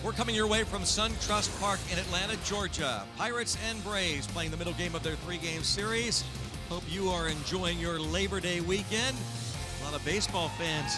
We're coming your way from SunTrust Park in Atlanta, Georgia. Pirates and Braves playing the middle game of their three-game series. Hope you are enjoying your Labor Day weekend. A lot of baseball fans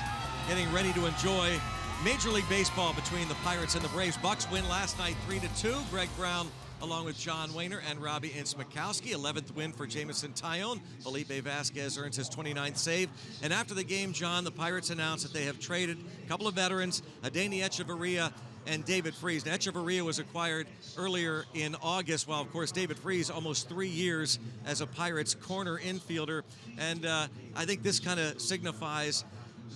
getting ready to enjoy Major League Baseball between the Pirates and the Braves. Bucks win last night 3-2. Greg Brown along with John Wayner and Robbie Ince-Mikowski. 11th win for Jameson Taillon. Felipe Vasquez earns his 29th save. And after the game, John, the Pirates announced that they have traded a couple of veterans, Adeiny Echeverria and David Freese. Now, Echeverria was acquired earlier in August, while, of course, David Freese almost 3 years as a Pirates corner infielder. And I think this kind of signifies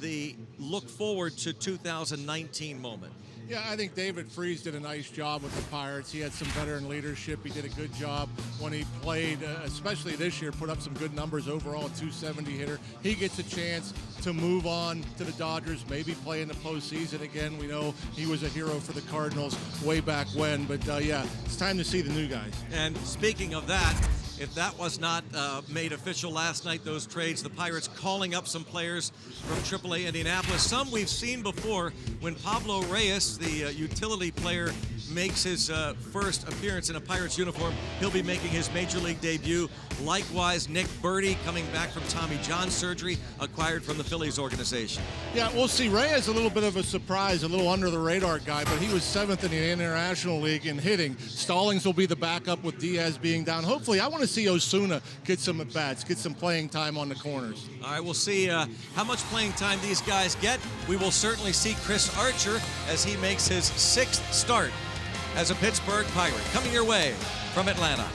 the look forward to 2019 moment. Yeah, I think David Freese did a nice job with the Pirates. He had some veteran leadership. He did a good job when he played, especially this year, put up some good numbers overall, a 270 hitter. He gets a chance to move on to the Dodgers, maybe play in the postseason again. We know he was a hero for the Cardinals way back when, but yeah, it's time to see the new guys. And speaking of that, if that was not made official last night, those trades, the Pirates calling up some players from AAA Indianapolis. Some we've seen before. When Pablo Reyes, the utility player, makes his first appearance in a Pirates uniform, he'll be making his Major League debut. Likewise, Nick Burdi, coming back from Tommy John surgery, acquired from the Phillies organization. Yeah, we'll see. Reyes a little bit of a surprise, a little under-the-radar guy, but he was 7th in the International League in hitting. Stallings will be the backup with Diaz being down. Hopefully, I want to see Osuna get some at-bats, get some playing time on the corners. All right, we'll see how much playing time these guys get. We will certainly see Chris Archer as he makes his 6th start as a Pittsburgh Pirate. Coming your way from Atlanta.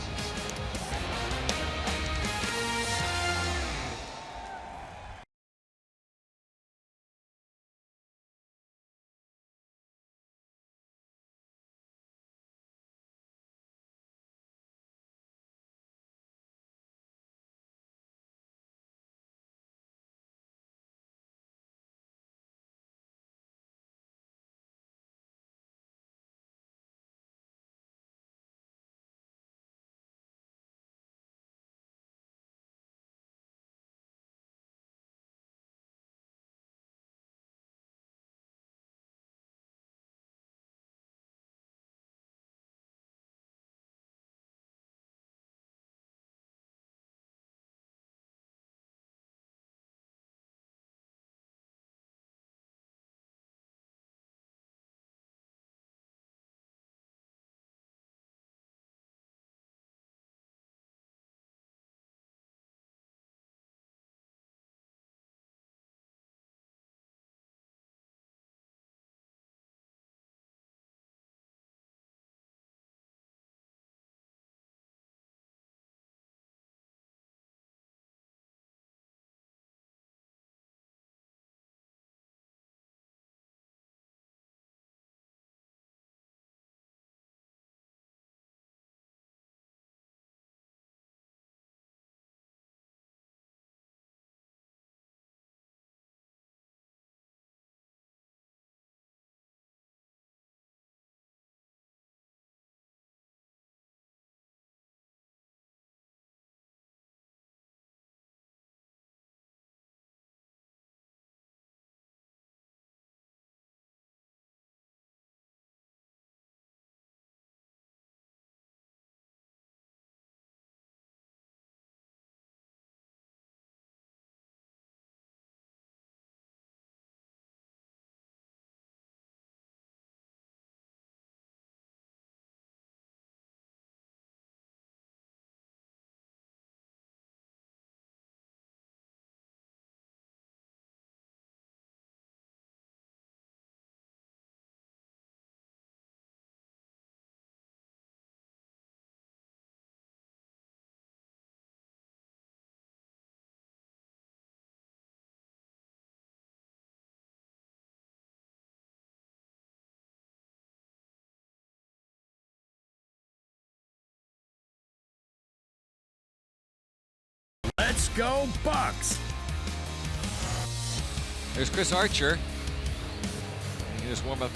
Let's go Bucks! There's Chris Archer. He just warm-up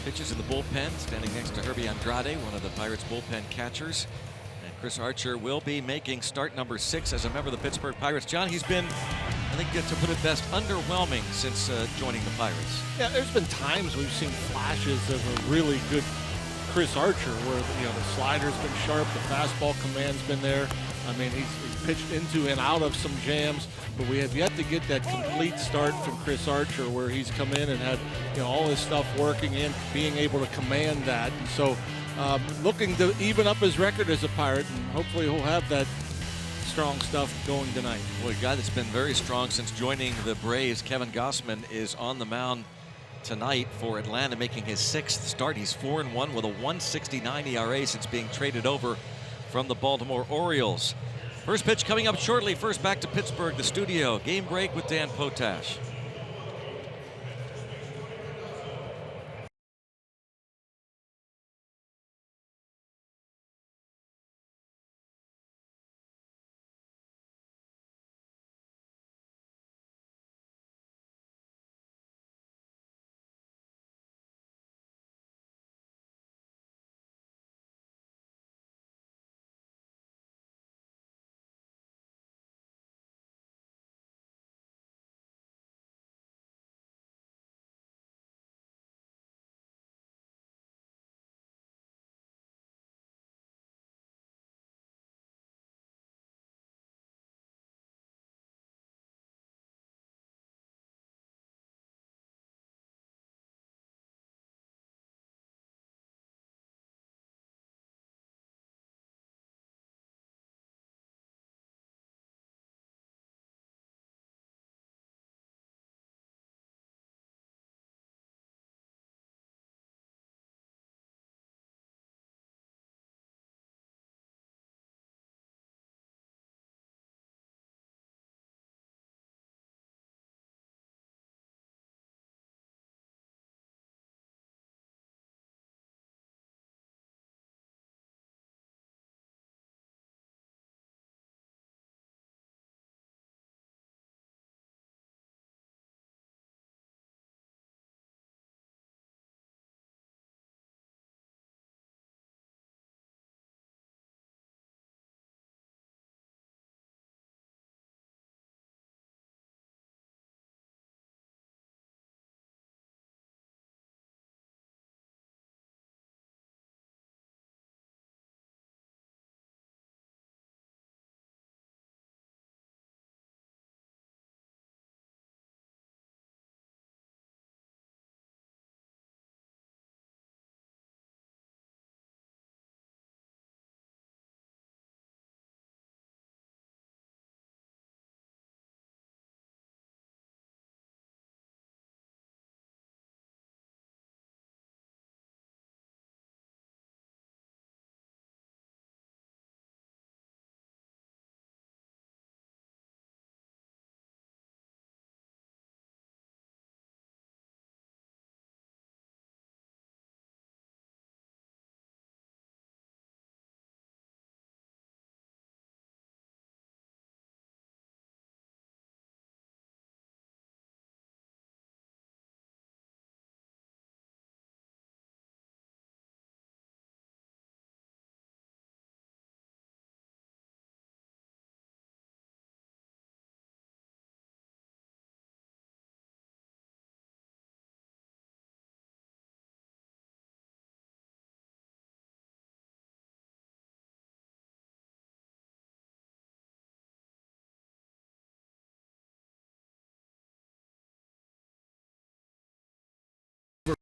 pitches in the bullpen, standing next to Herbie Andrade, one of the Pirates' bullpen catchers. And Chris Archer will be making start number 6 as a member of the Pittsburgh Pirates. John, he's been in think to put it best, underwhelming since joining the Pirates. Yeah, there's been times we've seen flashes of a really good Chris Archer where, the slider's been sharp, the fastball command's been there. I mean, he's pitched into and out of some jams, but we have yet to get that complete start from Chris Archer where he's come in and had, all his stuff working and being able to command that. And so looking to even up his record as a Pirate, and hopefully he'll have that strong stuff going tonight. Well, a guy that's been very strong since joining the Braves, Kevin Gossman, is on the mound tonight for Atlanta, making his 6th start. He's 4-1 with a 1.69 ERA since being traded over from the Baltimore Orioles. First pitch coming up shortly. First back to Pittsburgh, the studio. Game break with Dan Potash.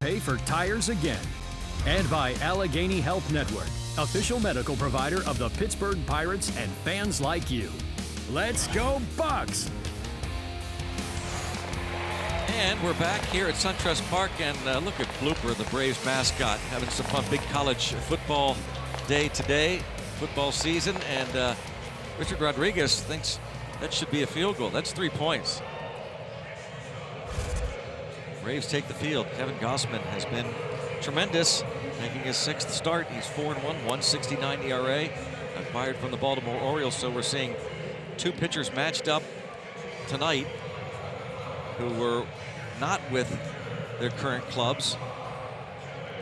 Pay for tires again. And by Allegheny Health Network, official medical provider of the Pittsburgh Pirates and fans like you. Let's go Bucks! And we're back here at SunTrust Park, and look at Blooper, the Braves mascot, having some fun. Big college football day today, football season, and Richard Rodriguez thinks that should be a field goal. That's 3 points. Braves take the field. Kevin Gossman has been tremendous, making his 6th start. He's 4-1, 1.69 ERA, acquired from the Baltimore Orioles. So we're seeing 2 pitchers matched up tonight who were not with their current clubs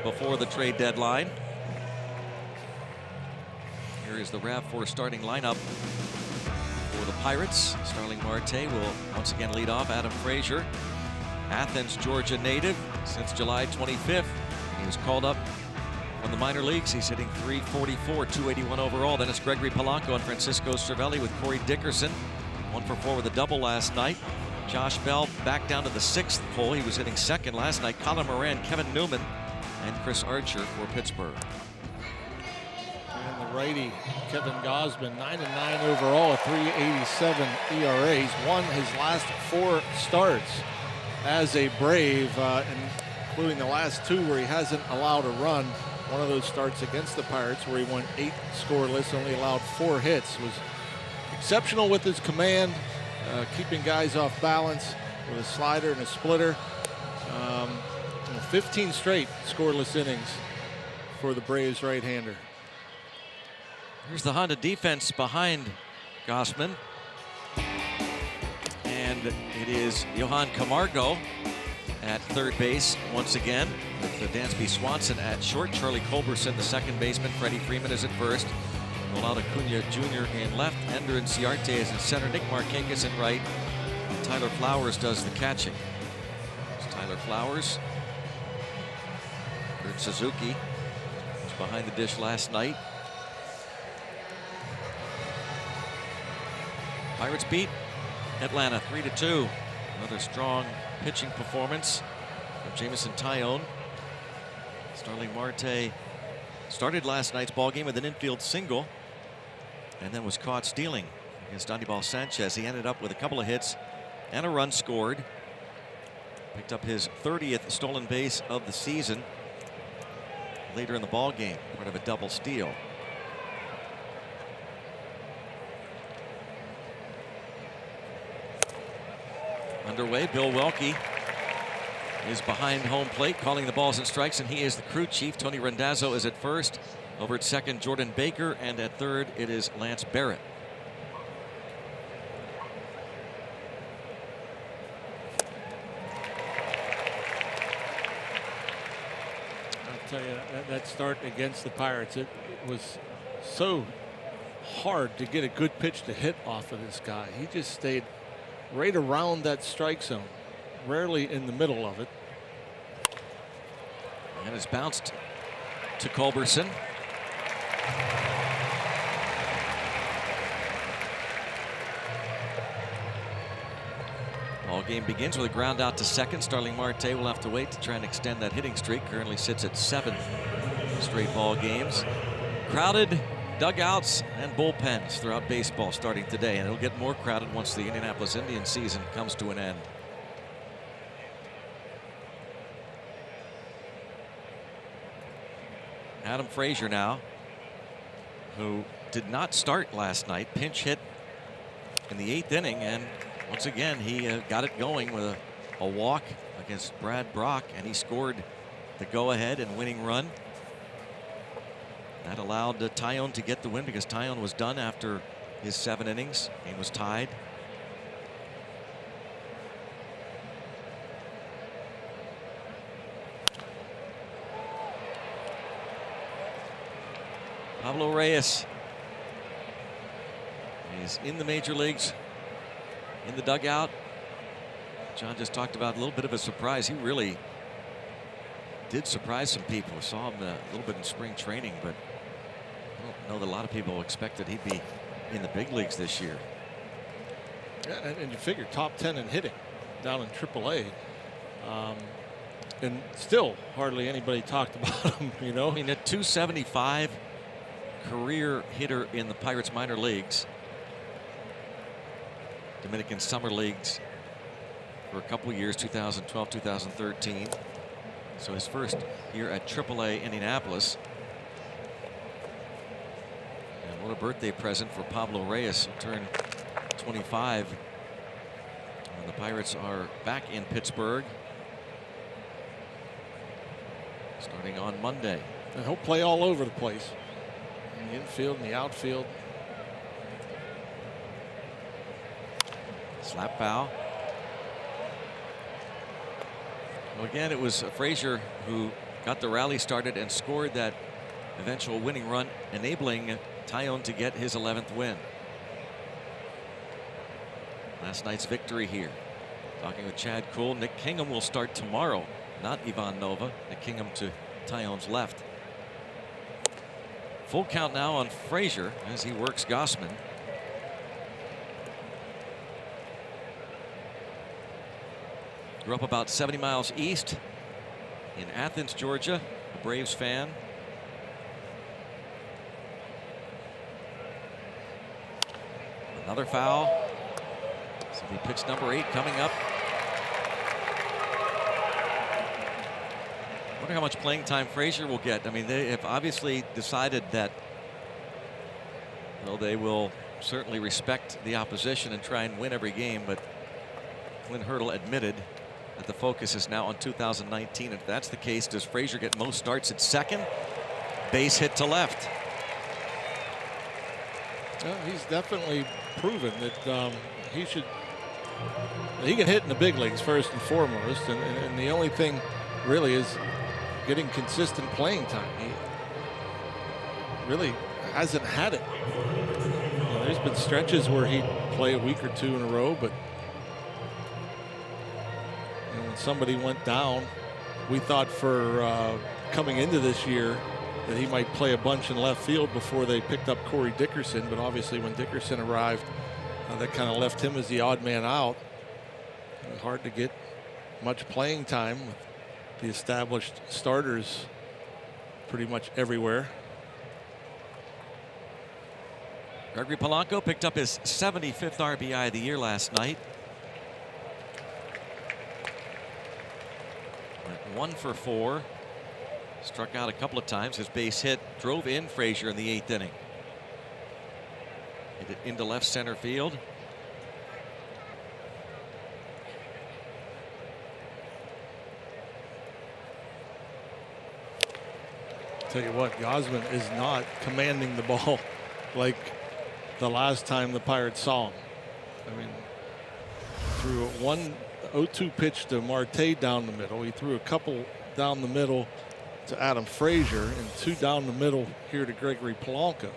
before the trade deadline. Here is the RAV4 starting lineup For the Pirates, Starling Marte will once again lead off. Adam Frazier, Athens, Georgia native since July 25th. He was called up from the minor leagues. He's hitting .344, 281 overall. Then it's Gregory Polanco and Francisco Cervelli with Corey Dickerson. 1 for 4 with a double last night. Josh Bell back down to the 6th hole. He was hitting second last night. Colin Moran, Kevin Newman, and Chris Archer for Pittsburgh. And the righty, Kevin Gosman, 9-9 overall, a 3.87 ERA. He's won his last 4 starts as a Brave, including the last 2 where he hasn't allowed a run. One of those starts against the Pirates where he went 8 scoreless, only allowed 4 hits. Was exceptional with his command, keeping guys off balance with a slider and a splitter. 15 straight scoreless innings for the Braves right-hander. Here's the Honda defense behind Gosman. And it is Johan Camargo at third base once again, with Dansby Swanson at short. Charlie Culberson, the second baseman. Freddie Freeman is at first. Ronaldo Acuna Jr. in left. Ender and Ciarte is in center. Nick Markakis in right. And Tyler Flowers does the catching. It's Tyler Flowers. Kurt Suzuki was behind the dish last night. Pirates beat Atlanta 3-2. Another strong pitching performance from Jamison Tyone. Starling Marte started last night's ball game with an infield single and then was caught stealing against Anibal Sanchez. He ended up with a couple of hits and a run scored. Picked up his 30th stolen base of the season later in the ball game, part of a double steal. Underway, Bill Welke is behind home plate, calling the balls and strikes, and he is the crew chief. Tony Randazzo is at first. Over at second, Jordan Baker, and at third, it is Lance Barrett. I'll tell you, that start against the Pirates, it was so hard to get a good pitch to hit off of this guy. He just stayed right around that strike zone, rarely in the middle of it. And it's bounced to Culberson. Ball game begins with a ground out to second. Starling Marte will have to wait to try and extend that hitting streak. Currently sits at 7 straight ball games. Crowded dugouts and bullpens throughout baseball starting today, and it'll get more crowded once the Indianapolis Indians season comes to an end. Adam Frazier now, who did not start last night, pinch hit in the 8th inning, and once again he got it going with a walk against Brad Brock, and he scored the go-ahead and winning run. That allowed Tyone to get the win because Tyone was done after his 7 innings. Game was tied. Pablo Reyes is in the major leagues, in the dugout. John just talked about a little bit of a surprise. He really did surprise some people. Saw him a little bit in spring training, but I don't know that a lot of people expected he'd be in the big leagues this year. Yeah, and you figure top 10 in hitting down in AAA. And still hardly anybody talked about him, you know. I mean, at 275 career hitter in the Pirates minor leagues, Dominican summer leagues for a couple years, 2012, 2013. So his first year at AAA Indianapolis. And what a birthday present for Pablo Reyes, who turned 25. And the Pirates are back in Pittsburgh starting on Monday. And he'll play all over the place, in the infield and the outfield. Slap foul. Well, again, it was Frazier who got the rally started and scored that eventual winning run, enabling Tyone to get his 11th win. last night's victory here. Talking with Chad Kuhl. Nick Kingham will start tomorrow, not Ivan Nova. Nick Kingham to Tyon's left. Full count now on Frazier as he works Gossman. Grew up about 70 miles east in Athens, Georgia. A Braves fan. Another foul. So he pitched number 8 coming up. Wonder how much playing time Frazier will get. I mean, they have obviously decided that, well, they will certainly respect the opposition and try and win every game, but Clint Hurdle admitted that the focus is now on 2019. If that's the case, does Frazier get most starts at second? Base hit to left. Well, he's definitely proven that he can hit in the big leagues first and foremost, and the only thing really is getting consistent playing time. He really hasn't had it. You know, there's been stretches where he'd play a week or two in a row, but you know, when somebody went down, we thought for coming into this year that he might play a bunch in left field before they picked up Corey Dickerson, but obviously when Dickerson arrived, that kind of left him as the odd man out. It was hard to get much playing time with the established starters pretty much everywhere. Gregory Polanco picked up his 75th RBI of the year last night. Went 1 for 4. Struck out a couple of times. His base hit drove in Frazier in the 8th inning. Hit it into left center field. Tell you what, Gossman is not commanding the ball like the last time the Pirates saw him. I mean, threw a 1-0-2 pitch to Marte down the middle. He threw a couple down the middle to Adam Frazier and 2 down the middle here to Gregory Polanco.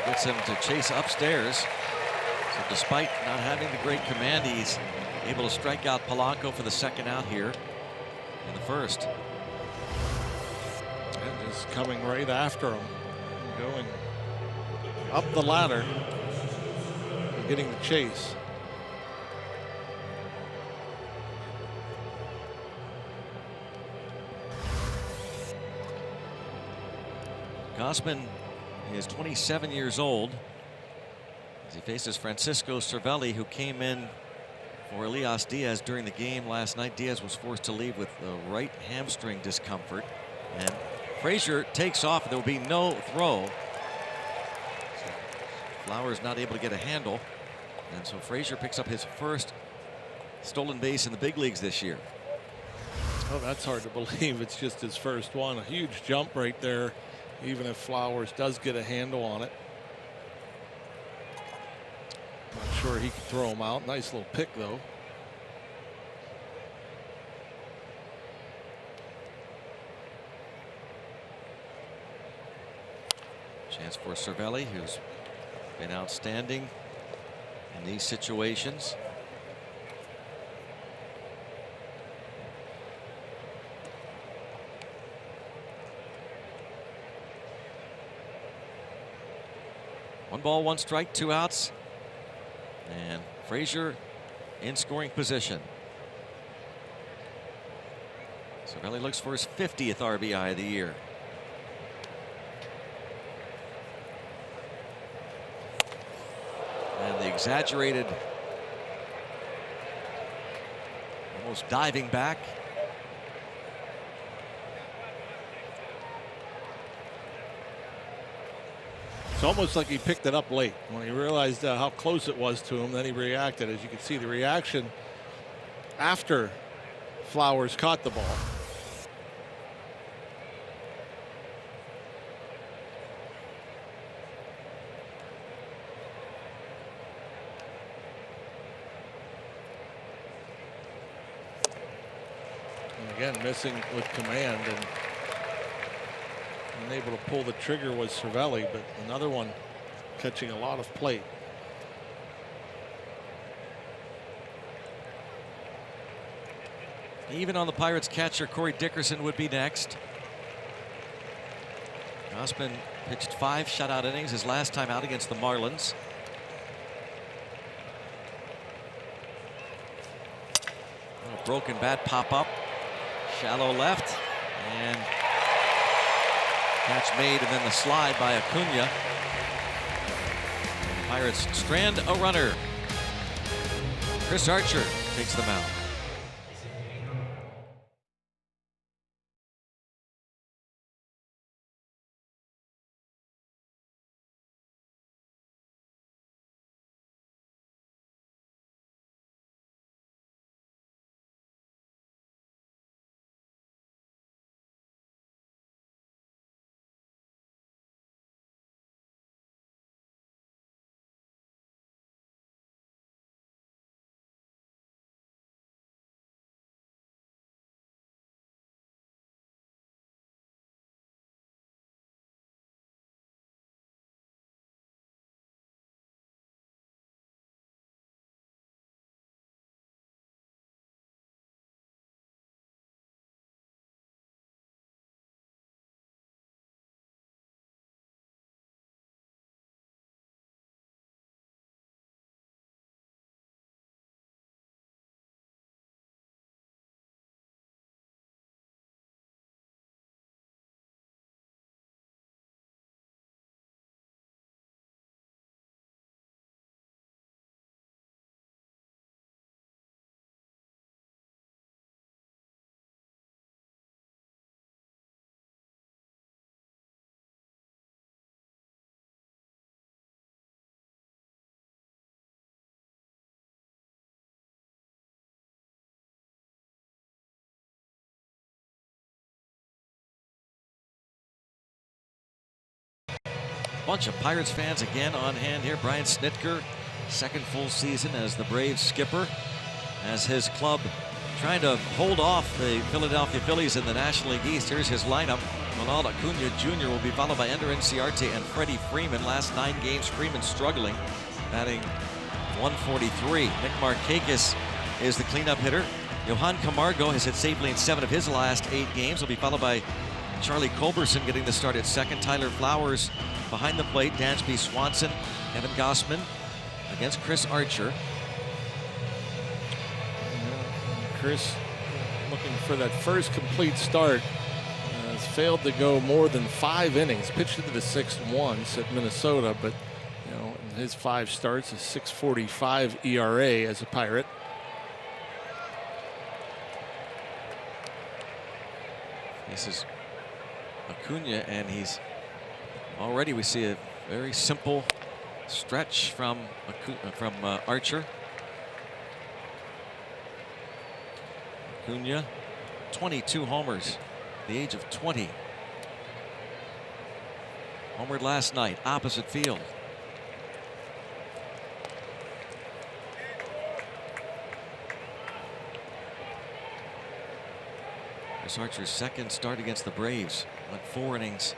Gets him to chase upstairs. So despite not having the great command, he's able to strike out Polanco for the second out here in the first. And just coming right after him, going up the ladder and getting the chase. Gossman is 27 years old as he faces Francisco Cervelli, who came in for Elias Diaz during the game last night. Diaz was forced to leave with the right hamstring discomfort, and Frazier takes off. There will be no throw. So Flowers not able to get a handle, and so Frazier picks up his first stolen base in the big leagues this year. Oh, that's hard to believe. It's just his first one. A huge jump right there, even if Flowers does get a handle on it. Not sure he can throw him out. Nice little pick, though. Chance for Cervelli, who's been outstanding in these situations. One ball, one strike, 2 outs. And Frazier in scoring position. Cervelli looks for his 50th RBI of the year. And the exaggerated, almost diving back. It's almost like he picked it up late. When he realized how close it was to him, then he reacted. As you can see, the reaction after Flowers caught the ball. And again, missing with command, and unable to pull the trigger was Cervelli, but another one catching a lot of plate. Even on the Pirates catcher, Corey Dickerson would be next. Gausman pitched 5 shutout innings his last time out against the Marlins. A broken bat pop up. Shallow left. And catch made, and then the slide by Acuna. And the Pirates strand a runner. Chris Archer takes the mound. Bunch of Pirates fans again on hand here. Brian Snitker, second full season as the Braves skipper, as his club trying to hold off the Philadelphia Phillies in the National League East. Here's his lineup. Ronald Acuna Jr. will be followed by Ender Inciarte and Freddie Freeman. Last 9 games, Freeman struggling, batting .143. Nick Markakis is the cleanup hitter. Johan Camargo has hit safely in 7 of his last 8 games. Will be followed by Charlie Culberson getting the start at second. Tyler Flowers behind the plate. Dansby Swanson, Kevin Gausman against Chris Archer. Chris looking for that first complete start. Has failed to go more than 5 innings. Pitched into the 6th once at Minnesota, but in his 5 starts, a .645 ERA as a Pirate. This is Acuna, and he's already, we see a very simple stretch from Archer. Acuna, 22 homers, the age of 20. Homered last night, opposite field. Chris Archer's second start against the Braves, went 4 innings.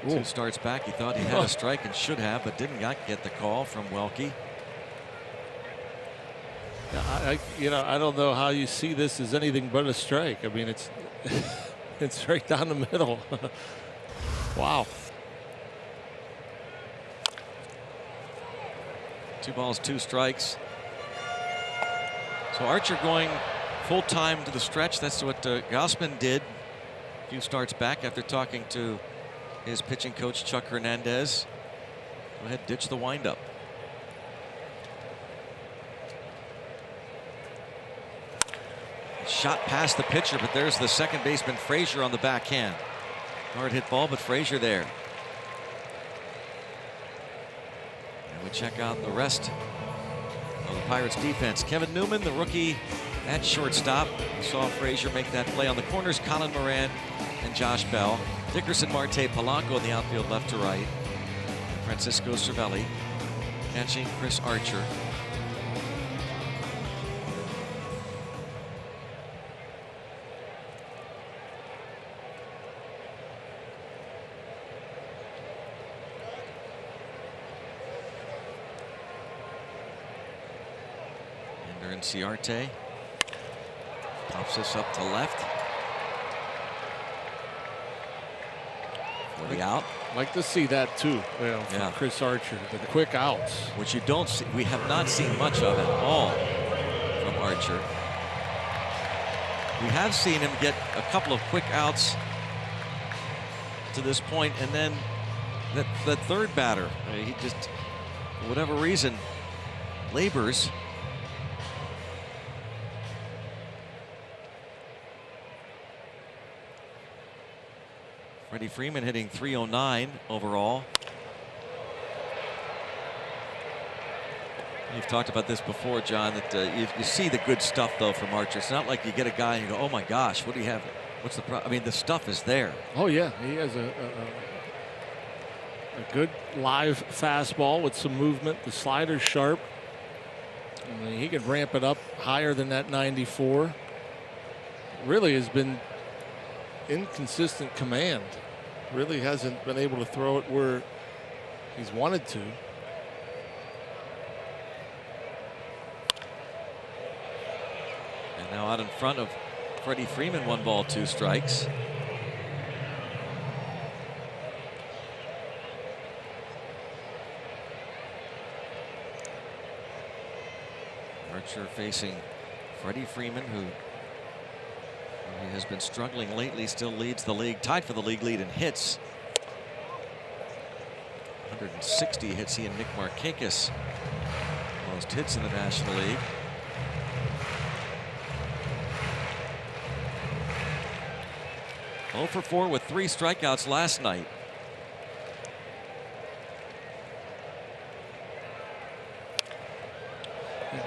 Ooh. 2 starts back, he thought he had a strike and should have, but didn't get the call from Welke. I don't know how you see this as anything but a strike. I mean, it's it's right down the middle. Wow. 2 balls, 2 strikes. So Archer going full time to the stretch. That's what Gausman did a few starts back after talking to his pitching coach Chuck Hernandez. Go ahead, ditch the windup. Shot past the pitcher, but there's the second baseman Frazier on the backhand. Hard hit ball, but Frazier there. And we check out the rest of the Pirates defense. Kevin Newman, the rookie at shortstop. We saw Frazier make that play on the corners. Colin Moran and Josh Bell. Dickerson, Marte, Polanco in the outfield left to right. Francisco Cervelli catching Chris Archer. Ciarte pops this up to left. For the out. Like to see that too, from Chris Archer, the quick outs. Which you don't see, we have not seen much of at all from Archer. We have seen him get a couple of quick outs to this point, and then that third batter, he just, for whatever reason, labors. Freddie Freeman hitting .309 overall. You've talked about this before, John, that you see the good stuff, though, from Archer. It's not like you get a guy and you go, oh, my gosh, what do you have? What's the problem? I mean, the stuff is there. Oh, yeah. He has a good live fastball with some movement. The slider's sharp. I mean, he can ramp it up higher than that 94. Really has been inconsistent command. Really hasn't been able to throw it where he's wanted to. And now out in front of Freddie Freeman, 1 ball, 2 strikes. Archer facing Freddie Freeman, who he has been struggling lately, still leads the league, tied for the league lead in hits. 160 hits, he and Nick Markakis. Most hits in the National League. Oh for 4 with 3 strikeouts last night.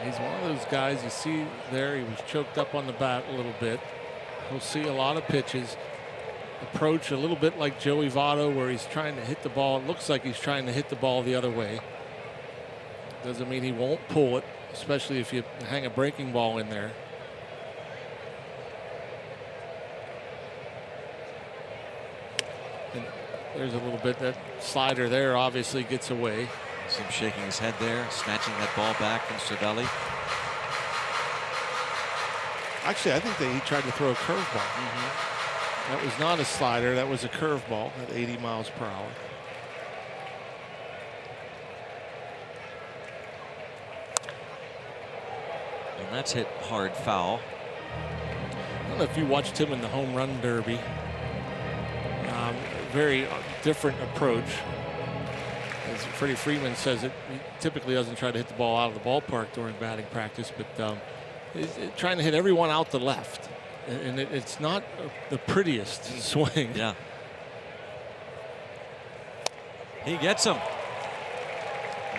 He's one of those guys you see there. He was choked up on the bat a little bit. We'll see a lot of pitches. Approach a little bit like Joey Votto, where he's trying to hit the ball. It looks like he's trying to hit the ball the other way. Doesn't mean he won't pull it, especially if you hang a breaking ball in there. And there's a little bit, that slider there obviously gets away. See him shaking his head there, snatching that ball back from Cervelli. Actually, I think that he tried to throw a curveball. That was not a slider. That was a curveball at 80 miles per hour. And that's hit hard foul. I don't know if you watched him in the home run derby. Very different approach. As Freddie Freeman says, he typically doesn't try to hit the ball out of the ballpark during batting practice, but he's trying to hit everyone out the left. And it's not the prettiest swing. Yeah. He gets him.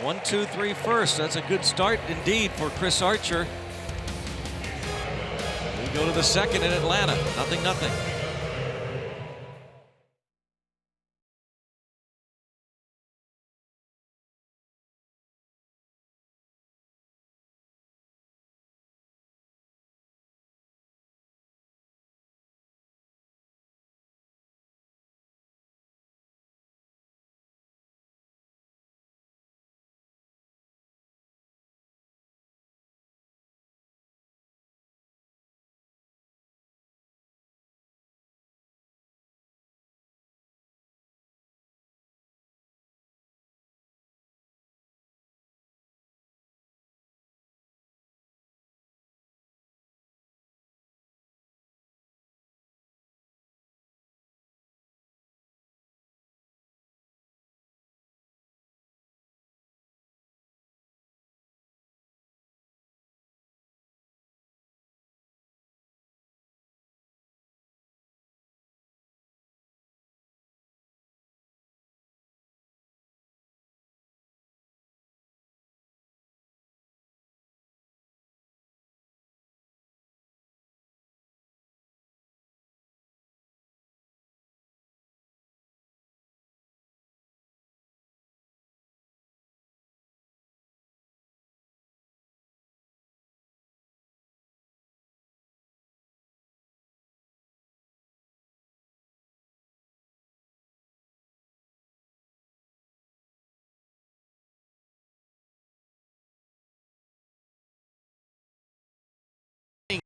1, 2, 3 first. That's a good start indeed for Chris Archer. We go to the second in Atlanta. 0-0.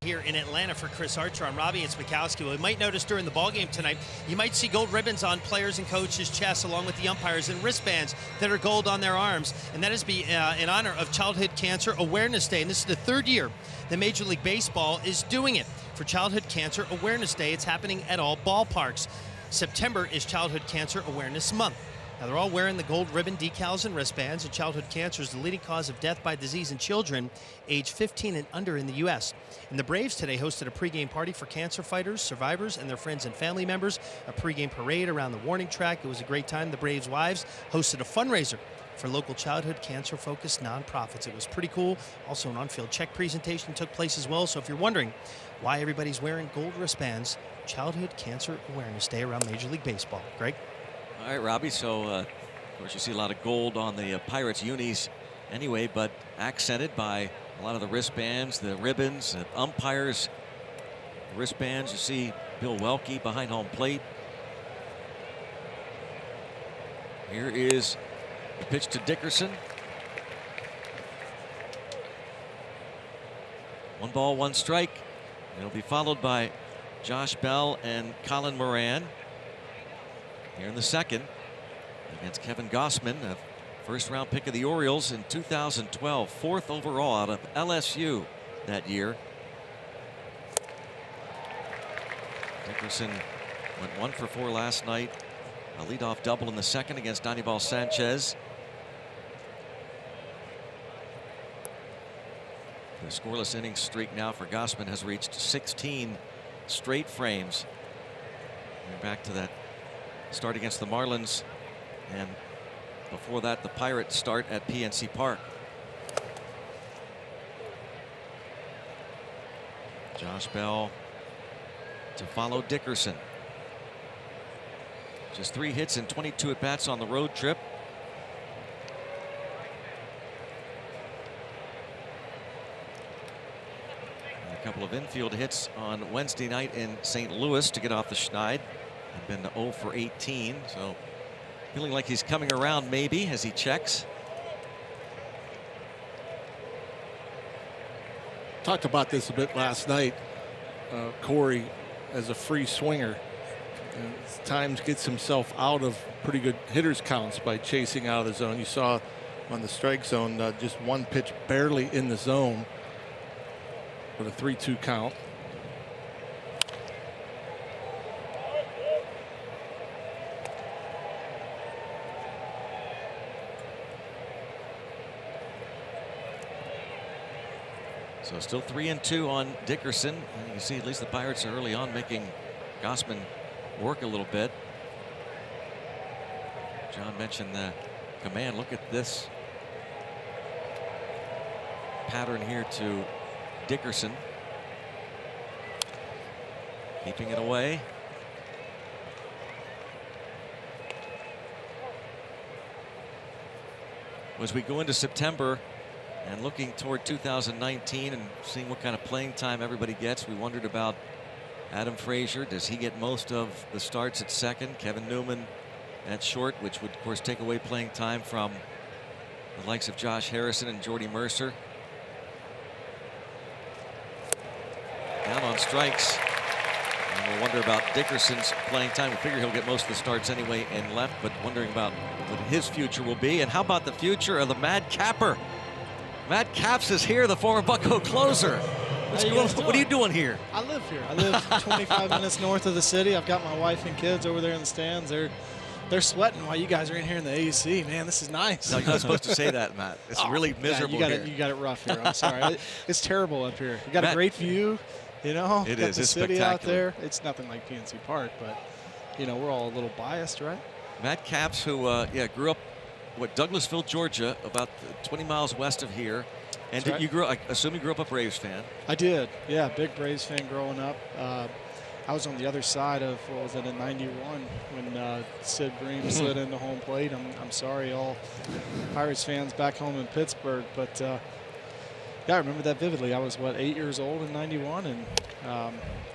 Here in Atlanta for Chris Archer. I'm Robbie and Smikowski. Well, you might notice during the ball game tonight, you might see gold ribbons on players and coaches' chests along with the umpires and wristbands that are gold on their arms. And that is in honor of Childhood Cancer Awareness Day. And this is the 3rd year that Major League Baseball is doing it. For Childhood Cancer Awareness Day, it's happening at all ballparks. September is Childhood Cancer Awareness Month. Now, they're all wearing the gold ribbon decals and wristbands, and childhood cancer is the leading cause of death by disease in children age 15 and under in the U.S. And the Braves today hosted a pregame party for cancer fighters, survivors, and their friends and family members, a pregame parade around the warning track. It was a great time. The Braves' wives hosted a fundraiser for local childhood cancer-focused nonprofits. It was pretty cool. Also, an on-field check presentation took place as well. So if you're wondering why everybody's wearing gold wristbands, Childhood Cancer Awareness Day around Major League Baseball. Greg? All right, Robbie. So, of course, you see a lot of gold on the Pirates unis anyway, but accented by a lot of the wristbands, the ribbons, the umpires, the wristbands. You see Bill Welke behind home plate. Here is the pitch to Dickerson. 1 ball, 1 strike. It'll be followed by Josh Bell and Colin Moran. Here in the 2nd against Kevin Gossman, a first-round pick of the Orioles in 2012, 4th overall out of LSU that year. Dickerson went 1 for 4 last night. A leadoff double in the 2nd against Danibal Sanchez. The scoreless innings streak now for Gossman has reached 16 straight frames. We're back to that start against the Marlins, and before that the Pirates start at PNC Park. Josh Bell to follow Dickerson. Just 3 hits and 22 at-bats on the road trip. And a couple of infield hits on Wednesday night in St. Louis to get off the schneid. Been 0 for 18, so feeling like he's coming around maybe as he checks. Talked about this a bit last night. Corey, as a free swinger, at times gets himself out of pretty good hitters counts by chasing out of the zone. You saw on the strike zone just 1 pitch barely in the zone with a 3-2 count. So still 3-2 on Dickerson. And you can see at least the Pirates are early on making Gossman work a little bit. John mentioned the command. Look at this pattern here to Dickerson. Keeping it away. As we go into September and looking toward 2019 and seeing what kind of playing time everybody gets, we wondered about Adam Frazier. Does he get most of the starts at 2nd? Kevin Newman at short, which would, of course, take away playing time from the likes of Josh Harrison and Jordy Mercer. Down on strikes. And we'll wonder about Dickerson's playing time. We figure he'll get most of the starts anyway in left, but wondering about what his future will be. And how about the future of the Mad Capper? Matt Capps is here, the former Bucco closer. What are you doing here? I live here. I live 25 minutes north of the city. I've got my wife and kids over there in the stands. They're sweating while you guys are in here in the AC. Man, this is nice. No, you're not supposed to say that, Matt. It's really miserable here. You got it rough here. I'm sorry. It's terrible up here. You got a great view. You know, it got is. the It's city spectacular out there. It's nothing like PNC Park, but you know we're all a little biased, right? Matt Capps, who grew up, Douglasville, Georgia, about 20 miles west of here. And That's right. I assume you grew up a Braves fan. I did. Yeah, big Braves fan growing up. I was on the other side of, what was it, in '91 when Sid Bream slid into home plate. I'm sorry, all Pirates fans back home in Pittsburgh, but yeah, I remember that vividly. I was, 8 years old in '91 and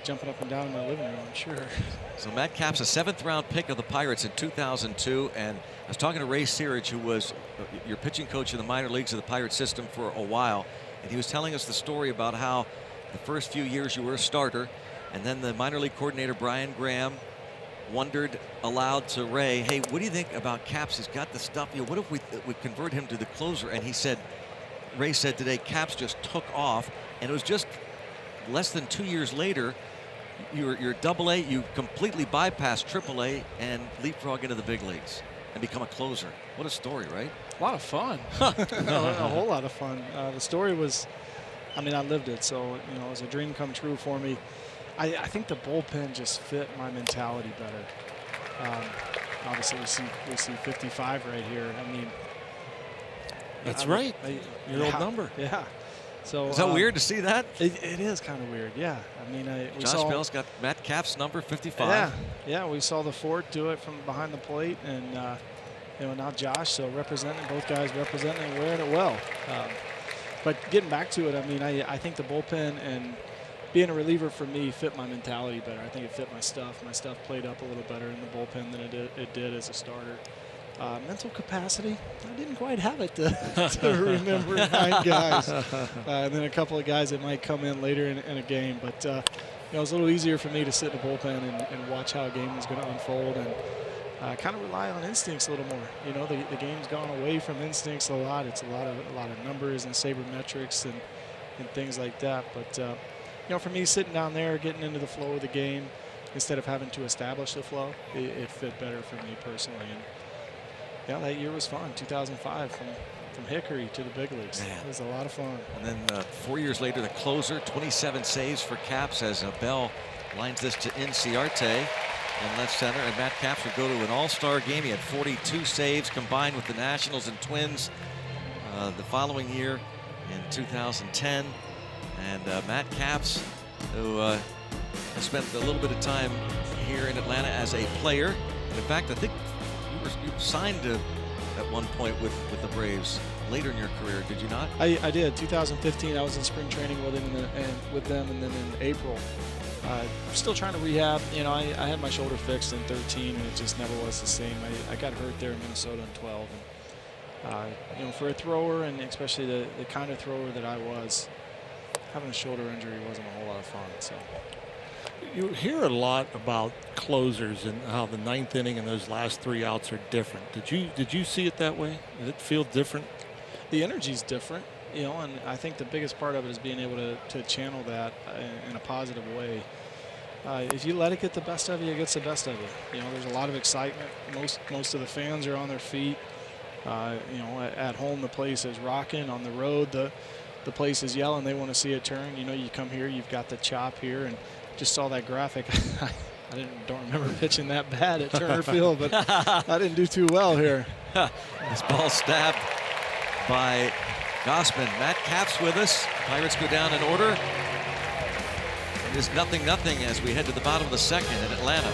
jumping up and down in my living room, I'm sure. So Matt Capps, a 7th-round pick of the Pirates in 2002, and I was talking to Ray Searage, who was your pitching coach in the minor leagues of the Pirate system for a while, and he was telling us the story about how the first few years you were a starter, and then the minor league coordinator, Brian Graham, wondered aloud to Ray, hey, what do you think about Capps? He's got the stuff. You know, what if we convert him to the closer? And he said, Ray said today, Capps just took off, and it was just less than 2 years later, you're Double-A, you completely bypass Triple-A and leapfrog into the big leagues and become a closer. What a story, right? A lot of fun. A whole lot of fun. The story was, I mean, I lived it, so you know, it was a dream come true for me. I think the bullpen just fit my mentality better. Obviously, we see 55 right here. I mean, that's right. Your old number. Yeah. So is that weird to see that? It is kind of weird. Yeah. I mean, Josh Bell's got Matt Capps' number 55. Yeah. We saw the Fort do it from behind the plate, and you know, now Josh. So representing, both guys representing and wearing it well. But getting back to it, I mean, I think the bullpen and being a reliever for me fit my mentality better. I think it fit my stuff. My stuff played up a little better in the bullpen than it did as a starter. Mental capacity, I didn't quite have it to remember 9 guys. And then a couple of guys that might come in later in a game. But you know, it was a little easier for me to sit in the bullpen and watch how a game was going to unfold and kind of rely on instincts a little more. You know, the game's gone away from instincts a lot. It's a lot of numbers and sabermetrics and things like that. But you know, for me, sitting down there, getting into the flow of the game, instead of having to establish the flow, it fit better for me personally. And yeah, that year was fun. 2005, from Hickory to the big leagues. Man. It was a lot of fun. And then 4 years later, the closer, 27 saves for Capps as Bell lines this to Inciarte in left center. And Matt Capps would go to an all-star game. He had 42 saves combined with the Nationals and Twins the following year in 2010. And Matt Capps, who has spent a little bit of time here in Atlanta as a player. And in fact, I think you signed at one point with the Braves later in your career, did you not? I did. 2015, I was in spring training with him and then in April. Still trying to rehab. You know, I had my shoulder fixed in 13, and it just never was the same. I got hurt there in Minnesota in 12. And, you know, for a thrower, and especially the kind of thrower that I was, having a shoulder injury wasn't a whole lot of fun. So. You hear a lot about closers and how the 9th inning and those last 3 outs are different. Did you see it that way? Did it feel different? The energy's different, you know, and I think the biggest part of it is being able to channel that in a positive way. If you let it get the best of you, it gets the best of you. You know, there's a lot of excitement. Most of the fans are on their feet. You know, at home the place is rocking. On the road the place is yelling. They want to see it turn. You know, you come here, you've got the chop here, and just saw that graphic. I don't remember pitching that bad at Turner Field, but I didn't do too well here. This ball stabbed by Gossman. Matt Capps with us. Pirates go down in order. It is 0-0 as we head to the bottom of the second in Atlanta.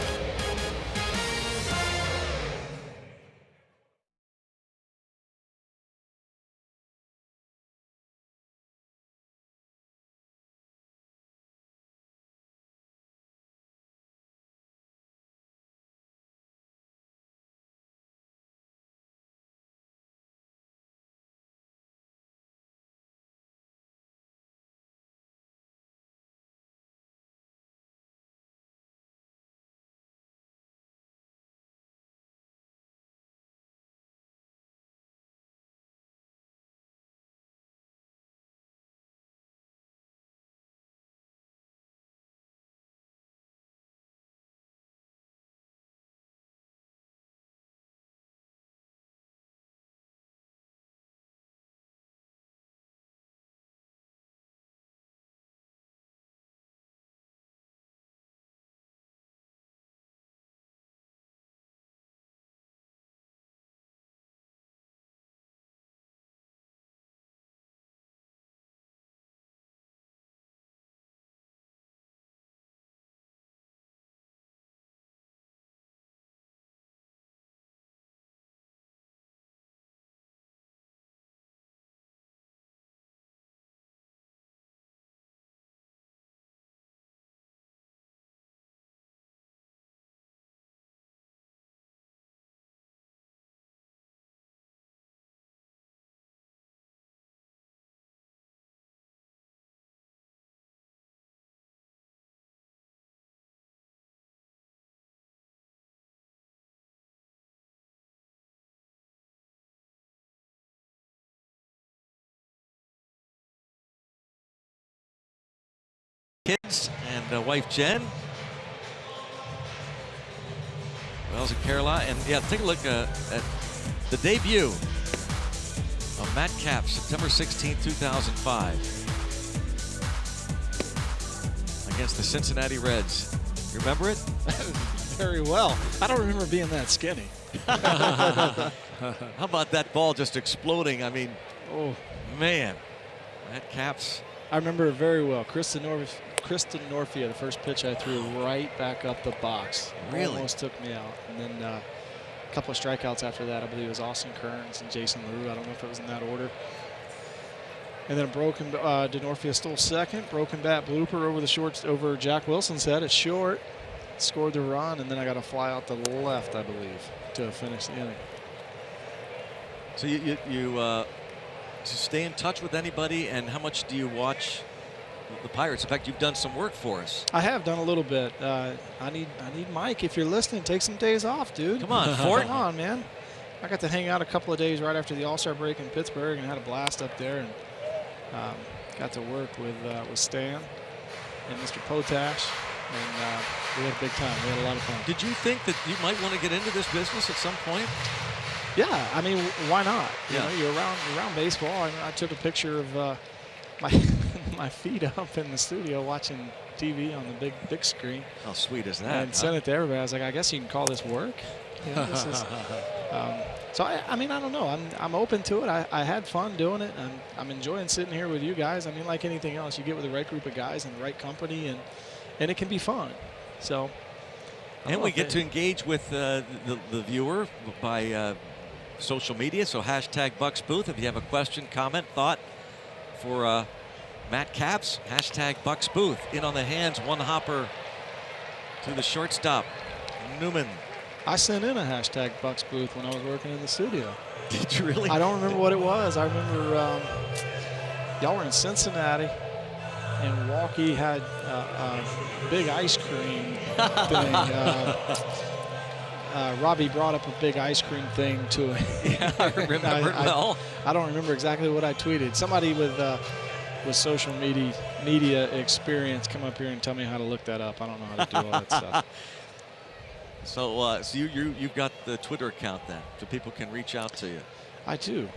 kids and wife Jen. Wells and Caroline. And yeah, take a look at the debut of Matt Capps, September 16, 2005. Against the Cincinnati Reds. You remember it? Very well. I don't remember being that skinny. How about that ball just exploding? I mean, oh man, Matt Capps. I remember it very well. Kristen Norfia, the first pitch I threw right back up the box. Really? Almost took me out. And then a couple of strikeouts after that. I believe it was Austin Kearns and Jason LaRue. I don't know if it was in that order. And then a broken, DeNorfia stole second. Broken bat blooper over the shorts, over Jack Wilson's head at short. Scored the run, and then I got a fly out the left, I believe, to finish the inning. So you stay in touch with anybody, and how much do you watch the Pirates? In fact, you've done some work for us. I have done a little bit. I need Mike, if you're listening, take some days off, dude. Come on, Fort. Come on, man. I got to hang out a couple of days right after the All-Star break in Pittsburgh and had a blast up there, and got to work with Stan and Mr. Potash, and we had a big time. We had a lot of fun. Did you think that you might want to get into this business at some point? Yeah, I mean, why not? Yeah. You know, you're around baseball. I took a picture of my feet up in the studio watching TV on the big screen. How sweet is that? And sent it to everybody. I was like, I guess you can call this work. You know, this is, so I mean, I don't know. I'm open to it. I had fun doing it. I'm enjoying sitting here with you guys. I mean, like anything else, you get with the right group of guys and the right company, and it can be fun. So. And we get to engage with the viewer by social media. So hashtag Bucks Booth. If you have a question, comment, thought for Matt Capps, hashtag Bucks Booth. In on the hands, one hopper to the shortstop, Newman. I sent in a hashtag Bucks Booth when I was working in the studio. Did you really? I don't remember what it was. I remember y'all were in Cincinnati, and Walkie had a big ice cream thing. Robbie brought up a big ice cream thing to him. Yeah, I remember it well. I don't remember exactly what I tweeted. Somebody with social media experience come up here and tell me how to look that up. I don't know how to do all that stuff. So, you've got the Twitter account then, so people can reach out to you. I do.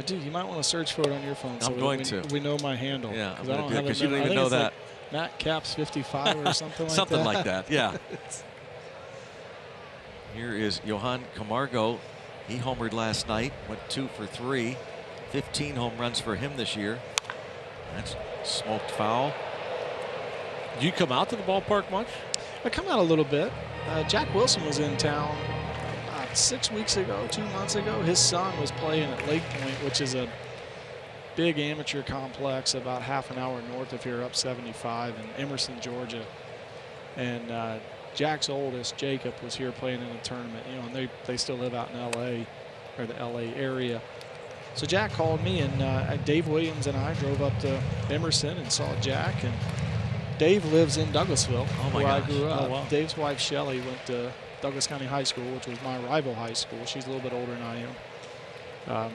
You might want to search for it on your phone. I'm going to. We know my handle. Yeah, because I don't have it. Because you don't even know that. Like Matt Capps 55 or something like that. Something like that. Yeah. Here is Johan Camargo. He homered last night. Went 2 for 3. 15 home runs for him this year. That's smoked foul. Do you come out to the ballpark much? I come out a little bit. Jack Wilson was in town 6 weeks ago, 2 months ago. His son was playing at Lake Point, which is a big amateur complex about half an hour north of here, up 75 in Emerson, Georgia. And Jack's oldest, Jacob, was here playing in a tournament. You know, and they still live out in L.A. or the L.A. area. So Jack called me, and Dave Williams and I drove up to Emerson and saw Jack. And Dave lives in Douglasville, where I grew up. Oh, wow. Dave's wife, Shelly, went to Douglas County High School, which was my rival high school. She's a little bit older than I am.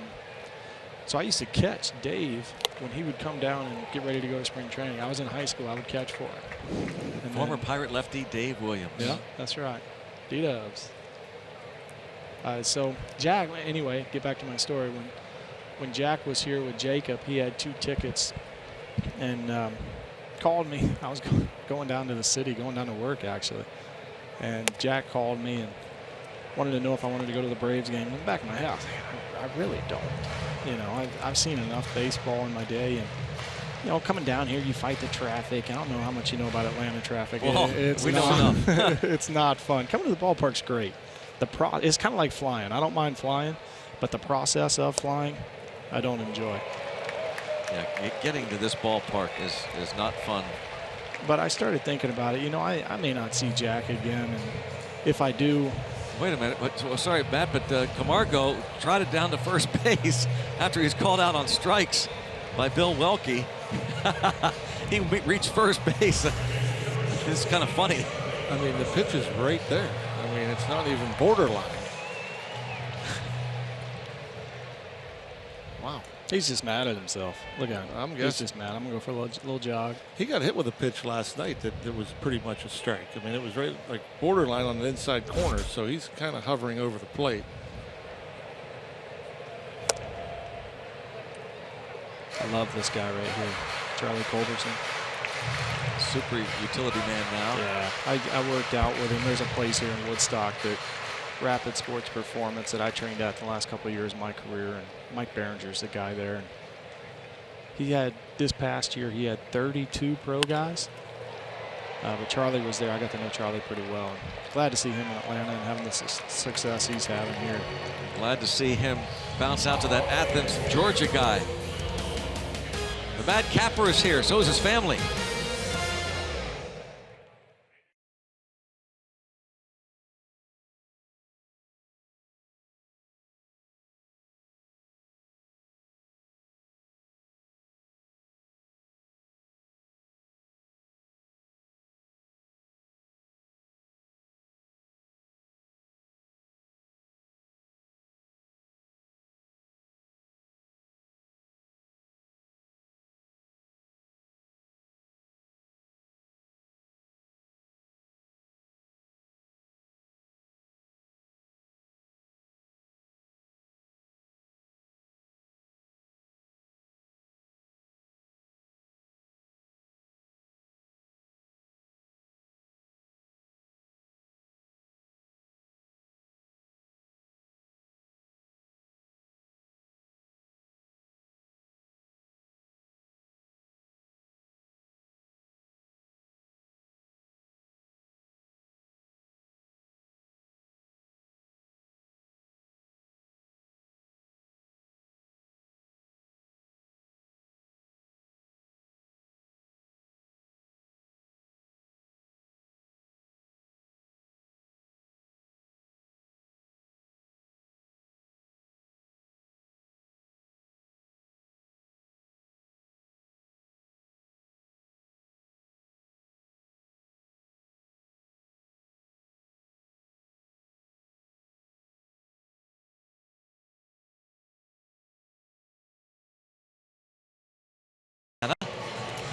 So I used to catch Dave when he would come down and get ready to go to spring training. I was in high school. I would catch for him. And Former Pirate lefty Dave Williams. Yeah, that's right. D-Dubs. So Jack, anyway, get back to my story. When Jack was here with Jacob, he had 2 tickets and called me. I was going down to the city, going down to work, actually. And Jack called me and wanted to know if I wanted to go to the Braves game. In the back of my head, I really don't. You know, I've seen enough baseball in my day, and you know, coming down here, you fight the traffic. I don't know how much you know about Atlanta traffic. Well, we know enough. It's not fun. Coming to the ballpark's great. It's kind of like flying. I don't mind flying, but the process of flying, I don't enjoy. Yeah, getting to this ballpark is not fun. But I started thinking about it. You know, I may not see Jack again, and if I do. Wait a minute. Sorry, Matt, but Camargo trotted down to first base after he was called out on strikes by Bill Welke. He reached first base. It's kind of funny. I mean, the pitch is right there. I mean, it's not even borderline. Wow. He's just mad at himself. Look at him. I'm He's guessing. just mad. I'm going to go for a little jog. He got hit with a pitch last night that was pretty much a strike. I mean, it was right like borderline on the inside corner, so he's kind of hovering over the plate. I love this guy right here, Charlie Culberson. Super utility man now. Yeah, I worked out with him. There's a place here in Woodstock that Rapid Sports Performance that I trained at the last couple of years of my career, and Mike Behringer's the guy there. And he had this past year, he had 32 pro guys. But Charlie was there. I got to know Charlie pretty well. And glad to see him in Atlanta and having the success he's having here. Glad to see him bounce out to that Athens, Georgia guy. The Mad Capper is here. So is his family.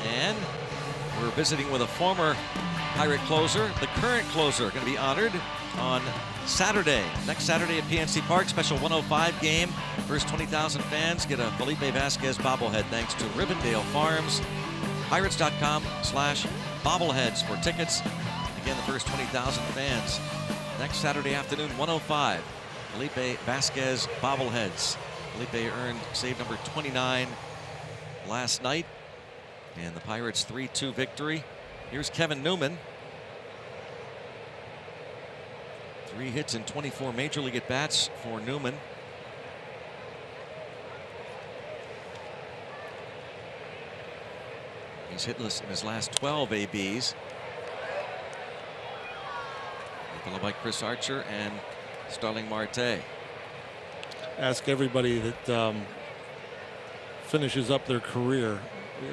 And we're visiting with a former Pirate closer. The current closer going to be honored on Saturday. Next Saturday at PNC Park, special 105 game. First 20,000 fans get a Felipe Vasquez bobblehead thanks to Rivendell Farms. Pirates.com/bobbleheads for tickets. Again, the first 20,000 fans. Next Saturday afternoon, 105. Felipe Vasquez bobbleheads. Felipe earned save number 29 last night. And the Pirates 3-2 victory. Here's Kevin Newman. 3 hits in 24 major league at-bats for Newman. He's hitless in his last 12 ABs. Followed by Chris Archer and Starling Marte. Ask everybody that finishes up their career.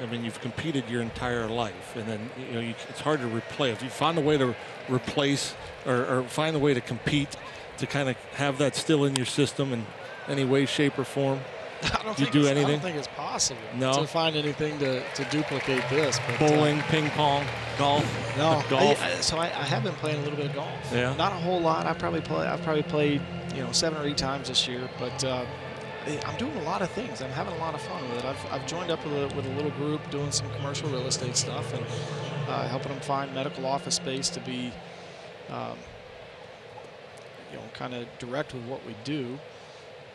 I mean, you've competed your entire life, and then it's hard to replay. If you find a way to replace or find a way to compete, to kind of have that still in your system in any way, shape, or form, I don't you do anything? I don't think it's possible to find anything to duplicate this. But, bowling, ping pong, golf. No, golf. I have been playing a little bit of golf. Yeah. Not a whole lot. I've probably played 7 or 8 times this year, but. I'm doing a lot of things. I'm having a lot of fun with it. I've joined up with a little group doing some commercial real estate stuff and helping them find medical office space to be, kind of direct with what we do.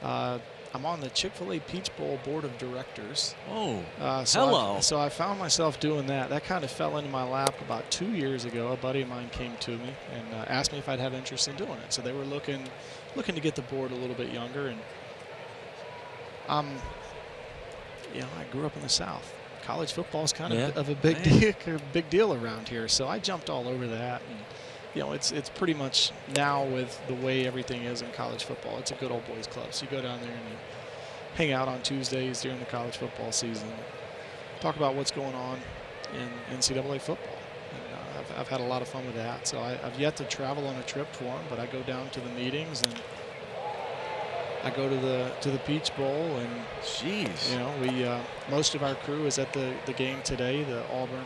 I'm on the Chick-fil-A Peach Bowl Board of Directors. Oh, hello. So I found myself doing that. That kind of fell into my lap about 2 years ago. A buddy of mine came to me and asked me if I'd have interest in doing it. So they were looking to get the board a little bit younger. And I grew up in the South. College football is kind of a big deal around here. So I jumped all over that. And, it's pretty much now with the way everything is in college football. It's a good old boys club. So you go down there and you hang out on Tuesdays during the college football season, talk about what's going on in NCAA football. And, I've had a lot of fun with that. So I've yet to travel on a trip for them, but I go down to the meetings and I go to the Peach Bowl, and jeez, you know, we most of our crew is at the game today, the Auburn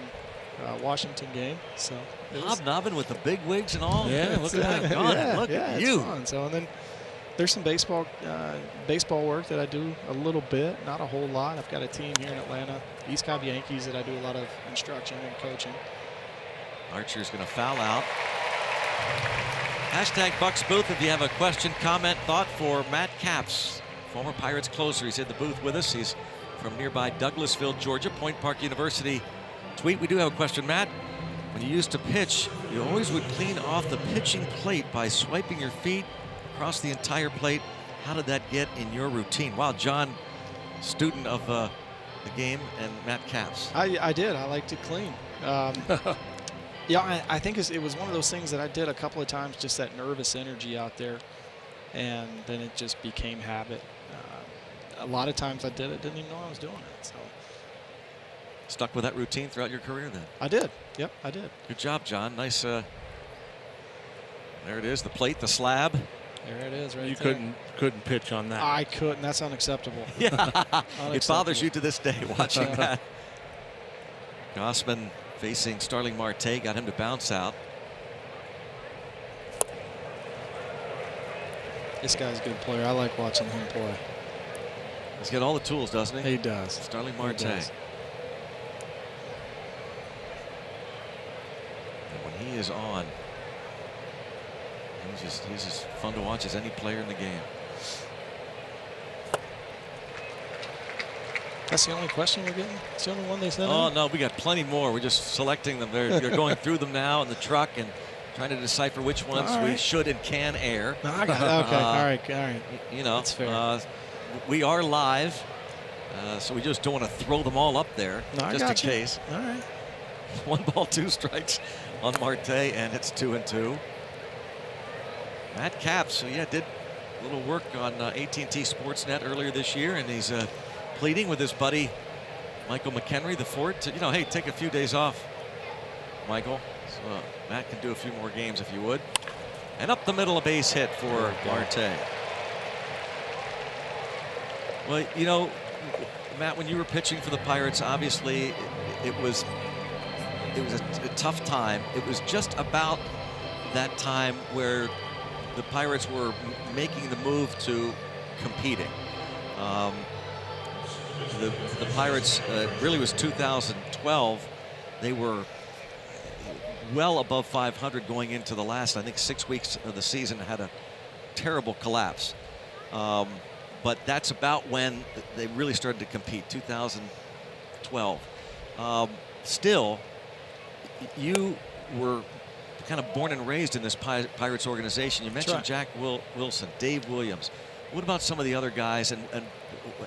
Washington game. So hobnobbing with the big wigs and all. Yeah, look at that. God, look at you. It's fun. So, and then there's some baseball work that I do a little bit, not a whole lot. I've got a team here in Atlanta, East Cobb Yankees, that I do a lot of instruction and coaching. Archer's going to foul out. Hashtag Bucks Booth if you have a question, comment, thought for Matt Capps, former Pirates closer. He's in the booth with us. He's from nearby Douglasville, Georgia, Point Park University. Tweet, we do have a question, Matt. When you used to pitch, you always would clean off the pitching plate by swiping your feet across the entire plate. How did that get in your routine? Wow, John, student of the game, and Matt Capps. I did. I like to clean. Yeah, I think it was one of those things that I did a couple of times, just that nervous energy out there, and then it just became habit. A lot of times I did it, didn't even know I was doing it. So stuck with that routine throughout your career then? I did. Yep, I did. Good job, John. Nice. There it is, the plate, the slab. There it is, right you there. couldn't pitch on that. I couldn't. That's unacceptable. Yeah, Unacceptable. It bothers you to this day watching that. Gossman facing Starling Marte, got him to bounce out. This guy's a good player. I like watching him play. He's got all the tools, doesn't he? He does. Starling Marte. He does. And when he is on, he's as fun to watch as any player in the game. That's the only question we're getting? It's the only one they sent Oh, in? no, we got plenty more. We're just selecting them. They're going through them now in the truck and trying to decipher which ones we should and can air. No, I got it. Okay, all right. You know, that's fair. We are live, so we just don't want to throw them all up there, No, just in case. All right. 1 ball, 2 strikes on Marte, and it's 2-2. Matt Capps, who did a little work on AT Sportsnet earlier this year, and he's pleading with his buddy Michael McHenry, the Ford, to hey, take a few days off, Michael. So Matt can do a few more games if you would. And up the middle, a base hit for Marte. Well, Matt, when you were pitching for the Pirates, obviously it was a tough time. It was just about that time where the Pirates were making the move to competing. The Pirates really was 2012. They were well above 500 going into the last, I think, 6 weeks of the season. Had a terrible collapse. But that's about when they really started to compete, 2012. Still, you were kind of born and raised in this Pirates organization. You mentioned Jack Wilson, Dave Williams. What about some of the other guys? And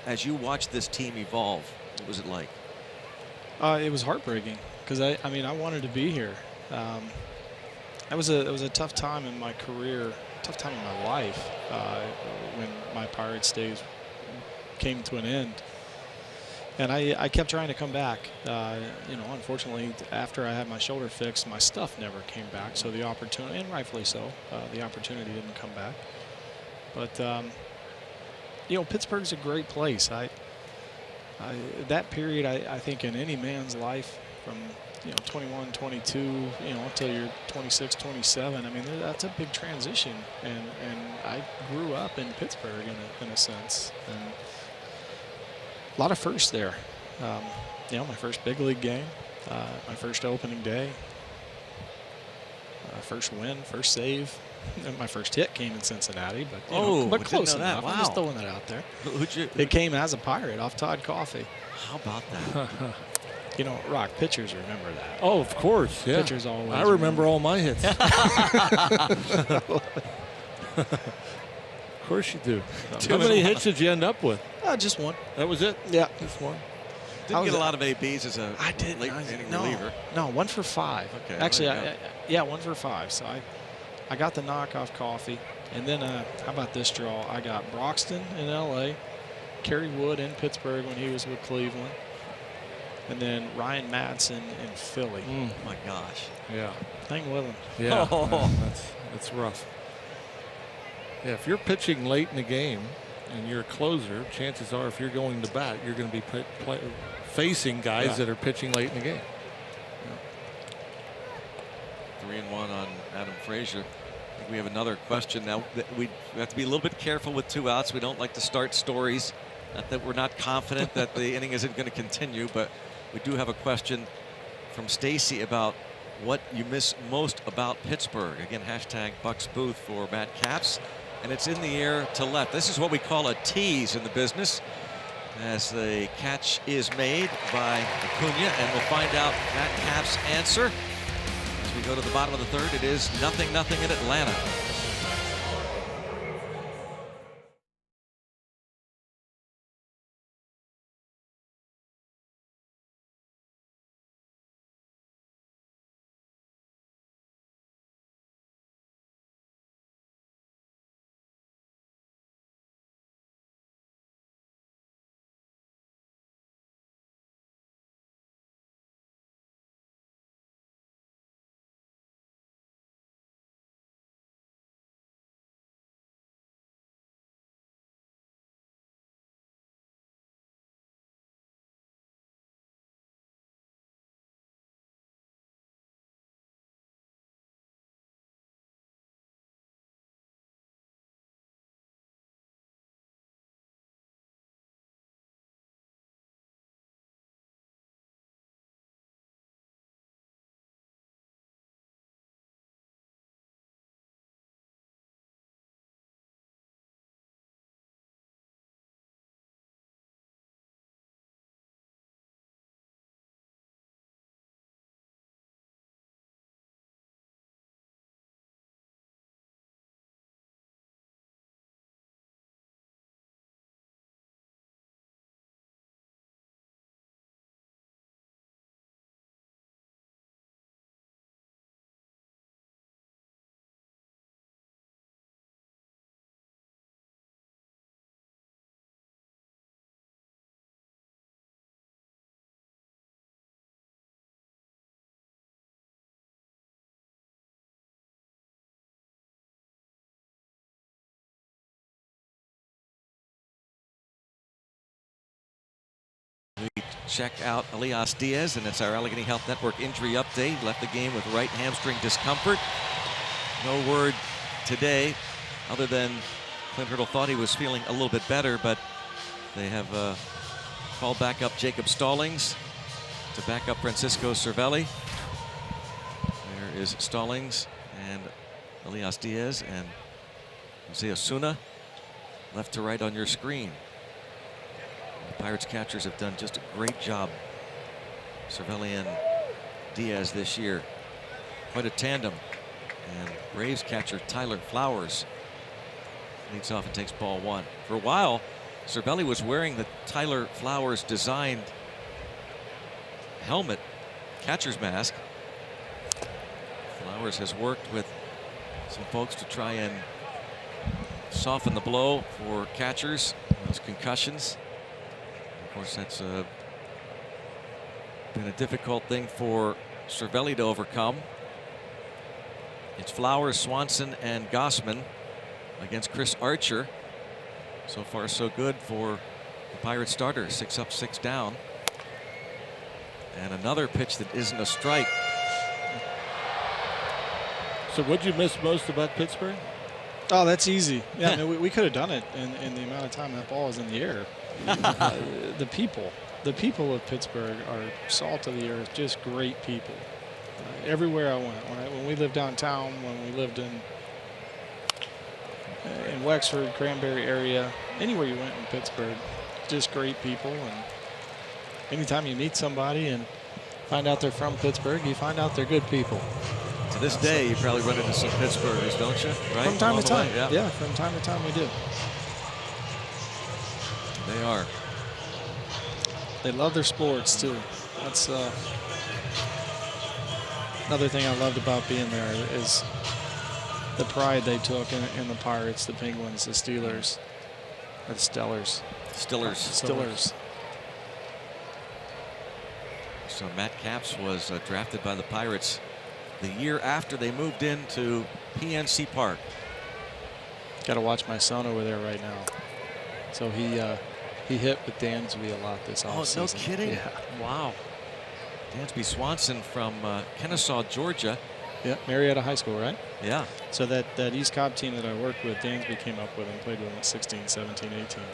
as you watched this team evolve, what was it like? It was heartbreaking because I wanted to be here. It was a tough time in my career, tough time in my life when my Pirates days came to an end. And I kept trying to come back. Unfortunately, after I had my shoulder fixed, my stuff never came back. So the opportunity, and rightfully so, the opportunity didn't come back. But Pittsburgh's a great place. That period, I think, in any man's life, from 21, 22, until you're 26, 27. I mean, that's a big transition. And I grew up in Pittsburgh in a sense. And a lot of firsts there. My first big league game, my first opening day, first win, first save. And my first hit came in Cincinnati, but close enough. Wow. I'm just throwing that out there. It came as a Pirate off Todd Coffey. How about that? Rock, pitchers remember that. Oh, of course, yeah. Pitchers always. I remember all my hits. Of course you do. How many hits did you end up with? Just one. That was it? Yeah. Just one? Didn't get a lot of ABs as a late inning reliever. No, 1 for 5. Okay. Actually, 1 for 5. So I got the knock off Coffey. And then, how about this draw? I got Broxton in L.A., Kerry Wood in Pittsburgh when he was with Cleveland, and then Ryan Madsen in Philly. Oh, my gosh. Yeah. Hang with him. Yeah. Oh. That's rough. Yeah, if you're pitching late in the game and you're a closer, chances are if you're going to bat, you're going to be facing guys that are pitching late in the game. 3-1 on Adam Frazier. I think we have another question now. We have to be a little bit careful with 2 outs. We don't like to start stories. Not that we're not confident that the inning isn't going to continue, but we do have a question from Stacy about what you miss most about Pittsburgh. Again, hashtag Bucks Booth for Matt Capps. And it's in the air to left. This is what we call a tease in the business, as the catch is made by Acuna, and we'll find out Matt Capps' answer as we go to the bottom of the 3rd. It is 0-0 in Atlanta. We check out Elias Diaz, and it's our Allegheny Health Network injury update. He left the game with right hamstring discomfort. No word today other than Clint Hurdle thought he was feeling a little bit better, but they have called back up Jacob Stallings to back up Francisco Cervelli. There is Stallings and Elias Diaz and Jose Osuna left to right on your screen. The Pirates catchers have done just a great job. Cervelli and Diaz this year. Quite a tandem. And Braves catcher Tyler Flowers leads off and takes ball 1. For a while, Cervelli was wearing the Tyler Flowers designed helmet, catcher's mask. Flowers has worked with some folks to try and soften the blow for catchers, those concussions. Of course, that's been a difficult thing for Cervelli to overcome. It's Flowers, Swanson, and Gossman against Chris Archer. So far, so good for the Pirates starter. 6 up, 6 down. And another pitch that isn't a strike. So what'd you miss most about Pittsburgh? Oh, that's easy. Yeah, I mean, we could have done it in the amount of time that ball was in the air. The people of Pittsburgh are salt of the earth, just great people. Everywhere I went, when we lived downtown, when we lived in Wexford, Cranberry area, anywhere you went in Pittsburgh, just great people. And anytime you meet somebody and find out they're from Pittsburgh, you find out they're good people. To this day, you probably run into some Pittsburghers, don't you? Right? From time to time. Yeah, from time to time we do. They are. They love their sports too. That's another thing I loved about being there is the pride they took in the Pirates, the Penguins, the Steelers, or the Stellars. Stillers. So Matt Capps was drafted by the Pirates the year after they moved into PNC Park. Got to watch my son over there right now. So he hit with Dansby a lot this offseason. Oh, no kidding? Yeah. Wow. Dansby Swanson from Kennesaw, Georgia. Yeah, Marietta High School, right? Yeah. So that East Cobb team that I worked with, Dansby came up with and played with him at 16, 17, 18.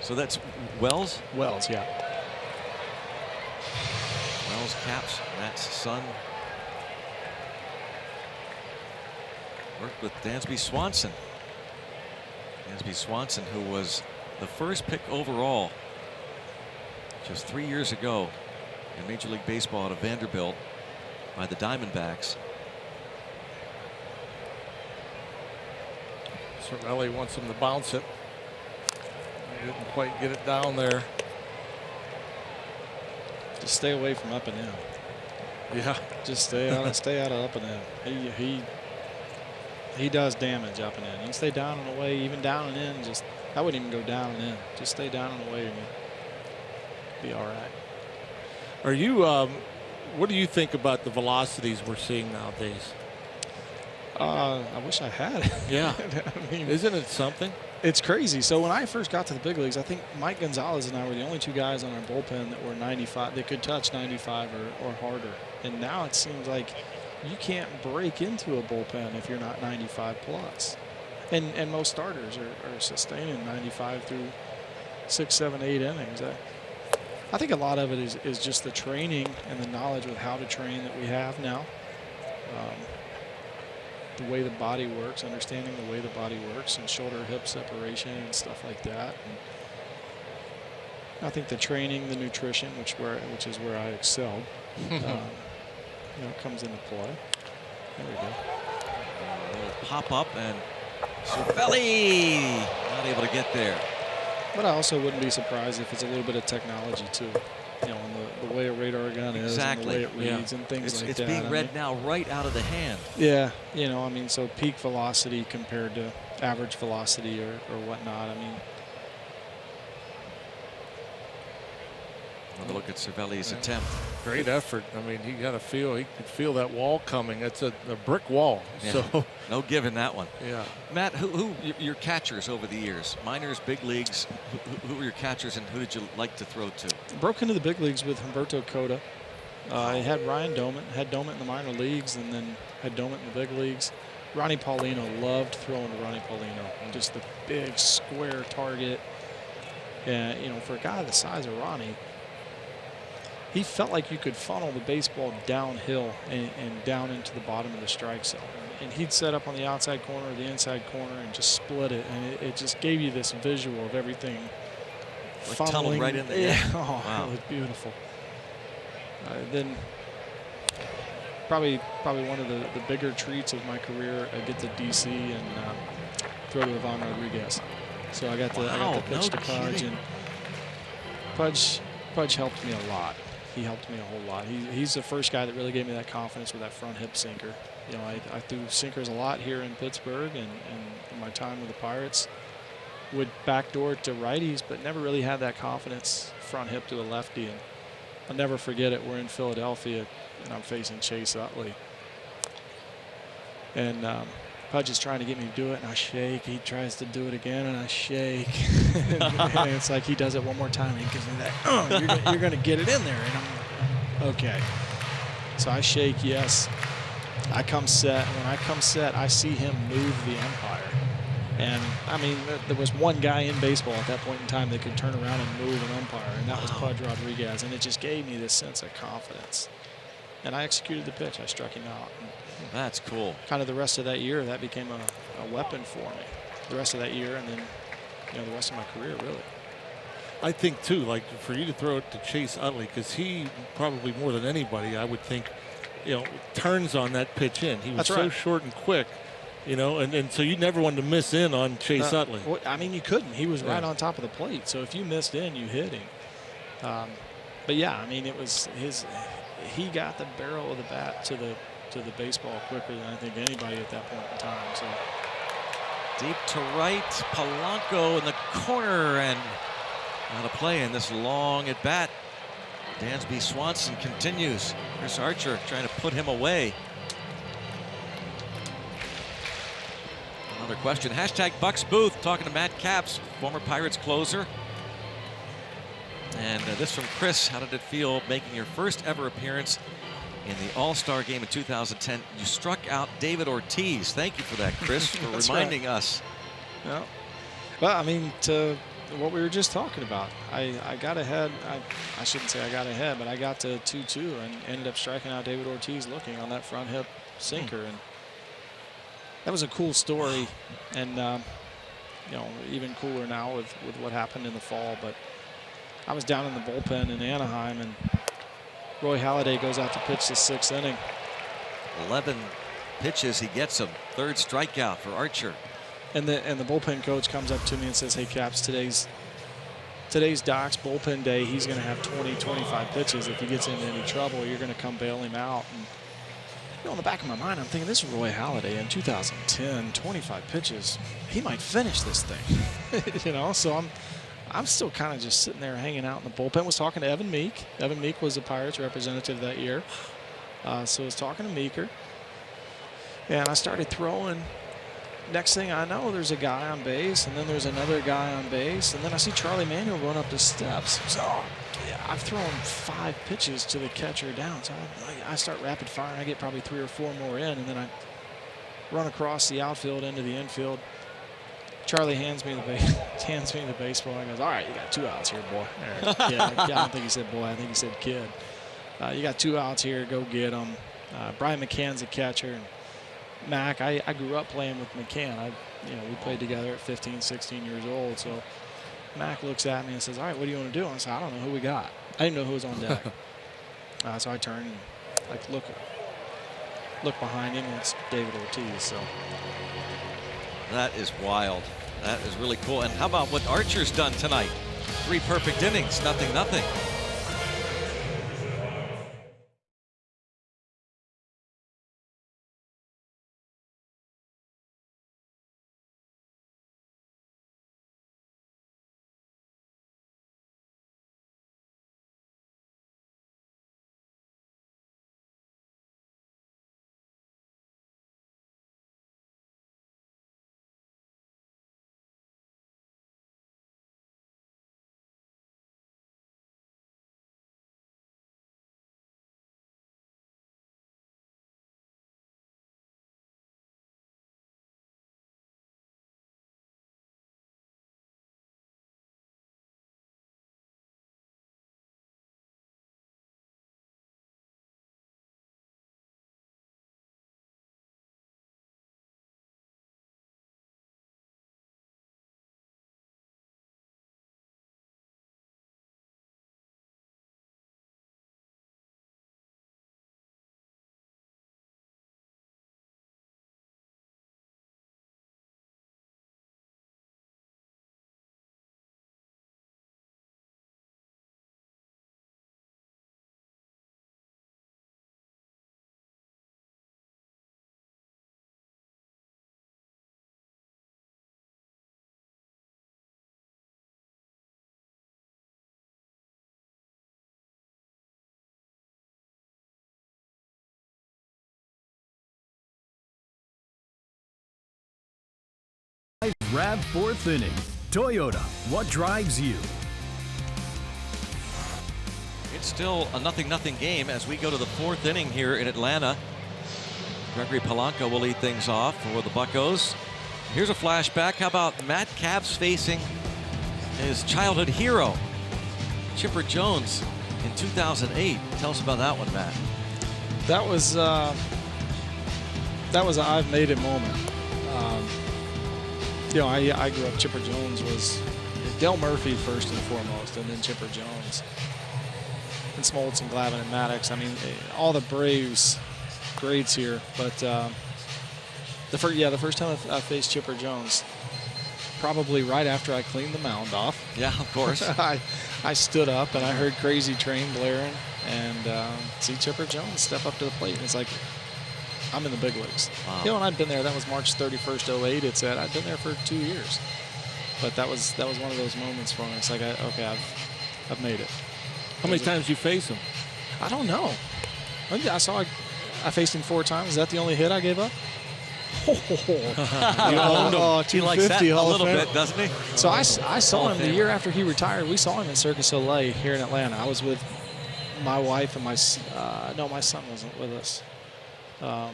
So that's Wells? Wells, yeah. Wells caps Matt's son. Worked with Dansby Swanson. Dansby Swanson, who was the first pick overall just 3 years ago in Major League Baseball out of Vanderbilt by the Diamondbacks. Cervelli wants him to bounce it. He didn't quite get it down there. Just stay away from up and in. Yeah. Just stay out of up and in. He does damage up and in. You can stay down and away, even down and in. Just I wouldn't even go down and in. Just stay down and away and you'll be all right. Are you? What do you think about the velocities we're seeing nowadays? I wish I had it. Yeah. I mean, Isn't it something? it's crazy. So when I first got to the big leagues, I think Mike Gonzalez and I were the only two guys on our bullpen that were 95, that could touch 95 or harder. And now it seems like you can't break into a bullpen if you're not 95 plus. And most starters are sustaining 95 through 6, 7, 8 innings. I think a lot of it is just the training and the knowledge with how to train that we have now. The way the body works, understanding the way the body works, and shoulder hip separation and stuff like that. And I think the training, the nutrition, which is where I excelled, comes into play. There we go. A little pop up and Cervelli not able to get there. But I also wouldn't be surprised if it's a little bit of technology too. And the way a radar gun is, and the way it reads, and things like that. It's being read now right out of the hand. Yeah, so peak velocity compared to average velocity or whatnot. Another look at Cervelli's attempt. Great effort. He could feel that wall coming. It's a brick wall. Yeah. So no giving that one. Yeah. Matt, who your catchers over the years? Minors, big leagues. Who were your catchers, and who did you like to throw to? Broke into the big leagues with Humberto Cota. I had Ryan Doman. Had Doman in the minor leagues, and then had Doman in the big leagues. Ronnie Paulino, loved throwing to Ronnie Paulino. Just the big square target. And for a guy the size of Ronnie, he felt like you could funnel the baseball downhill and down into the bottom of the strike zone. And he'd set up on the outside corner or the inside corner and just split it. And it just gave you this visual of everything like tunneled right in there. Yeah. Wow. It was beautiful. Then probably one of the bigger treats of my career, I get to DC and throw to Ivan Rodriguez. So I got to pitch to Pudge, and Pudge helped me a lot. He helped me a whole lot. He's the first guy that really gave me that confidence with that front hip sinker. I threw sinkers a lot here in Pittsburgh, and in my time with the Pirates would backdoor to righties, but never really had that confidence front hip to a lefty. And I'll never forget it. We're in Philadelphia, and I'm facing Chase Utley. And Pudge is trying to get me to do it, and I shake. He tries to do it again, and I shake. and it's like he does it one more time, and he gives me that, you're going to get it in there. And I'm like, okay. So I shake, yes. I come set. And when I come set, I see him move the umpire. And, there was one guy in baseball at that point in time that could turn around and move an umpire, and that was Pudge Rodriguez. And it just gave me this sense of confidence. And I executed the pitch. I struck him out. That's cool. Kind of the rest of that year, that became a weapon for me. The rest of that year, and then the rest of my career, really. I think too, like for you to throw it to Chase Utley, because he probably more than anybody, I would think, turns on that pitch in. He was so short and quick, and so you never wanted to miss in on Chase Utley. Well, you couldn't. He was right on top of the plate. So if you missed in, you hit him. But yeah, it was his. He got the barrel of the bat to the baseball quicker than I think anybody at that point in time. So deep to right, Polanco in the corner, and out of play in this long at bat. Dansby Swanson continues. Chris Archer trying to put him away. Another question. Hashtag Bucks Booth talking to Matt Capps, former Pirates closer. And this from Chris. How did it feel making your first ever appearance in the All-Star game in 2010? You struck out David Ortiz. Thank you for that, Chris, for reminding us. Yeah. Well, I mean, to what we were just talking about, I got ahead. I shouldn't say I got ahead, but I got to 2-2 and ended up striking out David Ortiz looking on that front hip sinker. And that was a cool story. And, you know, even cooler now with what happened in the fall. But I was down in the bullpen in Anaheim, and Roy Halladay goes out to pitch the 6th inning. 11 pitches, he gets him. 3rd strikeout for Archer. And the bullpen coach comes up to me and says, "Hey, Caps, today's Doc's bullpen day. He's going to have 20, 25 pitches. If he gets into any trouble, you're going to come bail him out." And you know, in the back of my mind, I'm thinking, this is Roy Halladay in 2010, 25 pitches. He might finish this thing, you know. So I'm still kind of just sitting there hanging out in the bullpen. Was talking to Evan Meek. Evan Meek was the Pirates representative that year, so I was talking to Meeker, and I started throwing. Next thing I know, there's a guy on base, and then there's another guy on base, and then I see Charlie Manuel going up the steps. So yeah, I've thrown 5 pitches to the catcher down. So I start rapid firing. I get probably 3 or 4 more in, and then I run across the outfield into the infield. Charlie hands me the baseball and goes, "All right, you got 2 outs here, boy." Yeah, I don't think he said boy. I think he said kid. You got 2 outs here. Go get them. Brian McCann's the catcher. And Mac, I grew up playing with McCann. We played together at 15, 16 years old. So Mac looks at me and says, "All right, what do you want to do?" And I said, "I don't know who we got." I didn't know who was on deck. So I turned and look behind him, and it's David Ortiz. So that is wild. That is really cool. And how about what Archer's done tonight? 3 perfect innings, 0-0. Rab 4th inning. Toyota, what drives you? It's still a 0-0 game as we go to the 4th inning here in Atlanta. Gregory Polanco will lead things off for the Buccos. Here's a flashback. How about Matt Capps facing his childhood hero, Chipper Jones, in 2008. Tell us about that one, Matt. that was an I've made it moment. I grew up, Chipper Jones was Del Murphy first and foremost, and then Chipper Jones. And Smoltz and Glavine and Maddox. I mean, all the Braves greats here. But the first time I faced Chipper Jones, probably right after I cleaned the mound off. Yeah, of course. I stood up and I heard Crazy Train blaring and see Chipper Jones step up to the plate. And it's like, I'm in the big leagues. Wow. And I'd been there. That was March 31st, 08. It said I'd been there for 2 years. But that was one of those moments for me. It's like, I've made it. How many times did you face him? I don't know. I faced him 4 times. Is that the only hit I gave up? He likes that 250 a Hall of little Fame. bit, doesn't he? So I saw him the year after he retired. We saw him at Circus Soleil here in Atlanta. I was with my wife and my son wasn't with us. Our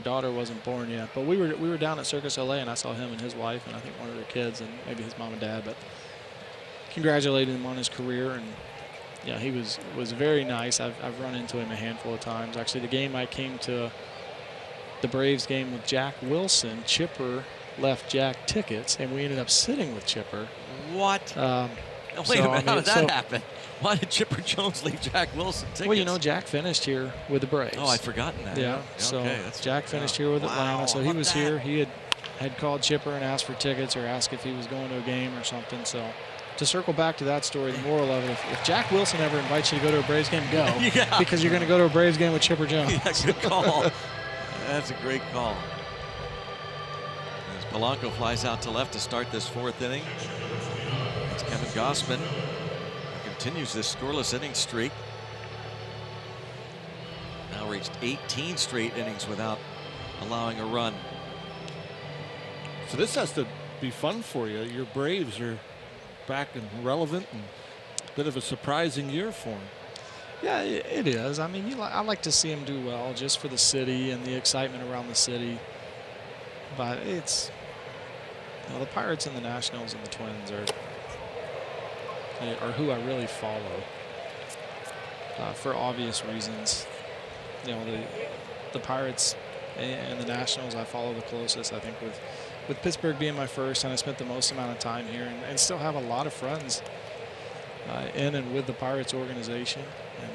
daughter wasn't born yet, but we were down at Circus Soleil, and I saw him and his wife, and I think one of their kids, and maybe his mom and dad. But congratulated him on his career, and yeah, he was very nice. I've run into him a handful of times. Actually, the game I came to, the Braves game with Jack Wilson, Chipper left Jack tickets, and we ended up sitting with Chipper. What? Wait a minute, how did that happen? Why did Chipper Jones leave Jack Wilson tickets? Well, you know, Jack finished here with the Braves. Oh, I'd forgotten that. Yeah, so Jack finished here with Atlanta, so he was here. He had called Chipper and asked for tickets or asked if he was going to a game or something. So to circle back to that story, the moral of it, if Jack Wilson ever invites you to go to a Braves game, go. Yeah. Because you're going to go to a Braves game with Chipper Jones. Yeah, good call. That's a great call. As Polanco flies out to left to start this fourth inning. It's Kevin Gausman, who continues this scoreless inning streak. Now reached 18 straight innings without allowing a run. So this has to be fun for you. Your Braves are back and relevant, and a bit of a surprising year for them. Yeah, it is. I mean, I like to see him do well just for the city and the excitement around the city. But it's, you know, the Pirates and the Nationals and the Twins are who I really follow for obvious reasons. You know, the Pirates and the Nationals I follow the closest. I think with Pittsburgh being my first, and I spent the most amount of time here, and still have a lot of friends in and with the Pirates organization. And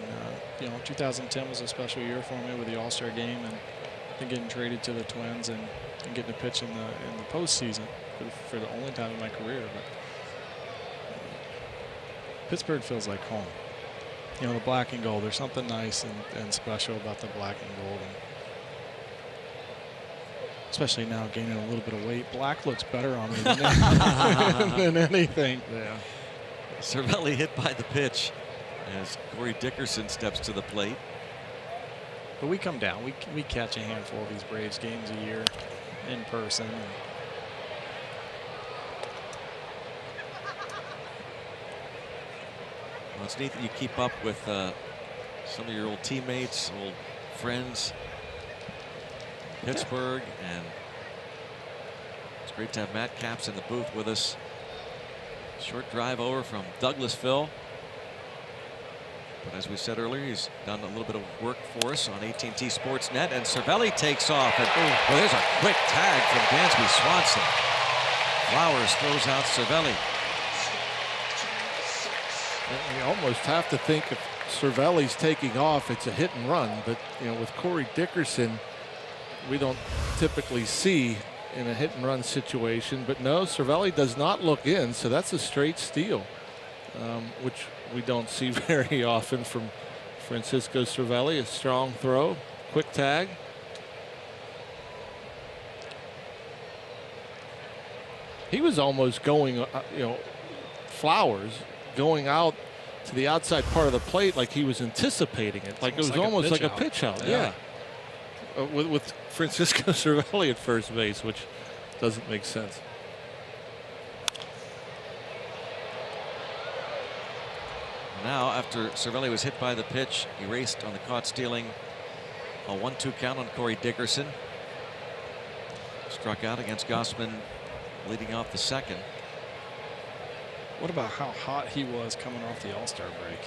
you know, 2010 was a special year for me with the All-Star game and getting traded to the Twins and getting to pitch in the postseason for the only time in my career. But Pittsburgh feels like home. You know, the black and gold. There's something nice and special about the black and gold. And especially now gaining a little bit of weight, black looks better on me than anything. Yeah. Cervelli hit by the pitch as Corey Dickerson steps to the plate. But we come down. We catch a handful of these Braves games a year in person. Well, it's neat that you keep up with some of your old teammates, old friends, Pittsburgh, and it's great to have Matt Capps in the booth with us. Short drive over from Douglasville. But as we said earlier, he's done a little bit of work for us on AT Sportsnet, and Cervelli takes off. And well, there's a quick tag from Dansby Swanson. Flowers throws out Cervelli. You almost have to think if Cervelli's taking off, it's a hit and run. But you know, with Corey Dickerson, we don't typically see in a hit and run situation. But no, Cervelli does not look in, so that's a straight steal, which we don't see very often from Francisco Cervelli. A strong throw, quick tag. He was almost going, you know, Flowers going out to the outside part of the plate like he was anticipating it. Like it was almost like a pitch out. Yeah. With Francisco Cervelli at first base, which doesn't make sense. Now, after Cervelli was hit by the pitch, he raced on the caught stealing. A 1-2 count on Corey Dickerson. Struck out against Gausman, leading off the second. What about how hot he was coming off the All-Star break?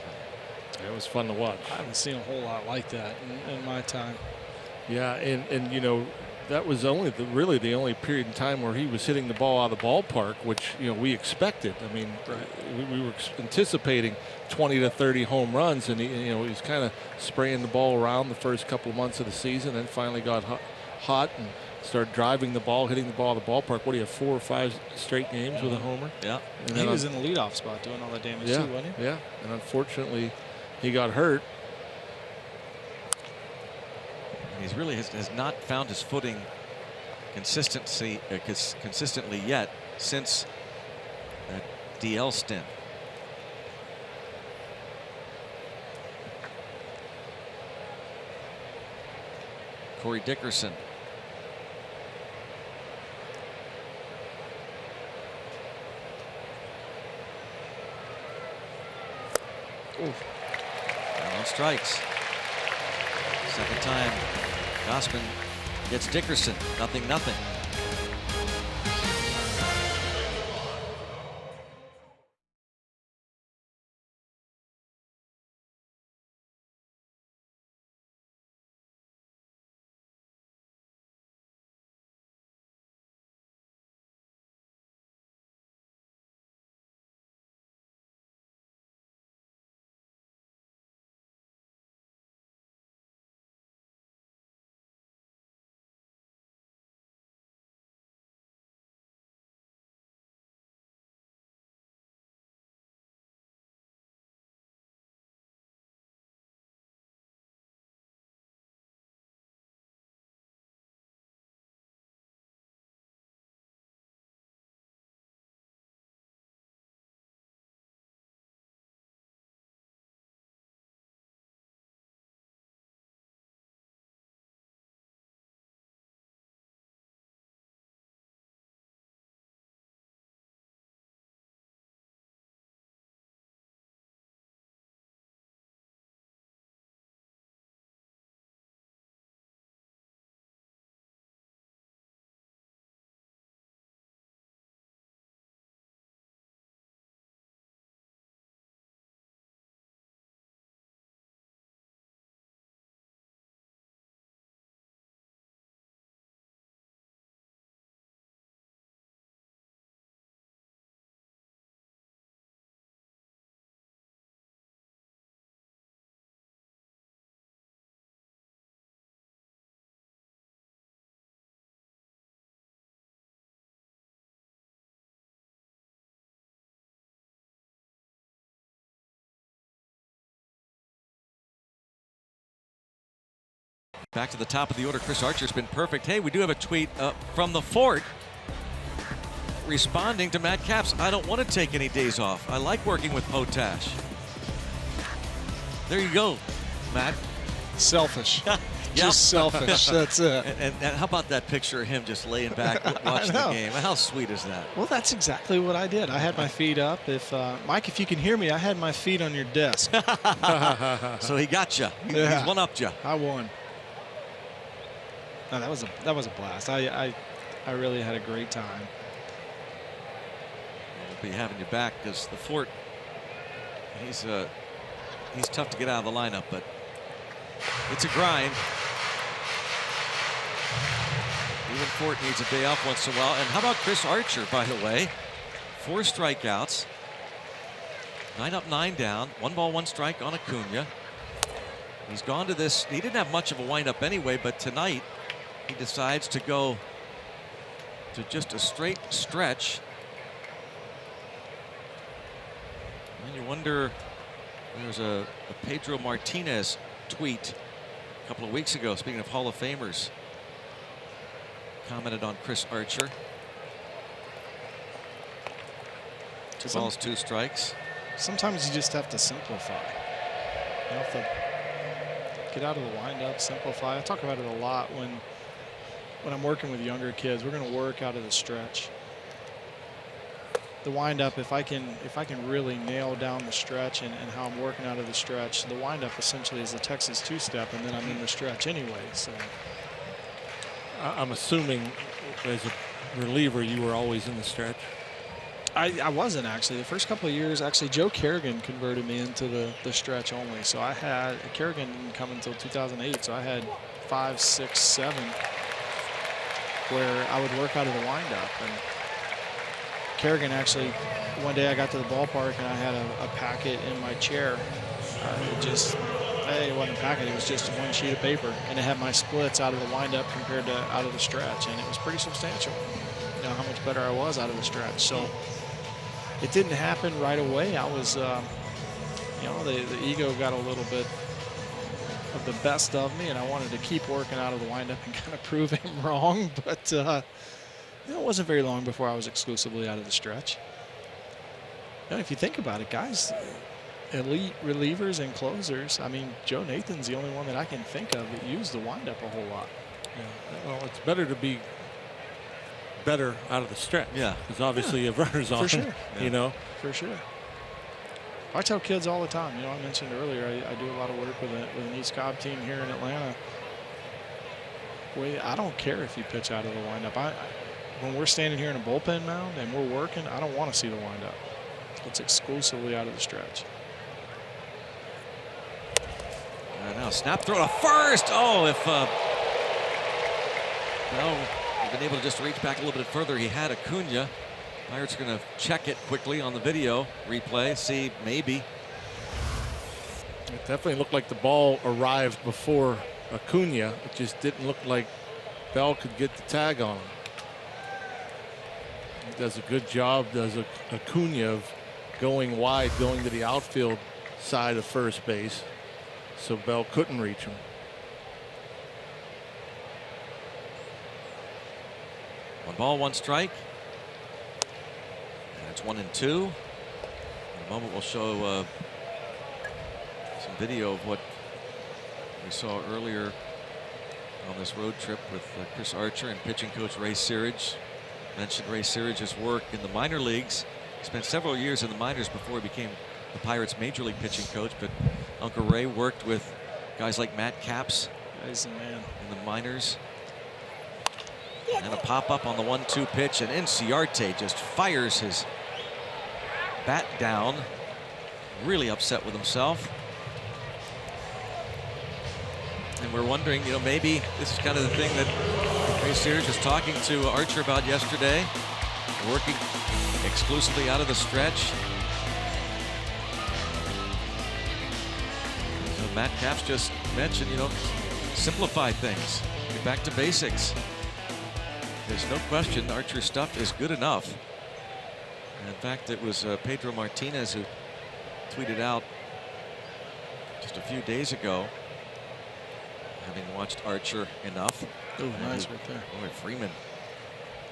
It was fun to watch. I haven't seen a whole lot like that in my time. Yeah, and you know, that was only really the only period in time where he was hitting the ball out of the ballpark, which, you know, we expected. I mean, we were anticipating 20 to 30 home runs, and he was kind of spraying the ball around the first couple of months of the season, then finally got hot and started driving the ball, hitting the ball out of the ballpark. What do you have, 4 or 5 straight games with a homer? Yeah. And he was in the leadoff spot doing all that damage too, wasn't he? Yeah, and unfortunately he got hurt. He's really has not found his footing consistently yet since that DL stint. Corey Dickerson On strikes. Second time, Gossman gets Dickerson. 0-0. Back to the top of the order. Chris Archer's been perfect. Hey, we do have a tweet from the Fort responding to Matt Capps. I don't want to take any days off. I like working with Potash. There you go, Matt. Selfish. Yep. Just selfish. That's it. And how about that picture of him just laying back watching the game? How sweet is that? Well, that's exactly what I did. I had my feet up. If Mike, if you can hear me, I had my feet on your desk. So he got you. Yeah. He's one-upped you. I won. No, that was a blast. I really had a great time. We'll be having you back because the Fort, he's tough to get out of the lineup, but it's a grind. Even Fort needs a day off once in a while. And how about Chris Archer, by the way? 4 strikeouts. 9 up, 9 down. 1 ball, 1 strike on Acuna. He's gone to this. He didn't have much of a windup anyway, but tonight he decides to go to just a straight stretch. And you wonder, there's a Pedro Martinez tweet a couple of weeks ago, speaking of Hall of Famers, commented on Chris Archer. 2 balls, 2 strikes. Sometimes you just have to simplify. You have to get out of the windup, simplify. I talk about it a lot when I'm working with younger kids. We're going to work out of the stretch. The windup, if I can really nail down the stretch and how I'm working out of the stretch, the windup essentially is the Texas two-step, and then I'm in the stretch anyway. So I'm assuming as a reliever you were always in the stretch. I wasn't actually. The first couple of years, actually, Joe Kerrigan converted me into the stretch only. So I had, Kerrigan didn't come until 2008, so I had 5, 6, 7 where I would work out of the windup. And Kerrigan actually, one day I got to the ballpark and I had a packet in my chair. It wasn't a packet, it was just 1 sheet of paper. And it had my splits out of the windup compared to out of the stretch. And it was pretty substantial, you know, how much better I was out of the stretch. So it didn't happen right away. I was, you know, the ego got a little bit of the best of me, and I wanted to keep working out of the windup and kind of prove him wrong. But you know, it wasn't very long before I was exclusively out of the stretch. You know, if you think about it, guys, elite relievers and closers, I mean, Joe Nathan's the only one that I can think of that used the windup a whole lot. Yeah. Well, it's better to be better out of the stretch. Yeah. Because obviously you have runners on. For sure. You know. For sure. I tell kids all the time, I mentioned earlier, I do a lot of work with an East Cobb team here in Atlanta. I don't care if you pitch out of the windup. When we're standing here in a bullpen mound and we're working, I don't want to see the windup. It's exclusively out of the stretch. Now snap throw to first. Oh, if Bell had been able to just reach back a little bit further, he had Acuna. Pirates are going to check it quickly on the video replay, see maybe. It definitely looked like the ball arrived before Acuna. It just didn't look like Bell could get the tag on him. He does a good job, does Acuna, of going wide, going to the outfield side of first base, so Bell couldn't reach him. One ball, one strike. And it's 1-2. In a moment, we'll show some video of what we saw earlier on this road trip with Chris Archer and pitching coach Ray Searage. Mentioned Ray Searage's work in the minor leagues. Spent several years in the minors before he became the Pirates' major league pitching coach. But Uncle Ray worked with guys like Matt Capps in the minors. And a pop-up on the 1-2 pitch, and Inciarte just fires his bat down. Really upset with himself. And we're wondering, maybe this is kind of the thing that Ray Searage was talking to Archer about yesterday. Working exclusively out of the stretch. So Matt Capps just mentioned, simplify things. Get back to basics. There's no question Archer's stuff is good enough. And in fact, it was Pedro Martinez who tweeted out just a few days ago, having watched Archer enough. Oh, nice right there. Boy, Freeman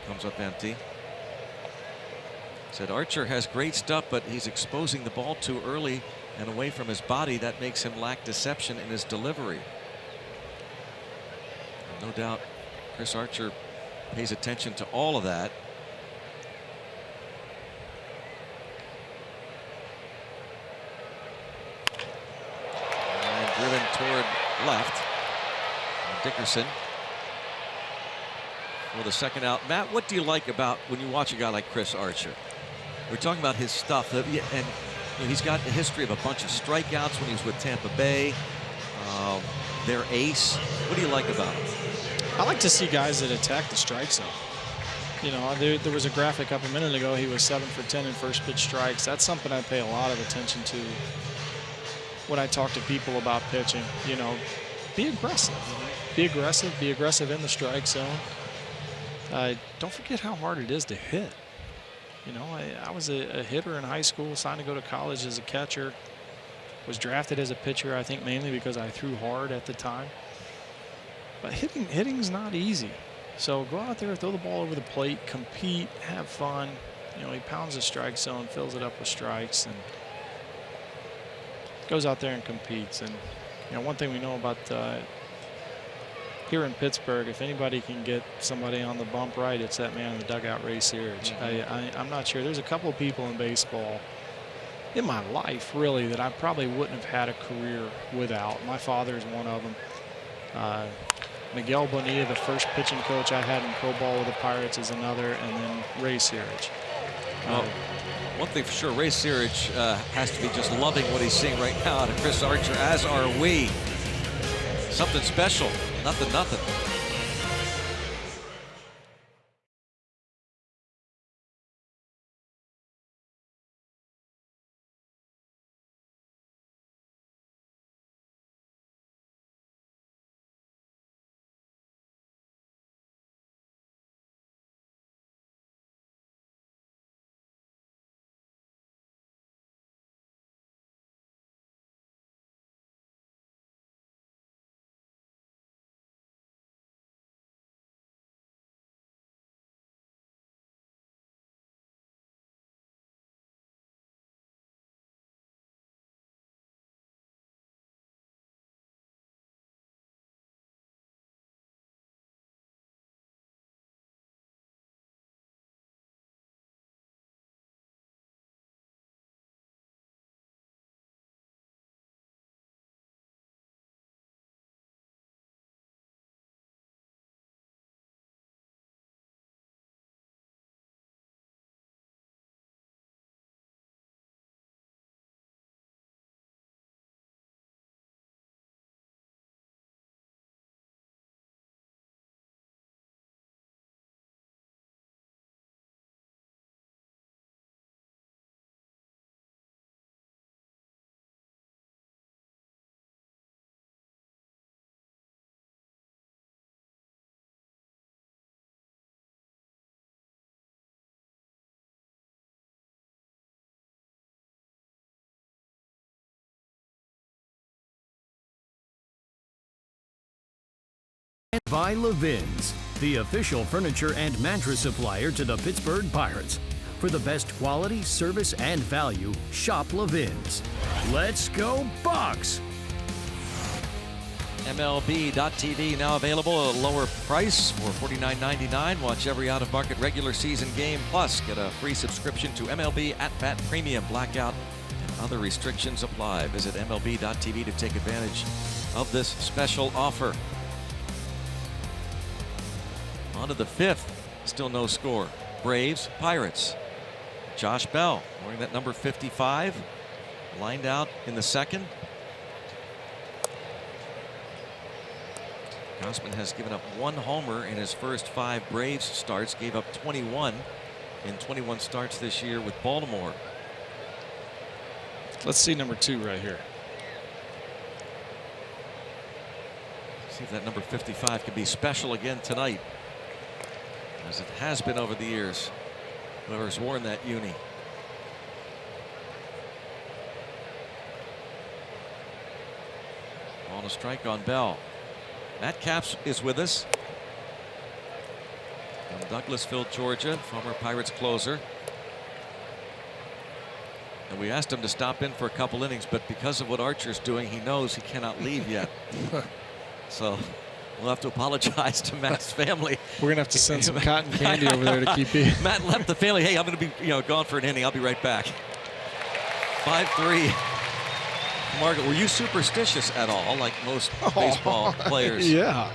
comes up empty. Said Archer has great stuff, but he's exposing the ball too early and away from his body. That makes him lack deception in his delivery. And no doubt Chris Archer pays attention to all of that. And driven toward left. And Dickerson for the second out. Matt, what do you like about when you watch a guy like Chris Archer? We're talking about his stuff, and he's got a history of a bunch of strikeouts when he was with Tampa Bay. Their ace. What do you like about him? I like to see guys that attack the strike zone. There was a graphic up a minute ago. He was 7 for 10 in first pitch strikes. That's something I pay a lot of attention to when I talk to people about pitching. Be aggressive. Be aggressive. Be aggressive in the strike zone. Don't forget how hard it is to hit. I was a hitter in high school, signed to go to college as a catcher. Was drafted as a pitcher, I think mainly because I threw hard at the time. But hitting's not easy. So go out there, throw the ball over the plate, compete, have fun. He pounds the strike zone, fills it up with strikes, and goes out there and competes. And one thing we know about here in Pittsburgh, if anybody can get somebody on the bump right, it's that man in the dugout, Ray Searage. I'm not sure. There's a couple of people in baseball in my life, really, that I probably wouldn't have had a career without. My father is one of them. Miguel Bonilla, the first pitching coach I had in pro ball with the Pirates, is another, and then Ray Searage. Well, one thing for sure, Ray Searage has to be just loving what he's seeing right now out of Chris Archer, as are we. Something special. Nothing. By Levin's, the official furniture and mattress supplier to the Pittsburgh Pirates. For the best quality, service, and value, shop Levin's. Let's go Bucks! MLB.TV now available at a lower price for $49.99. Watch every out-of-market regular season game. Plus, get a free subscription to MLB At-Bat Premium. Blackout and other restrictions apply. Visit MLB.TV to take advantage of this special offer. On to the 5th. Still no score. Braves, Pirates. Josh Bell wearing that number 55. Lined out in the 2nd. Gausman has given up 1 homer in his first 5 Braves starts. Gave up 21 in 21 starts this year with Baltimore. Let's see number 2 right here. See if that number 55 can be special again tonight, as it has been over the years. Whoever's worn that uni. On a strike on Bell. Matt Capps is with us from Douglasville, Georgia, former Pirates closer. And we asked him to stop in for a couple innings, but because of what Archer's doing, he knows he cannot leave yet. So we'll have to apologize to Matt's family. We're going to have to send some cotton candy over there to keep you. Matt left the family. Hey, I'm going to be gone for an inning. I'll be right back. 5-3. Margaret, were you superstitious at all, like most baseball players Yeah.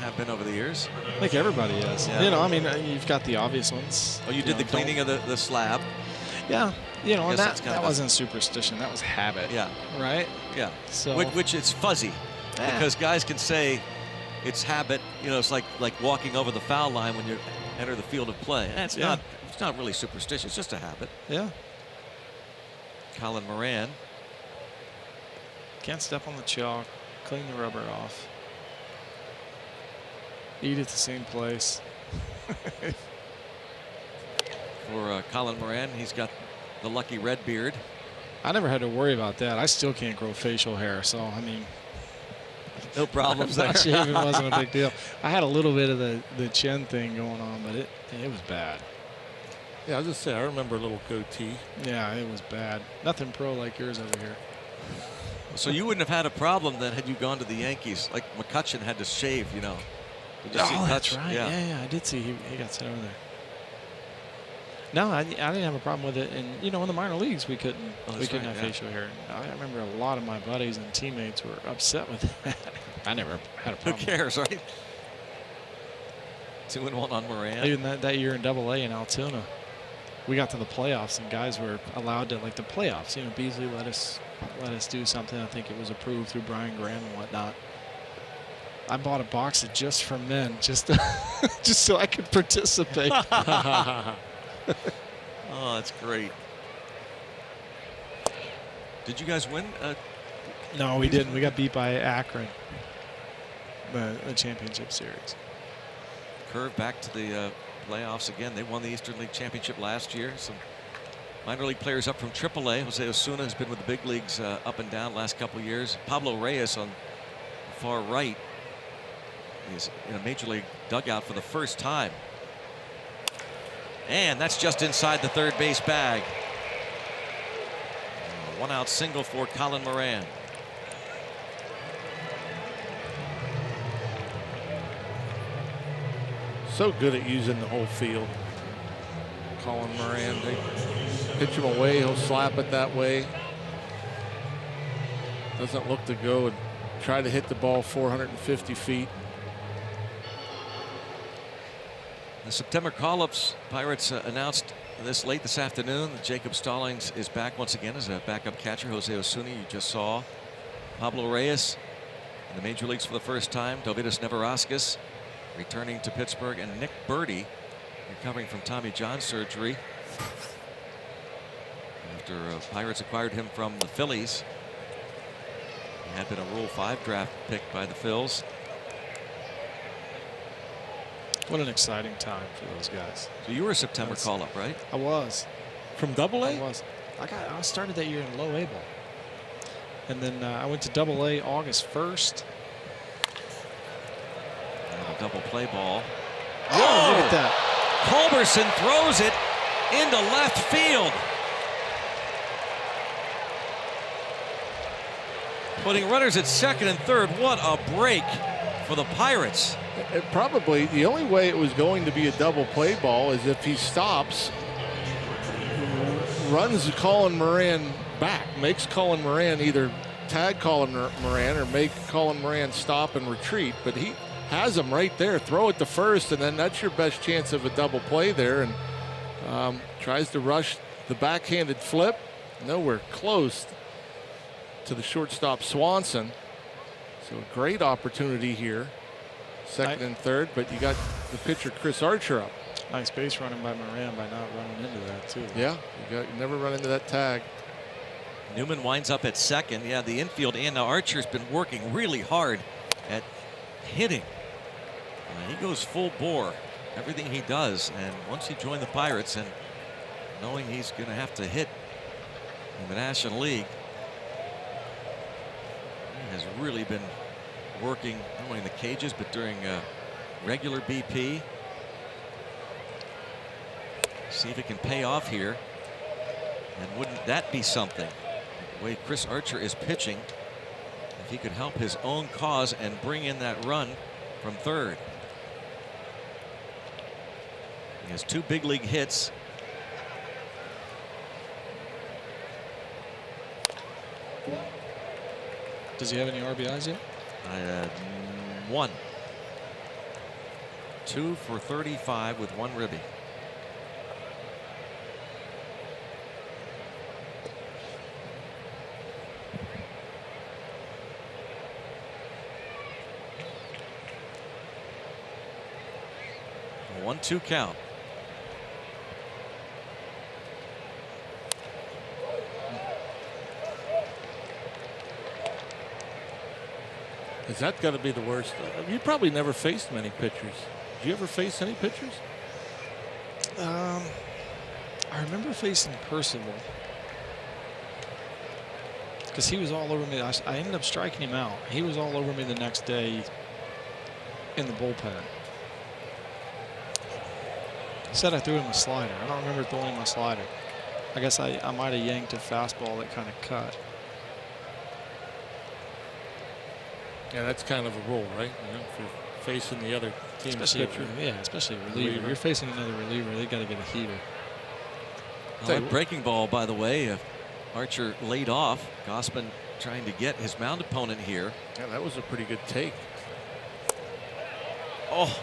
have been over the years? I think everybody is. Yeah. You know, I mean, you've got the obvious ones. Oh, you did the cleaning of the slab? Yeah. You know, and Guess that wasn't superstition. That was habit. Yeah. Right? Yeah. So, Which it's fuzzy. Because guys can say it's habit. You know, it's like walking over the foul line when you enter the field of play. It's not really superstitious. It's just a habit. Yeah. Colin Moran. Can't step on the chalk. Clean the rubber off. Eat at the same place. For Colin Moran, he's got the lucky red beard. I never had to worry about that. I still can't grow facial hair, so I mean, no problems there. not shaving wasn't a big deal. I had a little bit of the chin thing going on, but it was bad. Yeah, I was just saying, I remember a little goatee. Yeah, it was bad. Nothing pro like yours over here. So you wouldn't have had a problem then had you gone to the Yankees. Like McCutcheon had to shave, you know. Did you see that's Cutch? right. Yeah, I did see he got sent over there. No, I didn't have a problem with it. And, you know, in the minor leagues, we couldn't have facial hair. I remember a lot of my buddies and teammates were upset with that. I never had a problem. Who cares, right? 2-1 on Moran. Even that year in AA in Altoona, we got to the playoffs and guys were allowed to, like the playoffs. You know, Beasley let us do something. I think it was approved through Brian Graham and whatnot. I bought a box of just for men, just so I could participate. Oh, that's great. Did you guys win? No, we didn't. We got beat by Akron, the championship series. Curve back to the playoffs again. They won the Eastern League Championship last year. Some minor league players up from AAA. Jose Osuna has been with the big leagues up and down the last couple of years. Pablo Reyes on the far right is in a major league dugout for the first time. And that's just inside the third base bag. A 1-out single for Colin Moran. So good at using the whole field. Colin Moran, they pitch him away, he'll slap it that way. Doesn't look to go and try to hit the ball 450 feet. The September call-ups, Pirates announced late this afternoon that Jacob Stallings is back once again as a backup catcher. Jose Osuna, you just saw. Pablo Reyes in the major leagues for the first time. Dovidas Neverauskas returning to Pittsburgh, and Nick Birdie recovering from Tommy John surgery after Pirates acquired him from the Phillies. He had been a Rule 5 draft pick by the Phils. What an exciting time for those guys. So you were a September call-up, right? I was. From AA? I was. I started that year in low A ball. And then I went to AA August 1st. double play ball. Whoa, look at that. Culberson throws it into left field. Putting runners at second and third. What a break for the Pirates. Probably the only way it was going to be a double play ball is if he stops, runs Colin Moran back, makes Colin Moran either tag Colin Moran or make Colin Moran stop and retreat. But he has him right there. Throw it to first, and then that's your best chance of a double play there. And tries to rush the backhanded flip. Nowhere close to the shortstop Swanson. So a great opportunity here. Second and third, but you got the pitcher Chris Archer up. Nice base running by Moran by not running into that too. Yeah, you never run into that tag. Newman winds up at second. Yeah, the infield and Archer's been working really hard at hitting. He goes full bore, everything he does. And once he joined the Pirates and knowing he's going to have to hit in the National League, he has really been working not only in the cages but during regular BP. See if it can pay off here. And wouldn't that be something? The way Chris Archer is pitching, if he could help his own cause and bring in that run from third. He has 2 big league hits. Does he have any RBIs yet? 1. 2 for 35 with 1 ribby. A 1-2 count. Is that got to be the worst? You probably never faced many pitchers. Did you ever face any pitchers? I remember facing Percival because he was all over me. I ended up striking him out. He was all over me the next day in the bullpen. He said I threw him a slider. I don't remember throwing him a slider. I guess I might have yanked a fastball that kind of cut. Yeah, that's kind of a rule, right? You know, if you're facing the other team's pitcher. Especially a reliever. You're facing another reliever. They got to get a heater. That breaking ball, by the way, Archer laid off. Gausman trying to get his mound opponent here. Yeah, that was a pretty good take. Oh,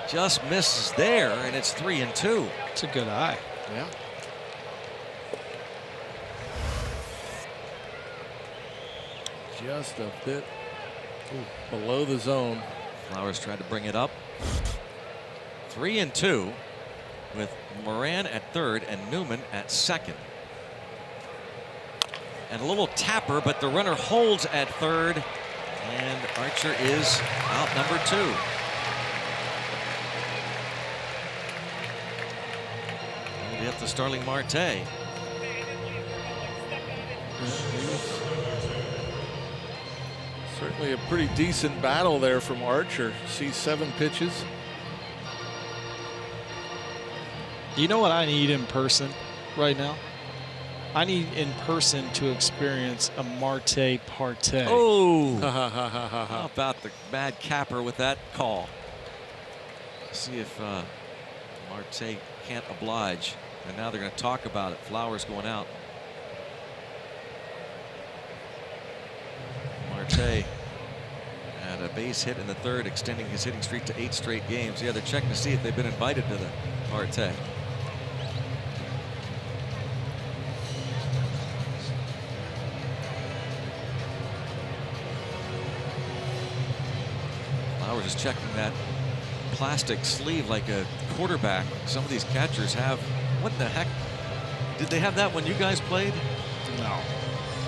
just misses there, and it's 3-2. It's a good eye. Yeah. Just a bit below the zone. Flowers tried to bring it up. 3-2 with Moran at third and Newman at second. And a little tapper, but the runner holds at third, and Archer is out number 2. It'll be up to Starling Marte. Certainly a pretty decent battle there from Archer. See 7 pitches. You know what I need in person right now? I need in person to experience a Marte Partey. Oh! How about the bad capper with that call? See if Marte can't oblige. And now they're going to talk about it. Flowers going out. Marte had a base hit in the third, extending his hitting streak to 8 straight games. Yeah, they're checking to see if they've been invited to the Marte. Flowers is checking that plastic sleeve like a quarterback. Some of these catchers have. What the heck? Did they have that when you guys played? No.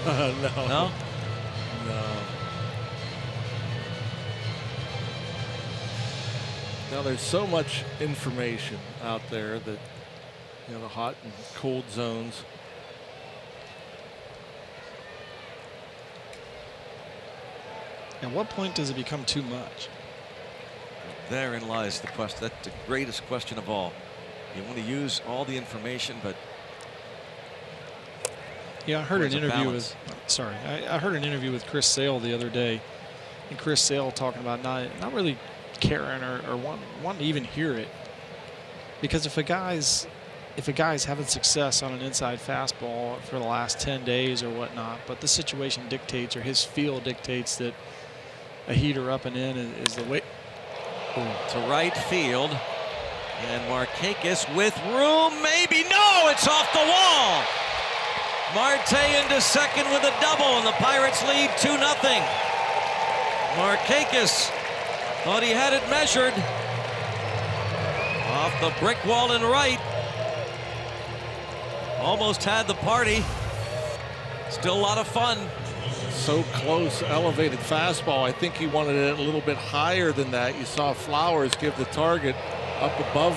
No. No? No. Now there's so much information out there that, you know, the hot and cold zones. At what point does it become too much? Therein lies the question. That's the greatest question of all. You want to use all the information, but yeah, I heard an where's the interview balance? with. Sorry, I heard an interview with Chris Sale the other day, and Chris Sale talking about not really caring or wanting to even hear it, because if a guy's having success on an inside fastball for the last 10 days or whatnot, but the situation dictates or his feel dictates that a heater up and in is the way. To right field. And Markakis with room, maybe. No, it's off the wall. Marte into second with a double, and the Pirates lead 2-0. Markakis thought he had it measured. Off the brick wall and right. Almost had the party. Still a lot of fun. So close, elevated fastball. I think he wanted it a little bit higher than that. You saw Flowers give the target up above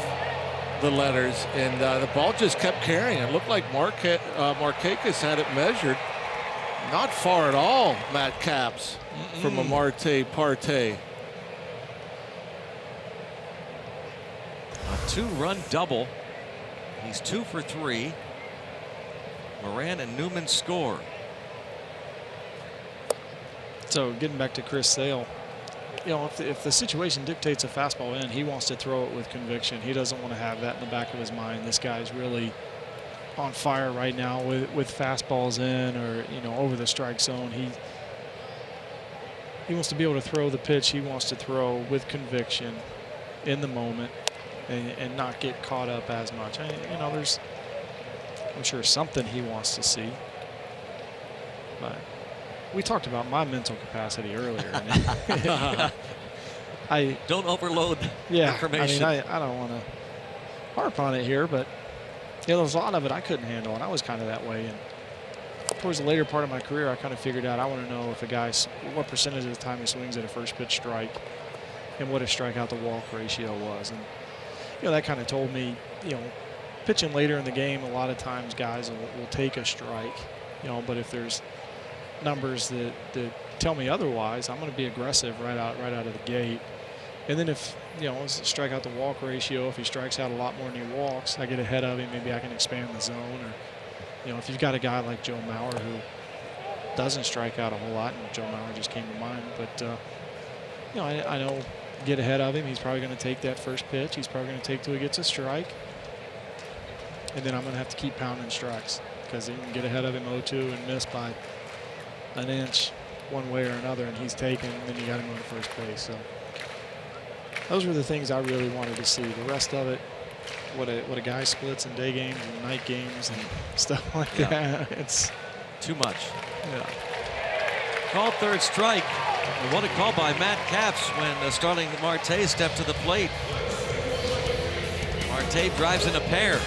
the letters, and the ball just kept carrying. It looked like Markakis had it measured. Not far at all, Matt Capps, from a Marte Parte. A 2-run double. He's 2 for 3. Moran and Newman score. So getting back to Chris Sale, you know, if the situation dictates a fastball in, he wants to throw it with conviction. He doesn't want to have that in the back of his mind. This guy's really on fire right now with fastballs in or, you know, over the strike zone. He wants to be able to throw the pitch he wants to throw with conviction in the moment and not get caught up as much. You know, I'm sure something he wants to see, but we talked about my mental capacity earlier. I don't overload information. I mean, I don't want to harp on it here, but you know, there's a lot of it I couldn't handle, and I was kind of that way. And towards the later part of my career, I kind of figured out I want to know if a guy, what percentage of the time he swings at a first pitch strike, and what his strikeout to walk ratio was. And you know, that kind of told me, you know, pitching later in the game, a lot of times guys will take a strike, you know, but if there's numbers that tell me otherwise, I'm going to be aggressive right out of the gate. And then if, you know, it's a strikeout to walk ratio, if he strikes out a lot more than he walks, I get ahead of him, maybe I can expand the zone. Or, you know, if you've got a guy like Joe Mauer who doesn't strike out a whole lot, and Joe Mauer just came to mind, but, you know, I know get ahead of him, he's probably going to take that first pitch. He's probably going to take till he gets a strike. And then I'm going to have to keep pounding strikes because he can get ahead of him 0-2 and miss by an inch one way or another, and he's taken, and then you got him on first base. So those were the things I really wanted to see. The rest of it, what a guy splits in day games and night games and stuff like that, it's too much. Yeah. Called third strike. And what a call by Matt Capps when Starling Marte stepped to the plate. Marte drives in a pair.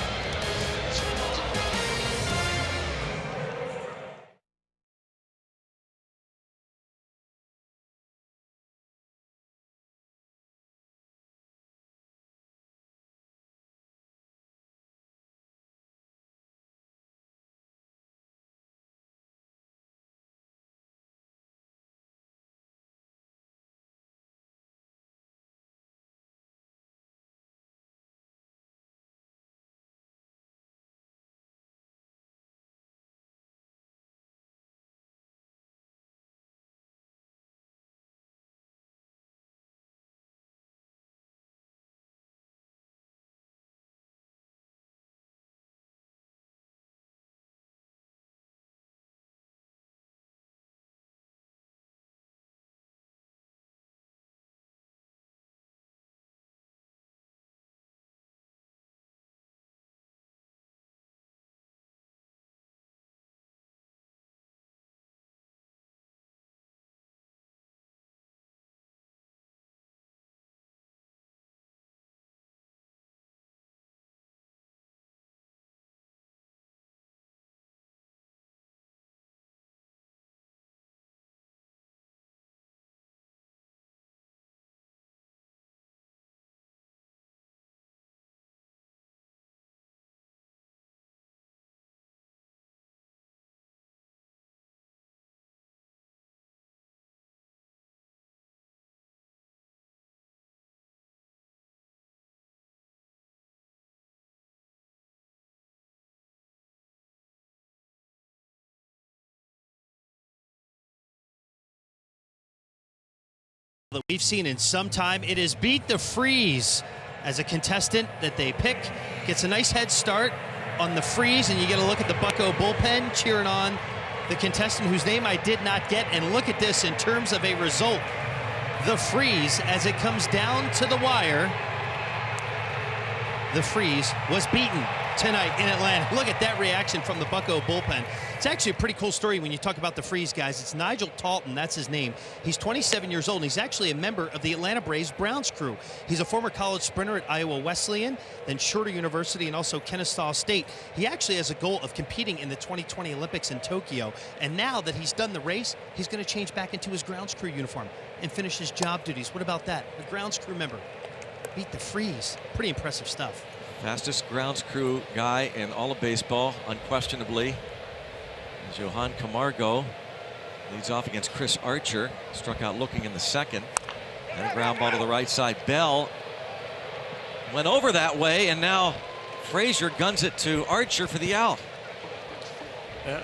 that we've seen in some time. It is Beat the Freeze as a contestant that they pick. Gets a nice head start on the freeze, and you get a look at the Bucko bullpen cheering on the contestant whose name I did not get. And look at this in terms of a result. The freeze, as it comes down to the wire, the freeze was beaten tonight in Atlanta. Look at that reaction from the Bucko bullpen. It's actually a pretty cool story when you talk about the freeze, guys. It's Nigel Talton, that's his name. He's 27 years old, and he's actually a member of the Atlanta Braves Browns crew. He's a former college sprinter at Iowa Wesleyan, then Shorter University, and also Kennesaw State. He actually has a goal of competing in the 2020 Olympics in Tokyo, and now that he's done the race, he's going to change back into his grounds crew uniform and finish his job duties. What about that? A grounds crew member. Beat the freeze. Pretty impressive stuff. Fastest grounds crew guy in all of baseball, unquestionably. As Johan Camargo leads off against Chris Archer. Struck out looking in the second. And a ground ball to the right side. Bell went over that way, and now Frazier guns it to Archer for the out.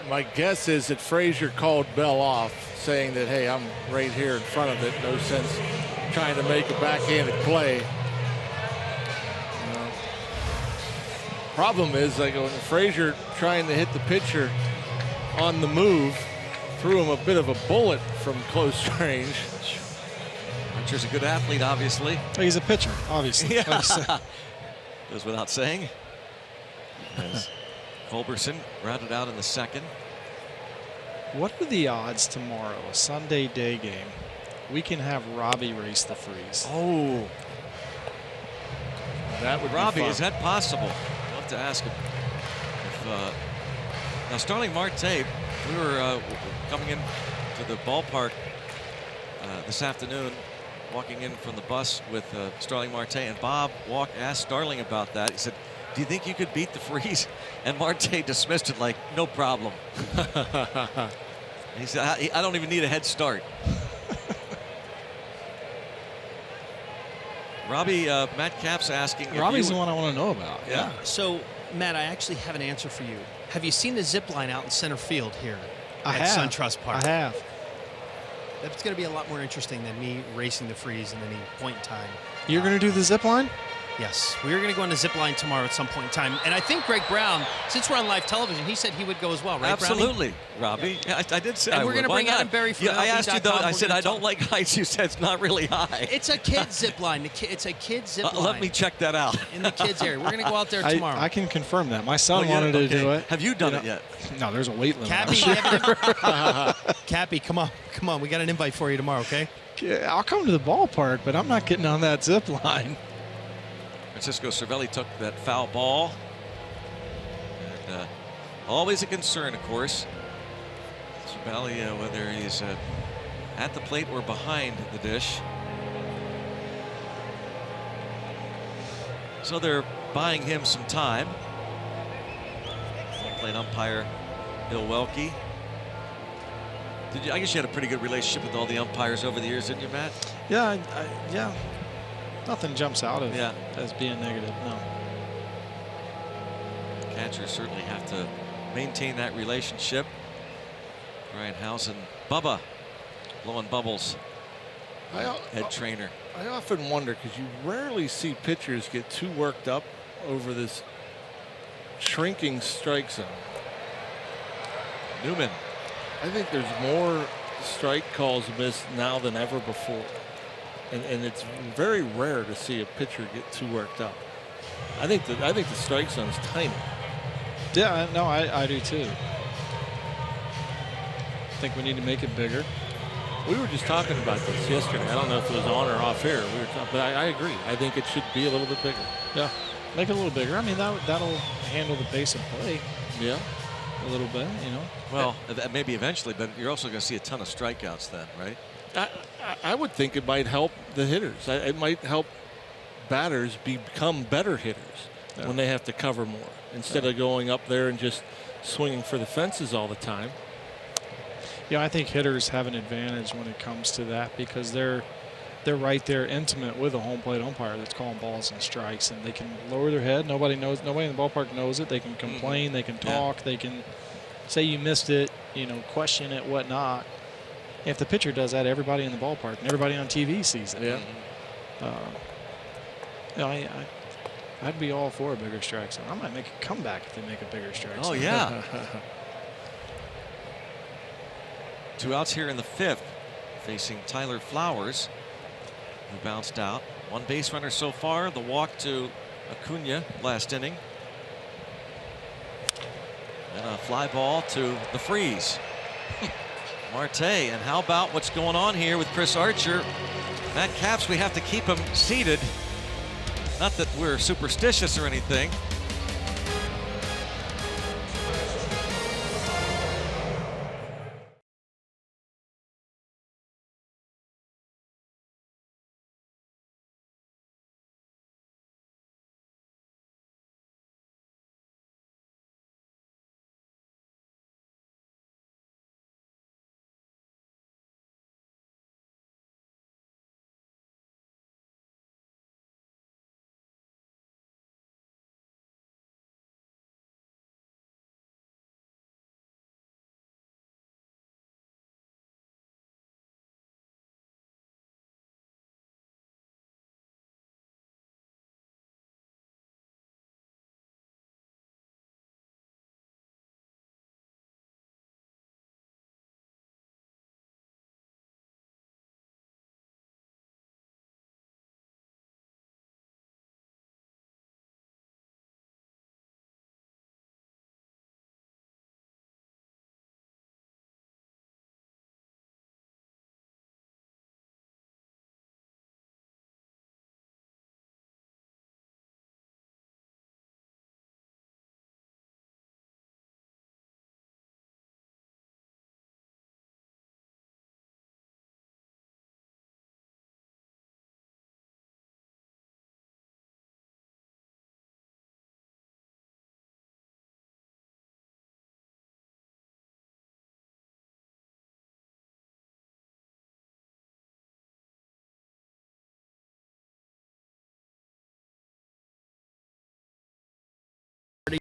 My guess is that Frazier called Bell off, saying that, hey, I'm right here in front of it. No sense trying to make a backhanded play. Problem is, like, when Frazier trying to hit the pitcher on the move, threw him a bit of a bullet from close range. Archer's a good athlete, obviously. He's a pitcher, obviously. Yeah. Goes without saying. As Culberson routed out in the second. What are the odds tomorrow, a Sunday day game, we can have Robbie race the freeze? Oh. That would Robbie, be fun. is that possible? I'll have to ask him. If, now, Starling Marte, we were coming in to the ballpark this afternoon, walking in from the bus with Starling Marte, and Bob asked Starling about that. He said, do you think you could beat the freeze? And Marte dismissed it like, no problem. He said, I don't even need a head start. Robbie, Matt Capps asking. Robbie's the one I want to know about. Yeah. So, Matt, I actually have an answer for you. Have you seen the zip line out in center field here I at have. SunTrust Park? I have. That's going to be a lot more interesting than me racing the freeze in any point in time. You're going to do the zip line? Yes, we are going to go on the zip line tomorrow at some point in time. And I think Greg Brown, since we're on live television, he said he would go as well, right, Absolutely, Robbie. Yeah, I did say and I we're would. going to bring Why Adam not? Berry from Yeah, I asked you, though. I said I don't talk. like heights. You said it's not really high. It's a kid's zip line. It's a kid's zip line. Let me check that out. In the kids' area. We're going to go out there tomorrow. I can confirm that. My son Oh, yeah? wanted to Okay. do it. Have you done it yet? No, there's a weight limit. Cappy, Cappy, come on. Come on. We got an invite for you tomorrow, okay? I'll come to the ballpark, but I'm not getting on that zip line. Francisco Cervelli took that foul ball. And always a concern, of course. Cervelli, whether he's at the plate or behind the dish. So they're buying him some time. Plate umpire Bill Welke. I guess you had a pretty good relationship with all the umpires over the years, didn't you, Matt? Yeah, yeah. Nothing jumps out of Yeah. as being negative, no. Catchers certainly have to maintain that relationship. Brian House and Bubba blowing bubbles. Head trainer. I often wonder, because you rarely see pitchers get too worked up over this shrinking strike zone. Newman. I think there's more strike calls missed now than ever before. And it's very rare to see a pitcher get too worked up. I think the strike zone is tiny. Yeah, no, I do too. I think we need to make it bigger. We were just talking about this yesterday. I don't know if it was on or off air. We were talking, but I agree. I think it should be a little bit bigger. Yeah, make it a little bigger. I mean, that'll handle the base of play. Yeah, a little bit, you know. Well, maybe eventually, but you're also going to see a ton of strikeouts then, right? I would think it might help the hitters. It might help batters become better hitters when they have to cover more instead of going up there and just swinging for the fences all the time. Yeah, I think hitters have an advantage when it comes to that because they're right there intimate with a home plate umpire that's calling balls and strikes, and they can lower their head. Nobody in the ballpark knows it. They can complain, they can talk, they can say you missed it, you know, question it, whatnot. If the pitcher does that, everybody in the ballpark and everybody on TV sees it. Yeah. You know, I'd be all for a bigger strike zone. I might make a comeback if they make a bigger strike zone. Oh, yeah. 2 outs here in the 5th, facing Tyler Flowers, who bounced out. 1 base runner so far, the walk to Acuna last inning. And a fly ball to the freeze. Marte, and how about what's going on here with Chris Archer? Matt Capps, we have to keep him seated. Not that we're superstitious or anything.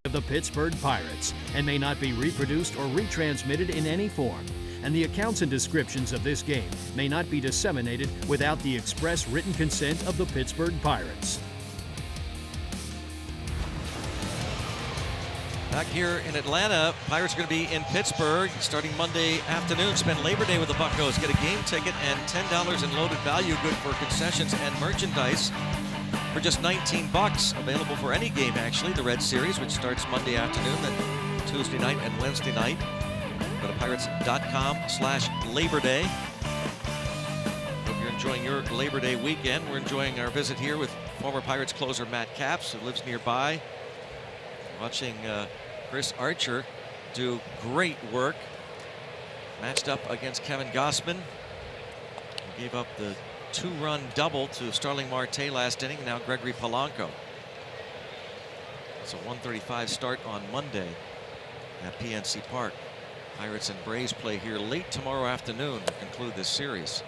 Of the Pittsburgh Pirates and may not be reproduced or retransmitted in any form. And the accounts and descriptions of this game may not be disseminated without the express written consent of the Pittsburgh Pirates. Back here in Atlanta, Pirates are going to be in Pittsburgh starting Monday afternoon. Spend Labor Day with the Buccos. Get a game ticket and $10 in loaded value, good for concessions and merchandise. For just $19, available for any game, actually. The Red Series, which starts Monday afternoon, then Tuesday night and Wednesday night. Go to pirates.com/Labor Day. Hope you're enjoying your Labor Day weekend. We're enjoying our visit here with former Pirates closer Matt Capps, who lives nearby. Watching Chris Archer do great work. Matched up against Kevin Gausman. He gave up the 2-run double to Starling Marte last inning. Now Gregory Polanco. It's a 1:35 start on Monday at PNC Park. Pirates and Braves play here late tomorrow afternoon to conclude this series.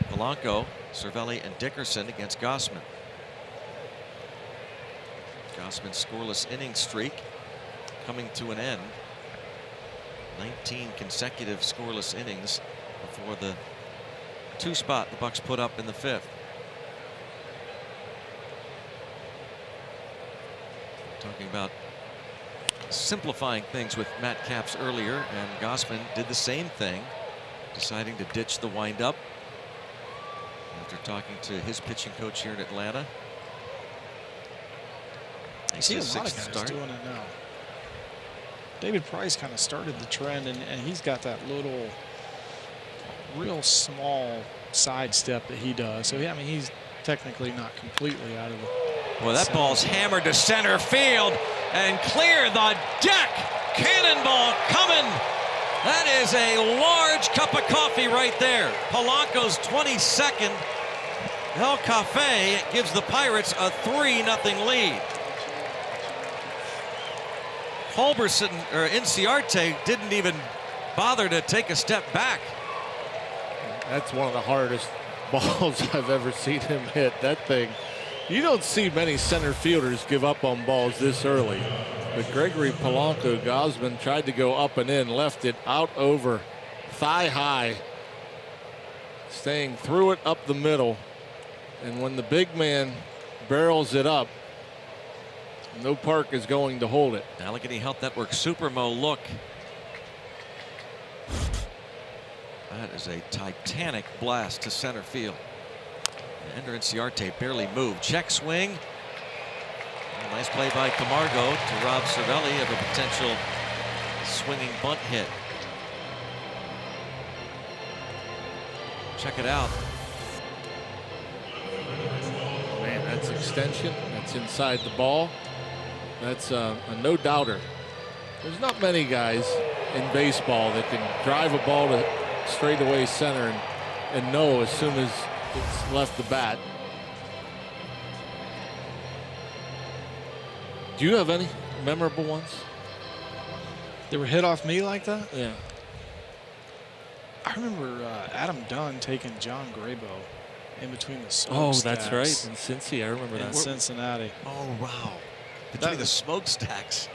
Polanco, Cervelli, and Dickerson against Gausman. Gausman's scoreless inning streak coming to an end. 19 consecutive scoreless innings before the 2 spot the Bucs put up in the 5th. Talking about simplifying things with Matt Capps earlier, and Gausman did the same thing, deciding to ditch the windup after talking to his pitching coach here in Atlanta. I see a lot of guys doing it now. David Price kind of started the trend, and he's got that little real small side step that he does. So, yeah, I mean, he's technically not completely out of the Well, that ball's hammered to center field and clear the deck. Cannonball coming. That is a large cup of coffee right there. Polanco's 22nd El Cafe gives the Pirates a 3-0 lead. Holberson, or Inciarte, didn't even bother to take a step back. That's one of the hardest balls I've ever seen him hit. That thing, you don't see many center fielders give up on balls this early. But Gregory Polanco, Gausman tried to go up and in, left it out over thigh high staying through it up the middle. And when the big man barrels it up, no Park is going to hold it. Allegheny Health Network Supermo look. That is a titanic blast to center field. Ender Inciarte barely moved. Check swing. A nice play by Camargo to rob Cervelli of a potential swinging bunt hit. Check it out. Man, that's extension. That's inside the ball. That's a no-doubter. There's not many guys in baseball that can drive a ball to straightaway center and know as soon as it's left the bat. Do you have any memorable ones? They were hit off me like that? Yeah. I remember Adam Dunn taking John Grabo in between the smokestacks. Oh, that's right. In Cincy, I remember that. In Cincinnati. Oh, wow. Between the smokestacks.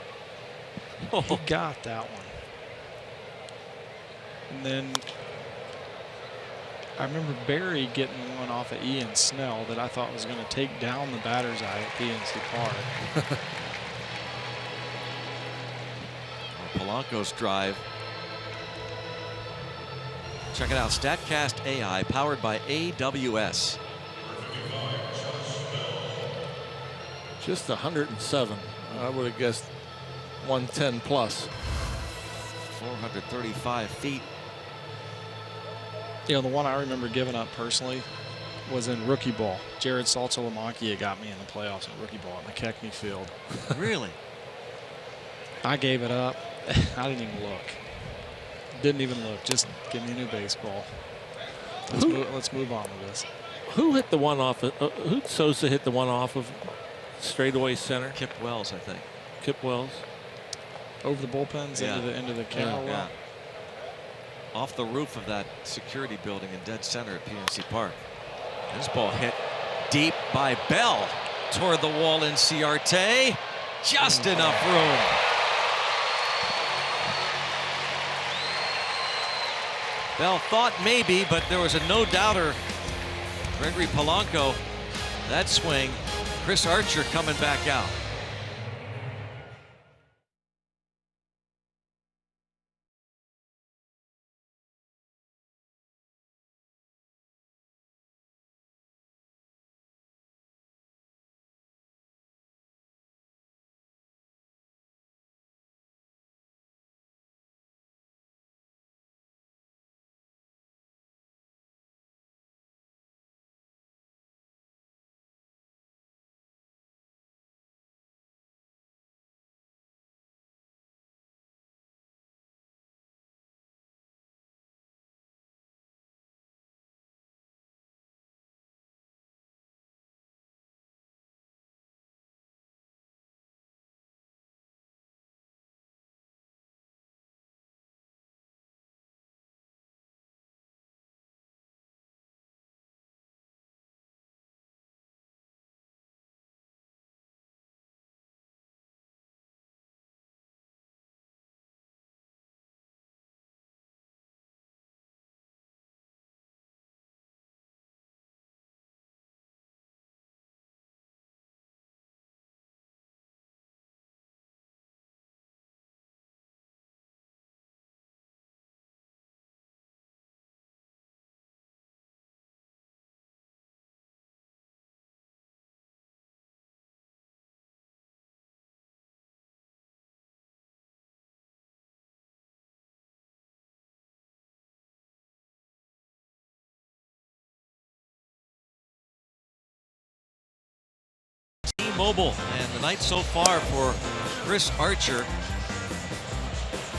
He got that one. And then I remember Barry getting one off of Ian Snell that I thought was going to take down the batter's eye at PNC Park. Polanco's drive. Check it out. StatCast AI powered by AWS. Just 107. I would have guessed 110 plus. 435 feet. You know, the one I remember giving up personally was in rookie ball. Jared Saltalamacchia got me in the playoffs in rookie ball at McKechnie Field. Really? I gave it up. I didn't even look. Didn't even look. Just give me a new baseball. Let's move on with this. Who hit the one off? Who Sosa hit the one off of straightaway center? Kip Wells, I think. Kip Wells. Over the bullpens into the camera. Yeah. Off the roof of that security building in dead center at PNC Park. This ball hit deep by Bell toward the wall in Ciarte. Just enough room. Bell thought maybe, but there was a no-doubter. Gregory Polanco, that swing. Chris Archer coming back out. T-Mobile, and the night so far for Chris Archer.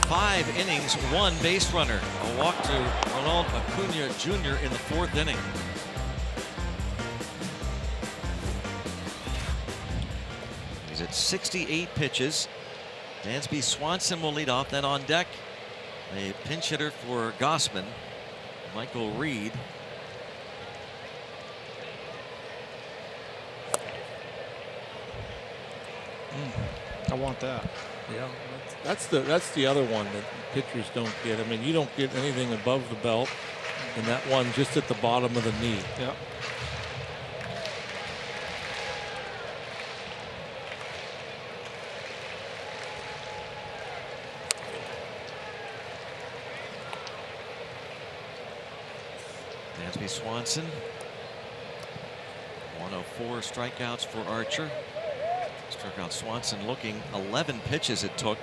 5 innings, 1 base runner. A walk to Ronald Acuna Jr. in the 4th inning. He's at 68 pitches. Dansby Swanson will lead off. Then on deck, a pinch hitter for Gossman, Michael Reed. I want that. Yeah, that's the other one that pitchers don't get. I mean, you don't get anything above the belt. And that one just at the bottom of the knee. Yep. Dansby Swanson. 104 strikeouts for Archer. Struck out Swanson looking 11 pitches it took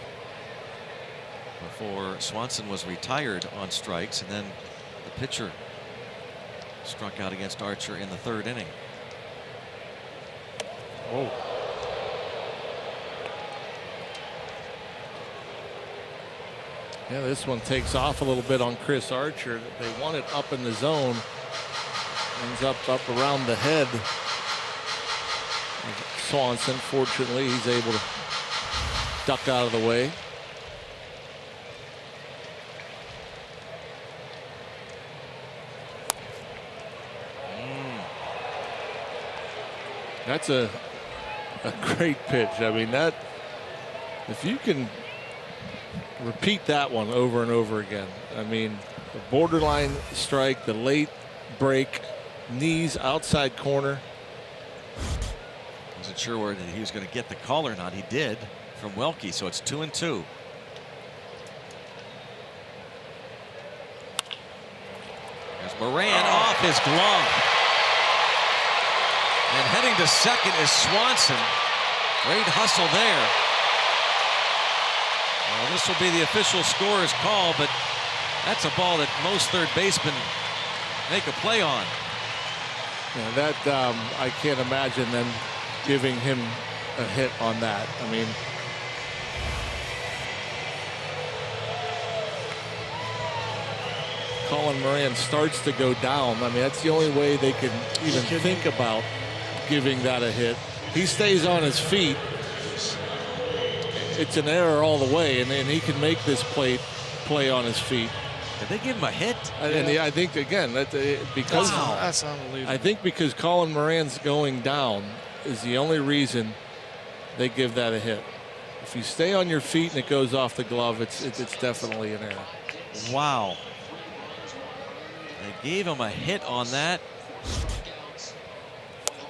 before Swanson was retired on strikes, and then the pitcher struck out against Archer in the 3rd inning. Oh. Yeah, this one takes off a little bit on Chris Archer. They want it up in the zone. Ends up around the head of Swanson. Fortunately, he's able to duck out of the way. That's a great pitch. I mean, that, if you can repeat that one over and over again. I mean, the borderline strike, the late break, knees outside corner. Wasn't sure where he was going to get the call or not. He did from Welke, so it's 2-2. There's Moran off his glove. And heading to second is Swanson. Great hustle there. Well, this will be the official scorer's call, but that's a ball that most third basemen make a play on. Yeah, that I can't imagine them giving him a hit on that. I mean, Colin Moran starts to go down. I mean, that's the only way they can even think about giving that a hit. He stays on his feet. It's an error all the way, and he can make this play on his feet. Did they give him a hit? And I think, again, that because that's unbelievable. I think because Colin Moran's going down is the only reason they give that a hit. If you stay on your feet and it goes off the glove, it's definitely an error. Wow. They gave him a hit on that.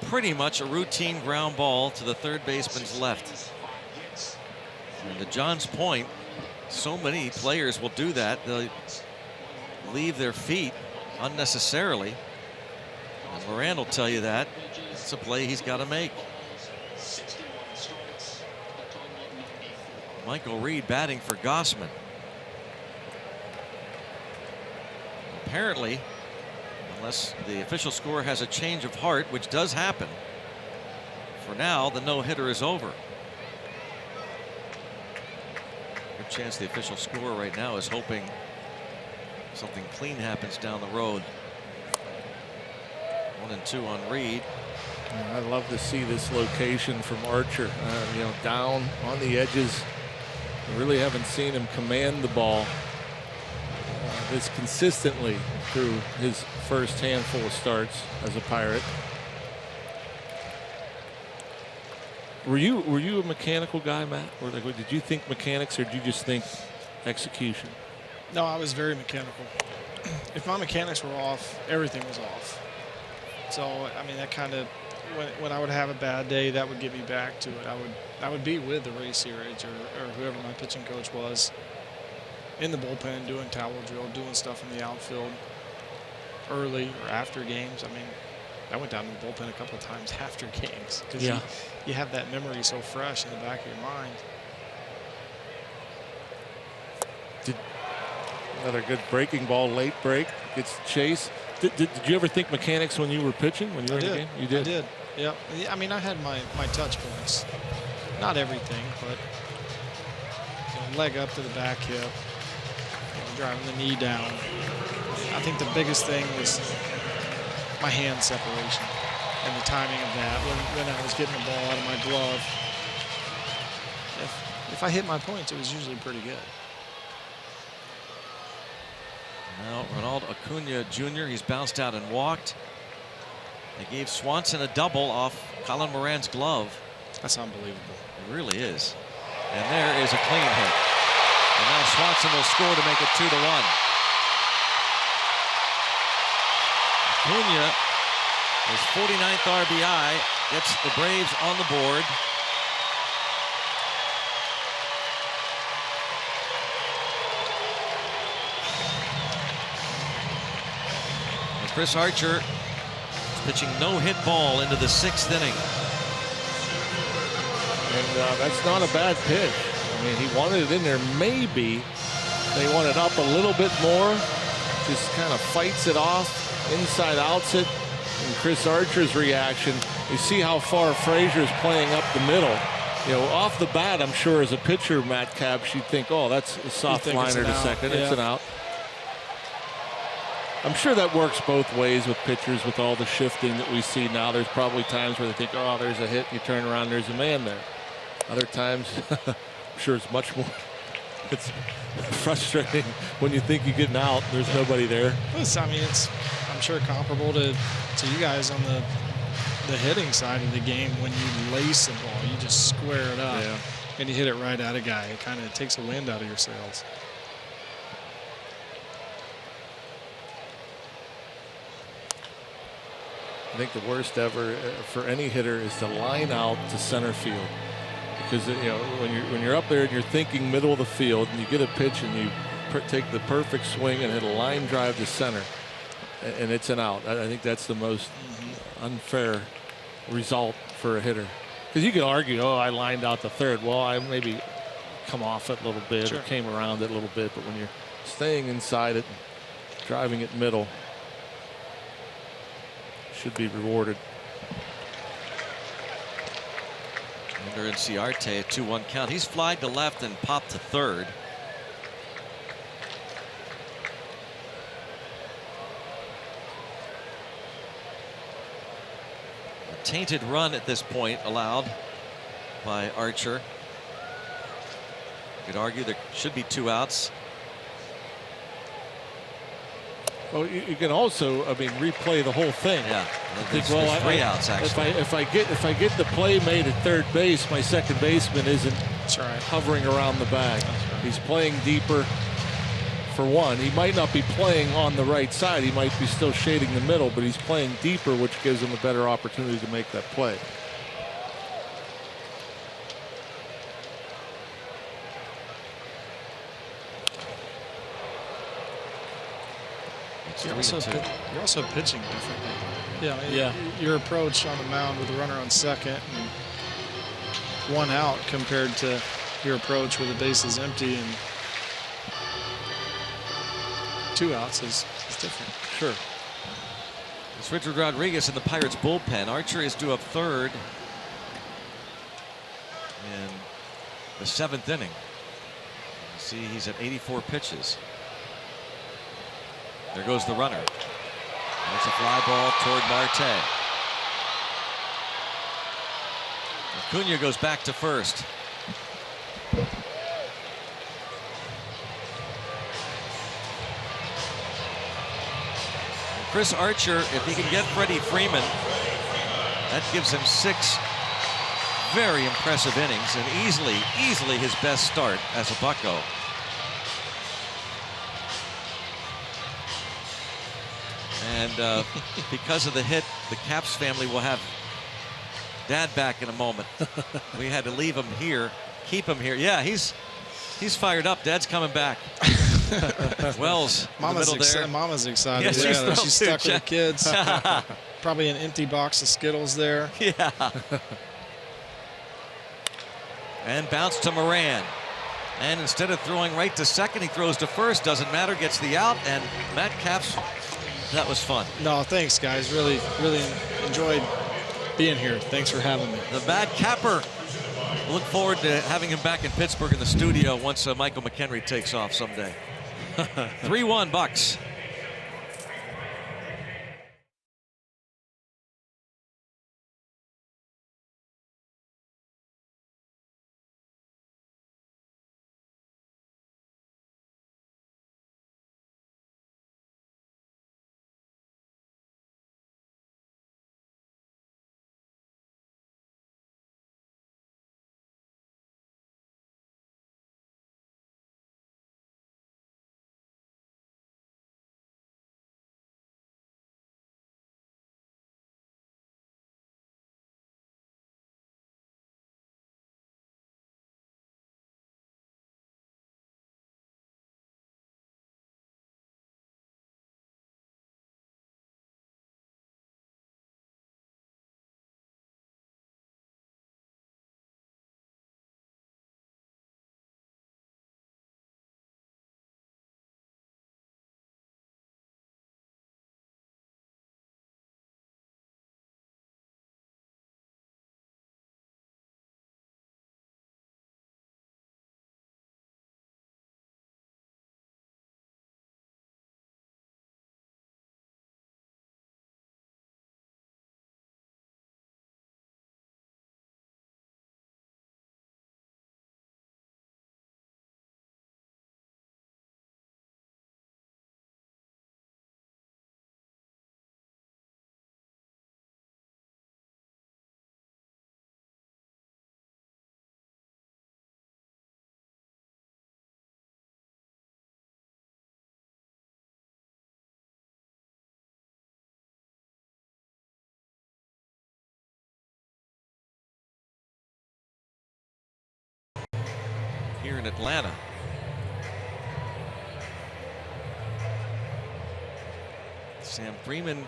Pretty much a routine ground ball to the third baseman's left. And to John's point, so many players will do that. They'll leave their feet unnecessarily. And Moran will tell you that. It's a play he's got to make. Michael Reed batting for Gossman. Apparently, unless the official score has a change of heart, which does happen, for now the no-hitter is over. Good chance the official score right now is hoping something clean happens down the road. 1-2 on Reed. I love to see this location from Archer. You know, down on the edges. We really haven't seen him command the ball this consistently through his first handful of starts as a Pirate. Were you a mechanical guy, Matt? Or like, did you think mechanics, or did you just think execution? No, I was very mechanical. If my mechanics were off, everything was off. So I mean, that kind of, when I would have a bad day, that would get me back to it. I would be with the Ray Searage or whoever my pitching coach was in the bullpen, doing towel drill, doing stuff in the outfield early or after games. I mean, I went down to the bullpen a couple of times after games because you have that memory so fresh in the back of your mind. Another good breaking ball, late break, gets chase. Did you ever think mechanics when you were pitching, when you were in the game? You did? I did, yeah. I mean, I had my touch points. Not everything, but leg up to the back hip, driving the knee down. I think the biggest thing was my hand separation and the timing of that. When I was getting the ball out of my glove, if I hit my points, it was usually pretty good. Now, Ronald Acuna Jr., he's bounced out and walked. They gave Swanson a double off Colin Moran's glove. That's unbelievable. It really is. And there is a clean hit. And now Swanson will score to make it 2-1. Acuna, his 49th RBI, gets the Braves on the board. And Chris Archer is pitching no-hit ball into the 6th inning. And that's not a bad pitch. I mean, he wanted it in there. Maybe they want it up a little bit more. Just kind of fights it off, inside outs it. And Chris Archer's reaction, you see how far Frazier's playing up the middle. You know, off the bat, I'm sure as a pitcher, Matt Capps, you'd think, oh, that's a soft liner to second. Yeah. It's an out. I'm sure that works both ways with pitchers with all the shifting that we see now. There's probably times where they think, oh, there's a hit, and you turn around, there's a man there. Other times, I'm sure it's much more. It's frustrating when you think you get an out, there's nobody there. I mean, it's, I'm sure, comparable to you guys on the hitting side of the game. When you lace the ball, you just square it up, and you hit it right at a guy. It kind of takes the wind out of your sails. I think the worst ever for any hitter is to line out to center field. Because, you know, when you're up there and you're thinking middle of the field and you get a pitch and you take the perfect swing and hit a line drive to center and it's an out. I think that's the most unfair result for a hitter. Because you can argue, oh, I lined out the third. Well, I maybe come off it a little bit or came around it a little bit. But when you're staying inside it, driving it middle, should be rewarded. Under Inciarte, a 2-1 count. He's flied to left and popped to third. A tainted run at this point allowed by Archer. You could argue there should be 2 outs. Well, you can also, I mean, replay the whole thing. Yeah, there's 3 outs actually. If I get the play made at third base, my second baseman isn't hovering around the bag. He's playing deeper. For one, he might not be playing on the right side. He might be still shading the middle, but he's playing deeper, which gives him a better opportunity to make that play. You're also pitching differently. Yeah. Your approach on the mound with a runner on second and 1 out compared to your approach with the bases empty and 2 outs is different. Sure. It's Richard Rodriguez in the Pirates bullpen. Archer is due up third in the 7th inning. You see, he's at 84 pitches. There goes the runner. That's a fly ball toward Marte. Acuna goes back to first. Chris Archer, if he can get Freddie Freeman, that gives him 6 very impressive innings and easily his best start as a Bucko. And because of the hit, the Capps family will have Dad back in a moment. We had to leave him here, keep him here. Yeah, he's fired up. Dad's coming back. Wells, Mama's in the middle there. Mama's excited. Yeah, she's stuck with the kids. Probably an empty box of Skittles there. Yeah. And bounce to Moran. And instead of throwing right to second, he throws to first. Doesn't matter, gets the out. And Matt Capps, that was fun. No, thanks, guys. Really enjoyed being here. Thanks for having me. The Mad Capper. Look forward to having him back in Pittsburgh in the studio once Michael McHenry takes off someday. 3-1 Bucks. here in Atlanta. Sam Freeman,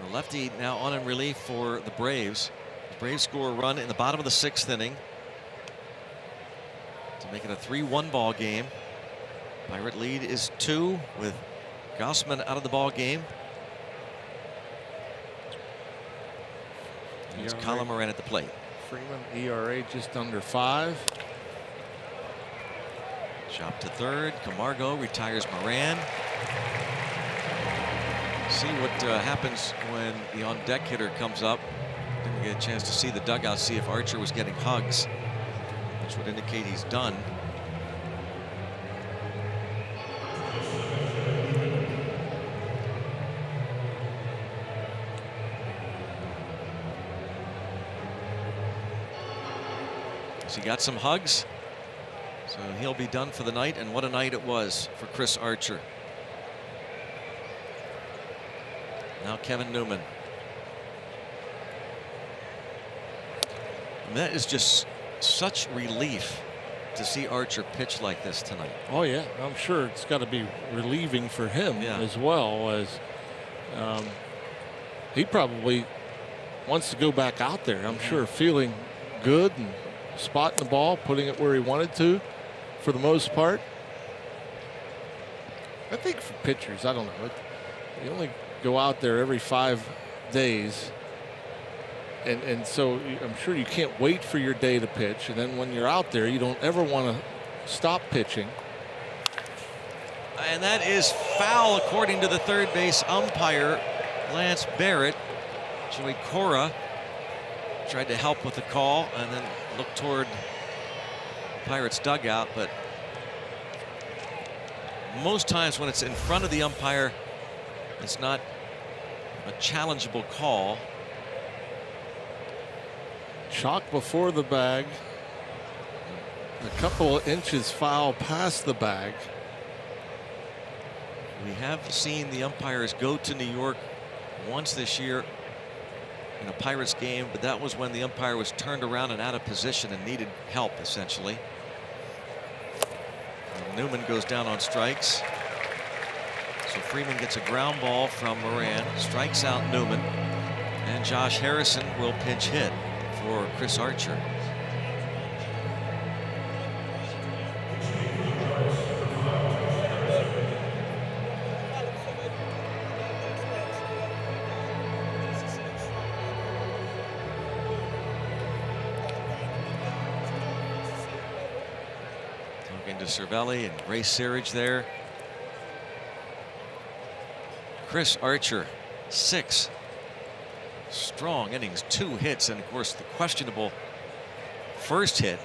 the lefty, now on in relief for the Braves. The Braves score a run in the bottom of the 6th inning to make it a 3-1 ball game. Pirate lead is 2 with Gaussman out of the ball game. It's Colin Moran at the plate. Freeman ERA just under 5. Chop to third. Camargo retires Moran. See what happens when the on-deck hitter comes up. Didn't get a chance to see the dugout, see if Archer was getting hugs, which would indicate he's done. So he got some hugs. So he'll be done for the night, and what a night it was for Chris Archer. Now Kevin Newman. And that is just such relief to see Archer pitch like this tonight. Oh yeah, I'm sure it's got to be relieving for him as well, as he probably wants to go back out there. I'm sure feeling good and spotting the ball, putting it where he wanted to for the most part. I think for pitchers, I don't know, you only go out there every 5 days, and so I'm sure you can't wait for your day to pitch, and then when you're out there you don't ever want to stop pitching. And that is foul according to the third base umpire, Lance Barrett. Joey Cora tried to help with the call and then looked toward the Pirates dugout, but most times when it's in front of the umpire, it's not a challengeable call. Chalk before the bag, a couple of inches foul past the bag. We have seen the umpires go to New York once this year in a Pirates game, but that was when the umpire was turned around and out of position and needed help, essentially. And Newman goes down on strikes. So Freeman gets a ground ball from Moran, strikes out Newman, and Josh Harrison will pinch hit for Chris Archer. Talking to Cervelli and Ray Searage there. Chris Archer, 6 strong innings, 2 hits, and of course the questionable first hit.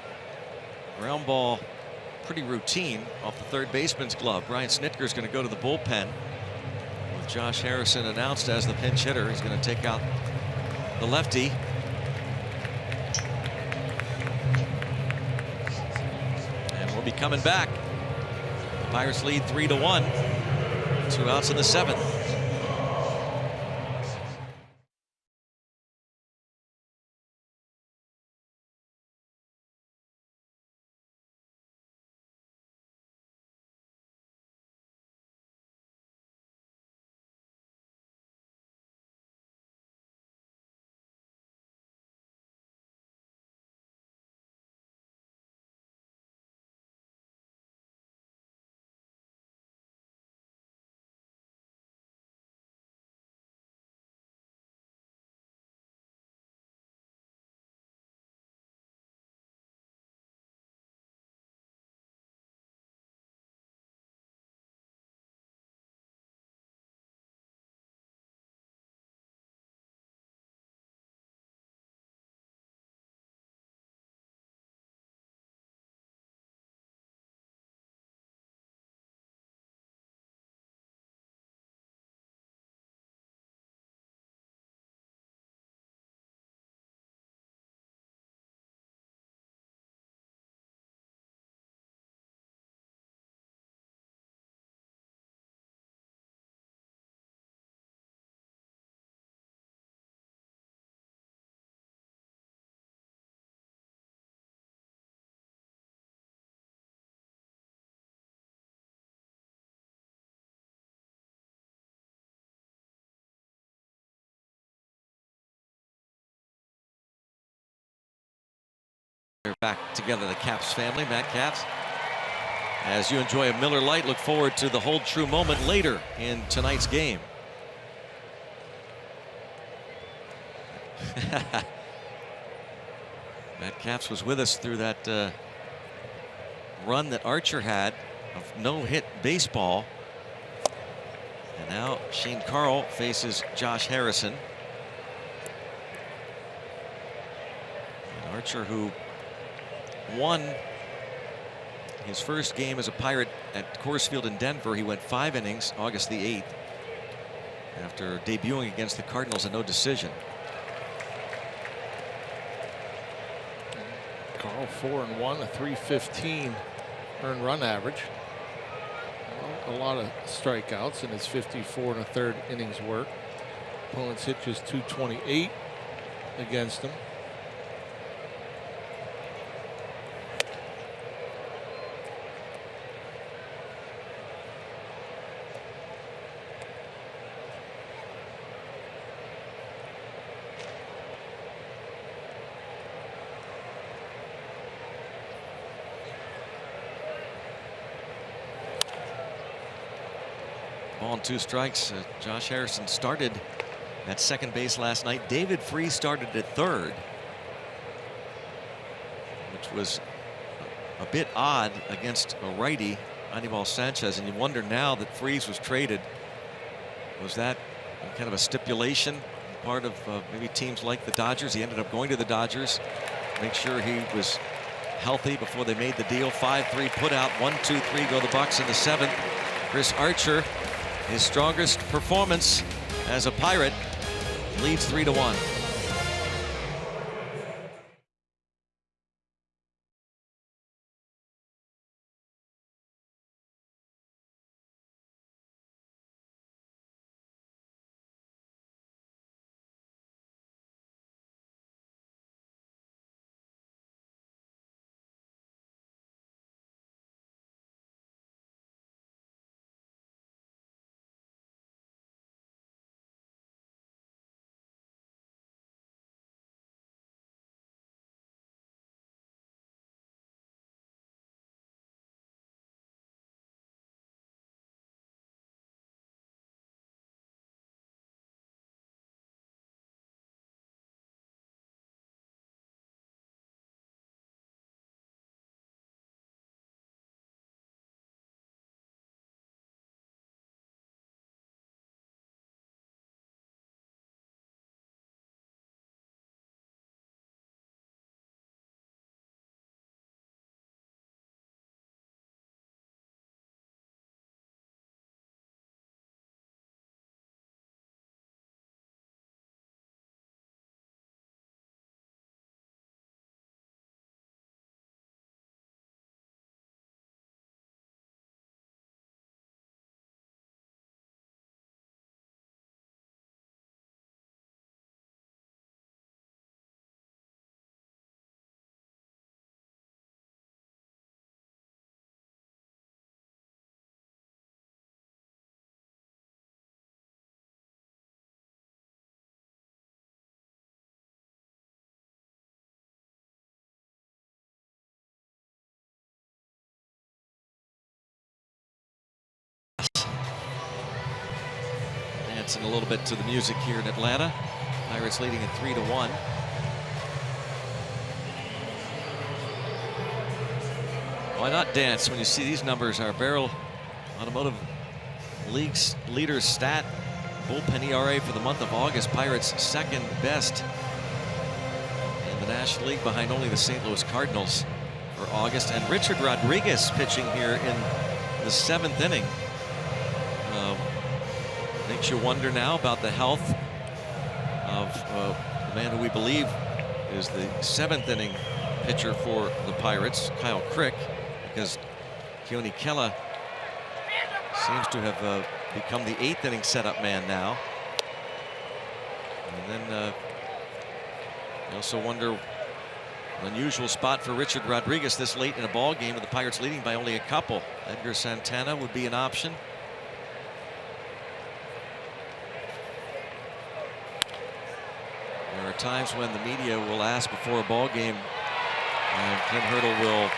Ground ball, pretty routine off the third baseman's glove. Brian Snitker is going to go to the bullpen with Josh Harrison announced as the pinch hitter. He's going to take out the lefty. And we'll be coming back. The Pirates lead 3-1. 2 outs in the 7th. They're back together, the Caps family, Matt Caps. As you enjoy a Miller Lite, look forward to the Hold True moment later in tonight's game. Matt Caps was with us through that run that Archer had of no-hit baseball. And now Shane Carl faces Josh Harrison. And Archer, who won his first game as a Pirate at Coors Field in Denver. He went 5 innings August the 8th after debuting against the Cardinals, a no decision. Carl 4-1, a .315 earned run average. A lot of strikeouts in his 54 1/3 innings work. Opponents hit just .228 against him. Ball and 2 strikes. Josh Harrison started at second base last night. David Freese started at third, which was a bit odd against a righty, Anibal Sanchez. And you wonder now that Freese was traded, was that kind of a stipulation, part of maybe teams like the Dodgers? He ended up going to the Dodgers, make sure he was healthy before they made the deal. 5-3 put out, 1-2-3 go the Bucks in the 7th. Chris Archer, his strongest performance as a Pirate, leads 3-1. Dancing a little bit to the music here in Atlanta. Pirates leading at 3-1. Why not dance when you see these numbers? Our Barrel Automotive League's leader stat, bullpen ERA for the month of August. Pirates second best in the National League, behind only the St. Louis Cardinals for August. And Richard Rodriguez pitching here in the 7th inning. Makes you wonder now about the health of the man who we believe is the 7th inning pitcher for the Pirates, Kyle Crick, because Keone Kela seems to have become the 8th inning setup man now. And then you also wonder, an unusual spot for Richard Rodriguez this late in a ball game with the Pirates leading by only a couple. Edgar Santana would be an option. There are times when the media will ask before a ball game, And Clint Hurdle will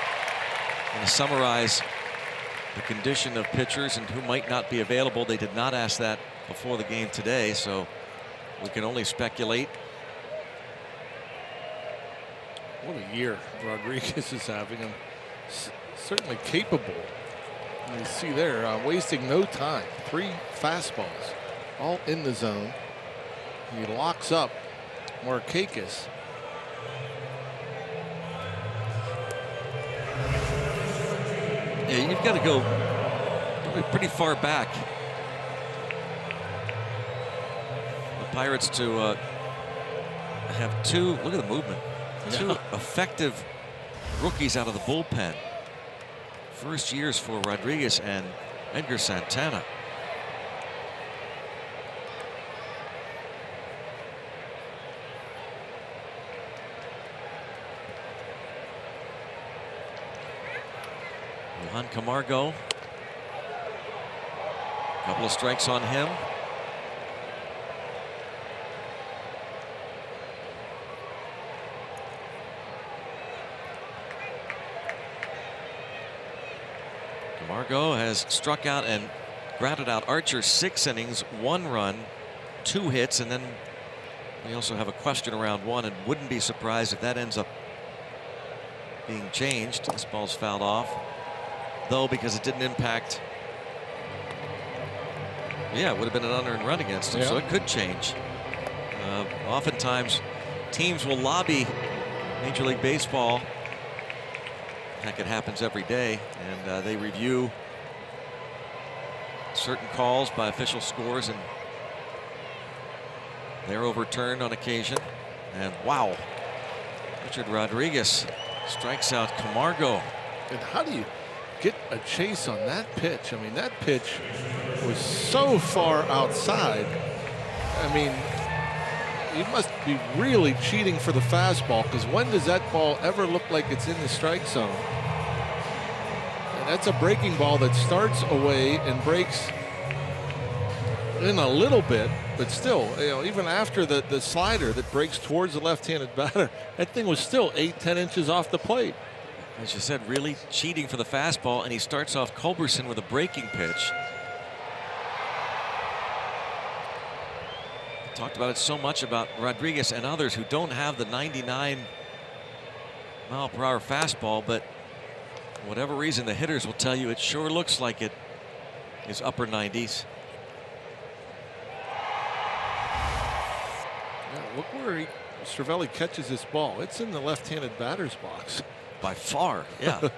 summarize the condition of pitchers and who might not be available. They did not ask that before the game today, so we can only speculate. What a year Rodriguez is having. Him certainly capable. You see there, wasting no time. 3 fastballs, all in the zone. He locks up Markakis. Yeah, you've got to go pretty far back. The Pirates to have 2, look at the movement, 2 effective rookies out of the bullpen. First years for Rodriguez and Edgar Santana. Johan Camargo. A couple of strikes on him. Camargo has struck out and grounded out Archer 6 innings, 1 run, 2 hits, and then we also have a question around 1, and wouldn't be surprised if that ends up being changed. This ball's fouled off, though, because it didn't impact. Yeah, it would have been an unearned run against him, so it could change. Oftentimes, teams will lobby Major League Baseball. Heck, it happens every day, and they review certain calls by official scores, and they're overturned on occasion. And wow, Richard Rodriguez strikes out Camargo. And how do you get a chase on that pitch? I mean, that pitch was so far outside. I mean, you must be really cheating for the fastball, because when does that ball ever look like it's in the strike zone? And that's a breaking ball that starts away and breaks in a little bit, but still, you know, even after the slider that breaks towards the left-handed batter, that thing was still 8-10 inches off the plate. As you said, really cheating for the fastball, and he starts off Culberson with a breaking pitch. Talked about it so much about Rodriguez and others who don't have the 99-mile-per-hour fastball, but for whatever reason, the hitters will tell you it sure looks like it is upper 90s. Yeah, look where Cervelli catches this ball. It's in the left-handed batter's box. By far, yeah. I mean,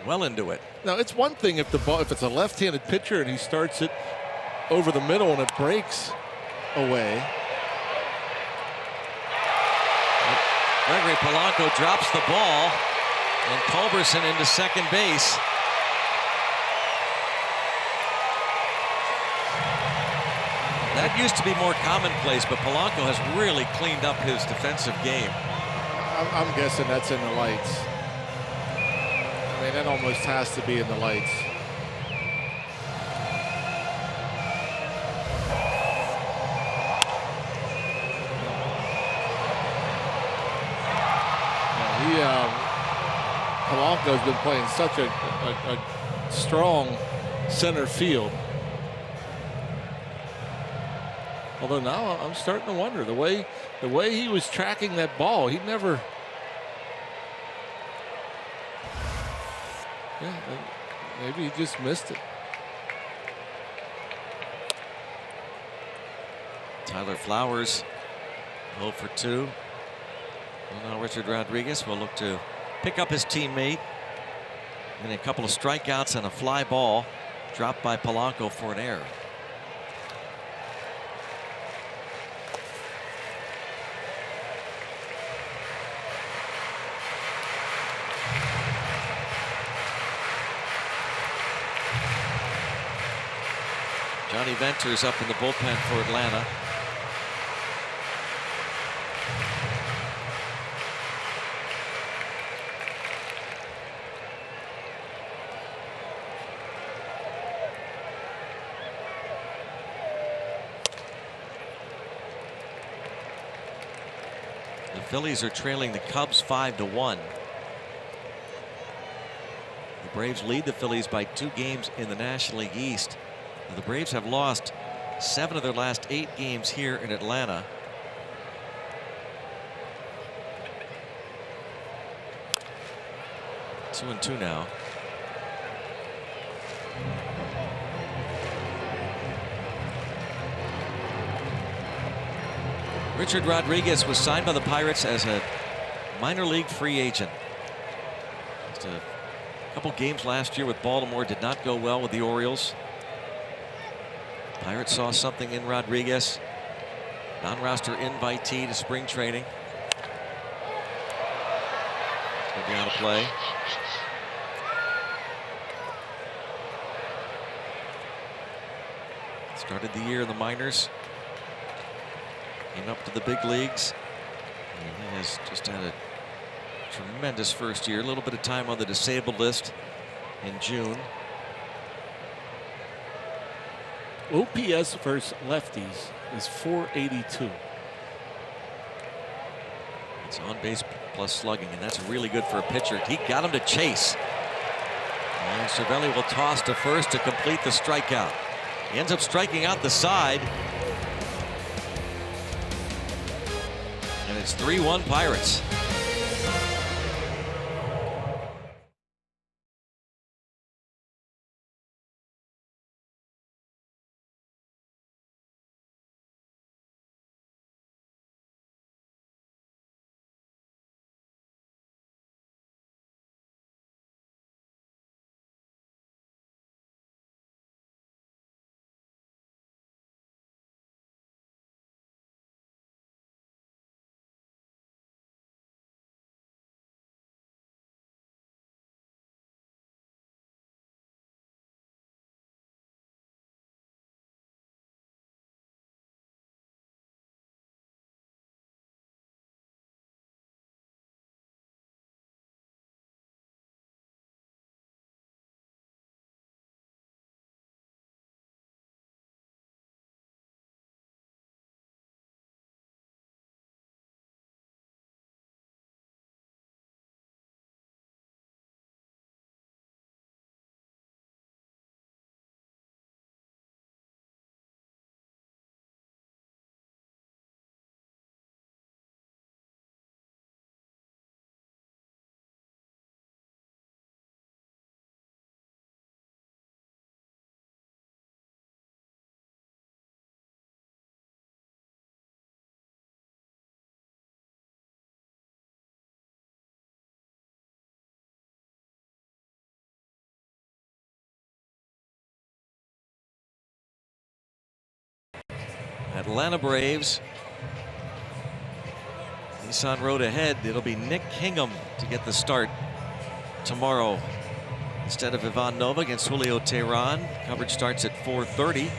well into it. Now, it's one thing if the ball, if it's a left-handed pitcher and he starts it over the middle and it breaks away. Gregory Polanco drops the ball, and Culberson into second base. That used to be more commonplace, but Polanco has really cleaned up his defensive game. I'm guessing that's in the lights. I mean, that almost has to be in the lights. Polanco's been playing such a strong center field. Although now I'm starting to wonder the way he was tracking that ball, he never. Yeah, maybe he just missed it. Tyler Flowers, 0 for 2. Well, now Richard Rodriguez will look to pick up his teammate. And a couple of strikeouts and a fly ball dropped by Polanco for an error. Johnny Venter's up in the bullpen for Atlanta. The Phillies are trailing the Cubs 5-1. The Braves lead the Phillies by 2 games in the National League East. Now, the Braves have lost 7 of their last 8 games here in Atlanta. Two and 2 now. Richard Rodriguez was signed by the Pirates as a minor league free agent. Just a couple games last year with Baltimore, did not go well with the Orioles. Pirates saw something in Rodriguez. Non-roster invitee to spring training. He'll be out of play. Started the year in the minors. Came up to the big leagues. And he has just had a tremendous first year. A little bit of time on the disabled list in June. OPS versus lefties is .482. It's on base plus slugging, and that's really good for a pitcher. He got him to chase. And Cervelli will toss to first to complete the strikeout. He ends up striking out the side. And it's 3-1 Pirates. Atlanta Braves. Nissan Road ahead. It'll be Nick Hingham to get the start tomorrow instead of Ivan Nova against Julio Teheran. Coverage starts at 4:30.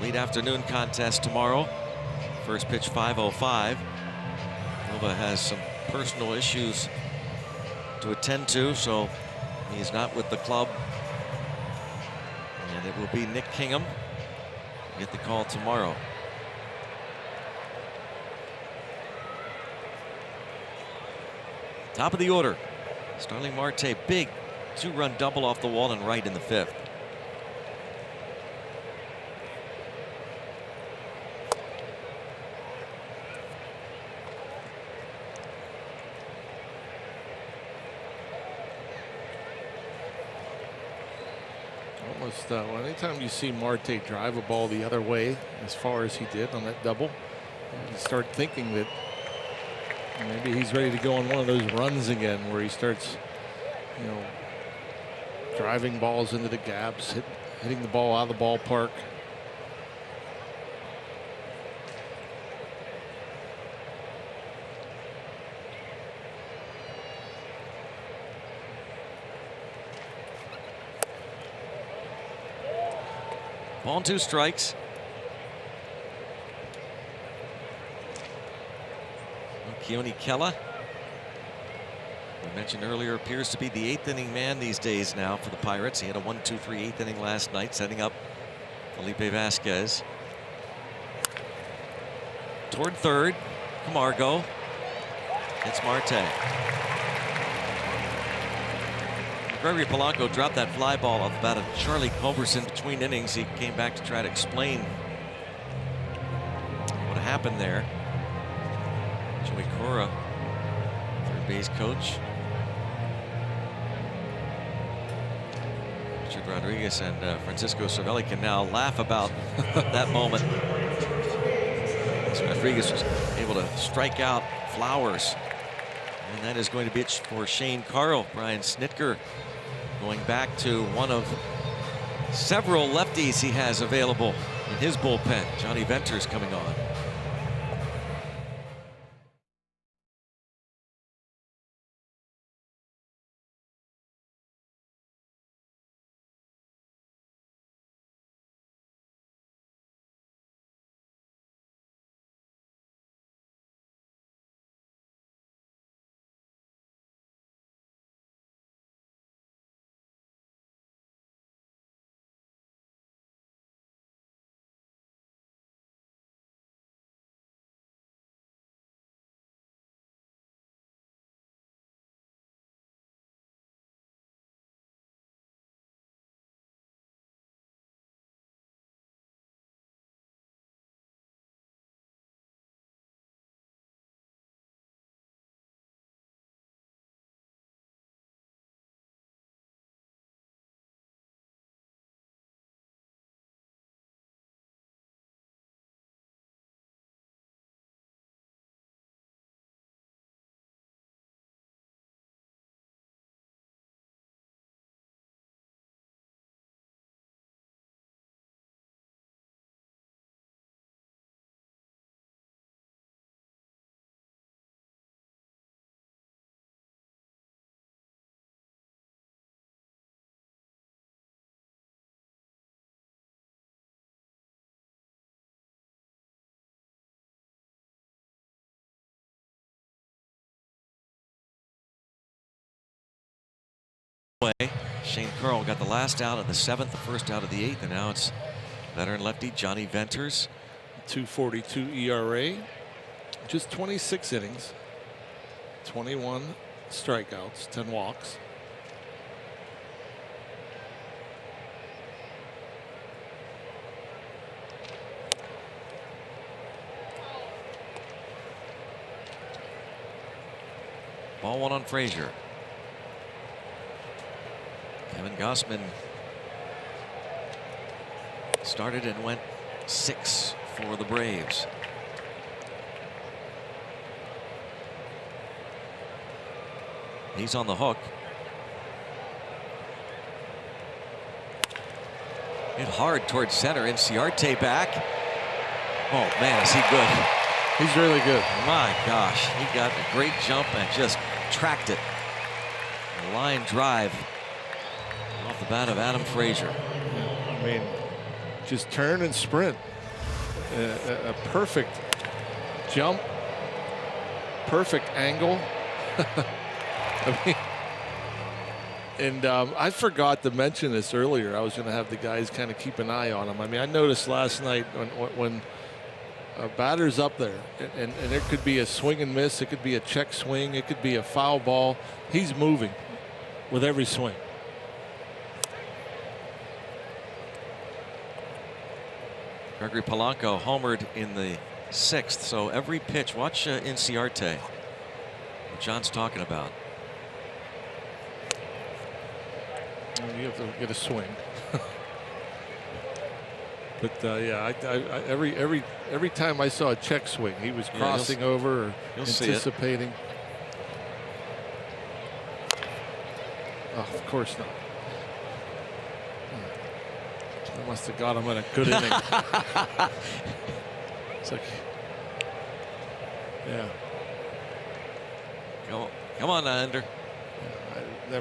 Late afternoon contest tomorrow. First pitch 5:05. Nova has some personal issues to attend to, so he's not with the club. And it will be Nick Hingham to get the call tomorrow. Top of the order, Starling Marte, big two-run double off the wall and right in the fifth. Almost anytime you see Marte drive a ball the other way as far as he did on that double, you start thinking that maybe he's ready to go on one of those runs again where he starts, driving balls into the gaps, hitting the ball out of the ballpark. Ball and 2 strikes. Keone Kela, we mentioned earlier, appears to be the 8th inning man these days now for the Pirates. He had a 1-2-3 8th inning last night, setting up Felipe Vasquez. Toward third, Camargo. It's Marte. Gregory Polanco dropped that fly ball off the bat of Charlie Culberson between innings. He came back to try to explain what happened there. Joey Cora, third base coach. Richard Rodriguez and Francisco Cervelli can now laugh about that moment. So Rodriguez was able to strike out Flowers. And that is going to be it for Shane Carl. Brian Snitker going back to one of several lefties he has available in his bullpen. Johnny Venters coming on. Shane Carl got the last out of the 7th, the first out of the 8th, and now it's veteran lefty Johnny Venters. 2.42 ERA, just 26 innings, 21 strikeouts, 10 walks. Ball one on Frazier. Kevin Gossman started and went 6 for the Braves. He's on the hook. Hit hard towards center. Inciarte back. Oh man, is he good? He's really good. My gosh, he got a great jump and just tracked it. A line drive off the bat of Adam Frazier. I mean, just turn and sprint. A perfect jump, perfect angle. I mean, and I forgot to mention this earlier. I was going to have the guys kind of keep an eye on him. I mean, I noticed last night when a batter's up there, and there could be a swing and miss, it could be a check swing, it could be a foul ball. He's moving with every swing. Gregory Polanco homered in the 6th, so every pitch. Watch Inciarte, what John's talking about. You have to get a swing. But yeah, every time I saw a check swing, he was crossing over or anticipating. Oh, of course not. I must have got him in a good inning. It's like, yeah. Come on, Ender. I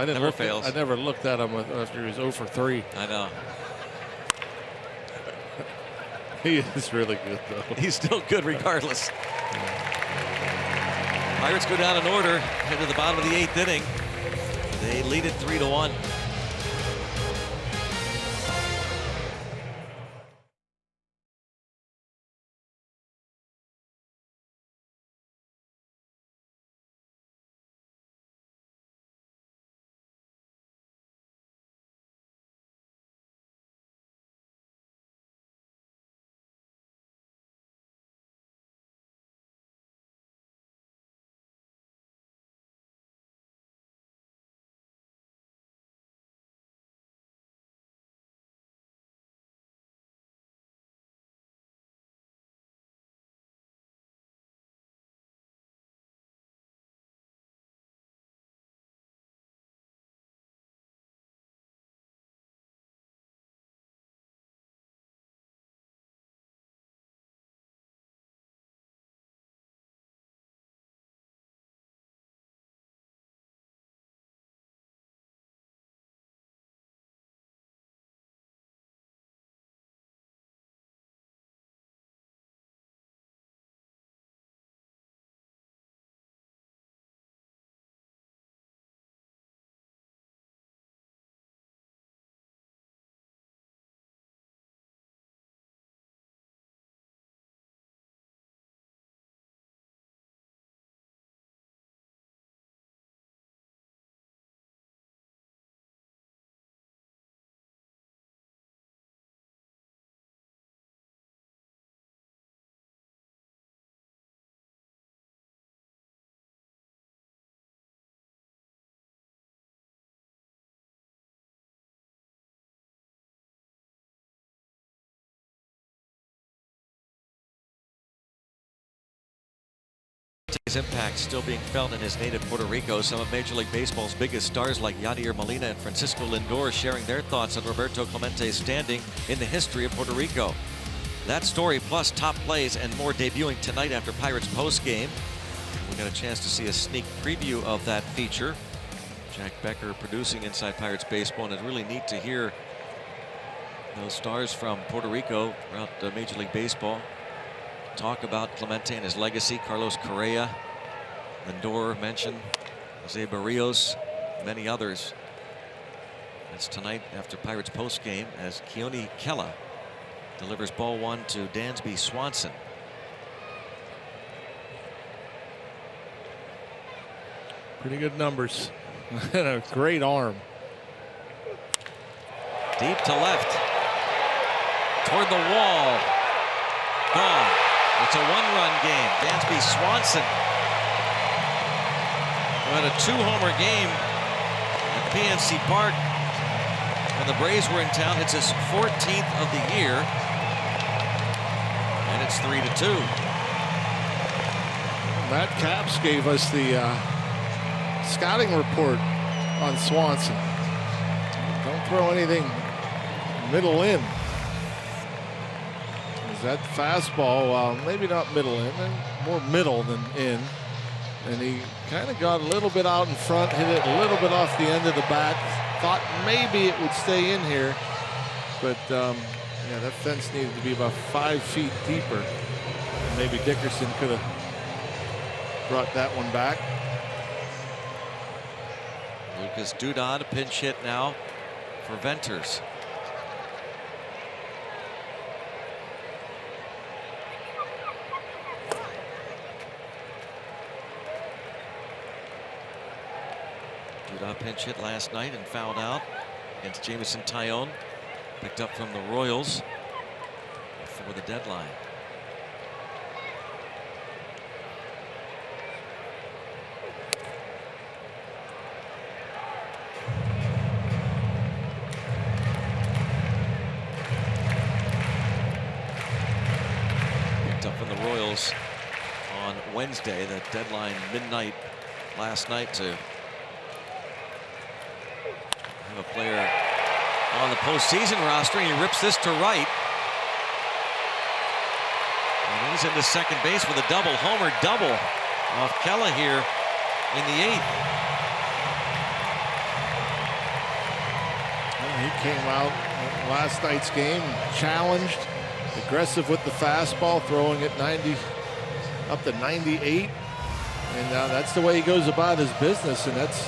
never fails. I never looked at him after he was 0 for 3. I know. He is really good, though. He's still good regardless. Pirates go down in order, head to the bottom of the 8th inning. They lead it 3-1. Clementine's impact still being felt in his native Puerto Rico. Some of Major League Baseball's biggest stars like Yadier Molina and Francisco Lindor sharing their thoughts on Roberto Clemente's standing in the history of Puerto Rico. That story plus top plays and more debuting tonight after Pirates postgame. We got a chance to see a sneak preview of that feature. Jack Becker producing Inside Pirates Baseball, and it's really neat to hear those stars from Puerto Rico throughout Major League Baseball talk about Clemente and his legacy. Carlos Correa, Lindor mentioned, Jose Barrios, many others. It's tonight after Pirates postgame as Keone Kela delivers ball one to Dansby Swanson. Pretty good numbers. And a great arm. Deep to left. Toward the wall. Gone. It's a one-run game. Dansby Swanson, who had a two-homer game at PNC Park when the Braves were in town, hits his 14th of the year, and it's 3-2. Matt Capps gave us the scouting report on Swanson. Don't throw anything middle in. That fastball, maybe not middle in, more middle than in. And he kind of got a little bit out in front, hit it a little bit off the end of the bat. Thought maybe it would stay in here. But, yeah, that fence needed to be about 5 feet deeper. And maybe Dickerson could have brought that one back. Lucas Dudon, a pinch hit now for Venters. Dudon pinch hit last night and fouled out against Jameson Taillon. Picked up from the Royals before the deadline. Picked up from the Royals on Wednesday. The deadline midnight last night to have a player on the postseason roster, and he rips this to right. And he's into second base with a double. Homer double off Kela here in the 8th. Well, he came out last night's game, challenged, aggressive with the fastball, throwing it 90 up to 98. And that's the way he goes about his business, and that's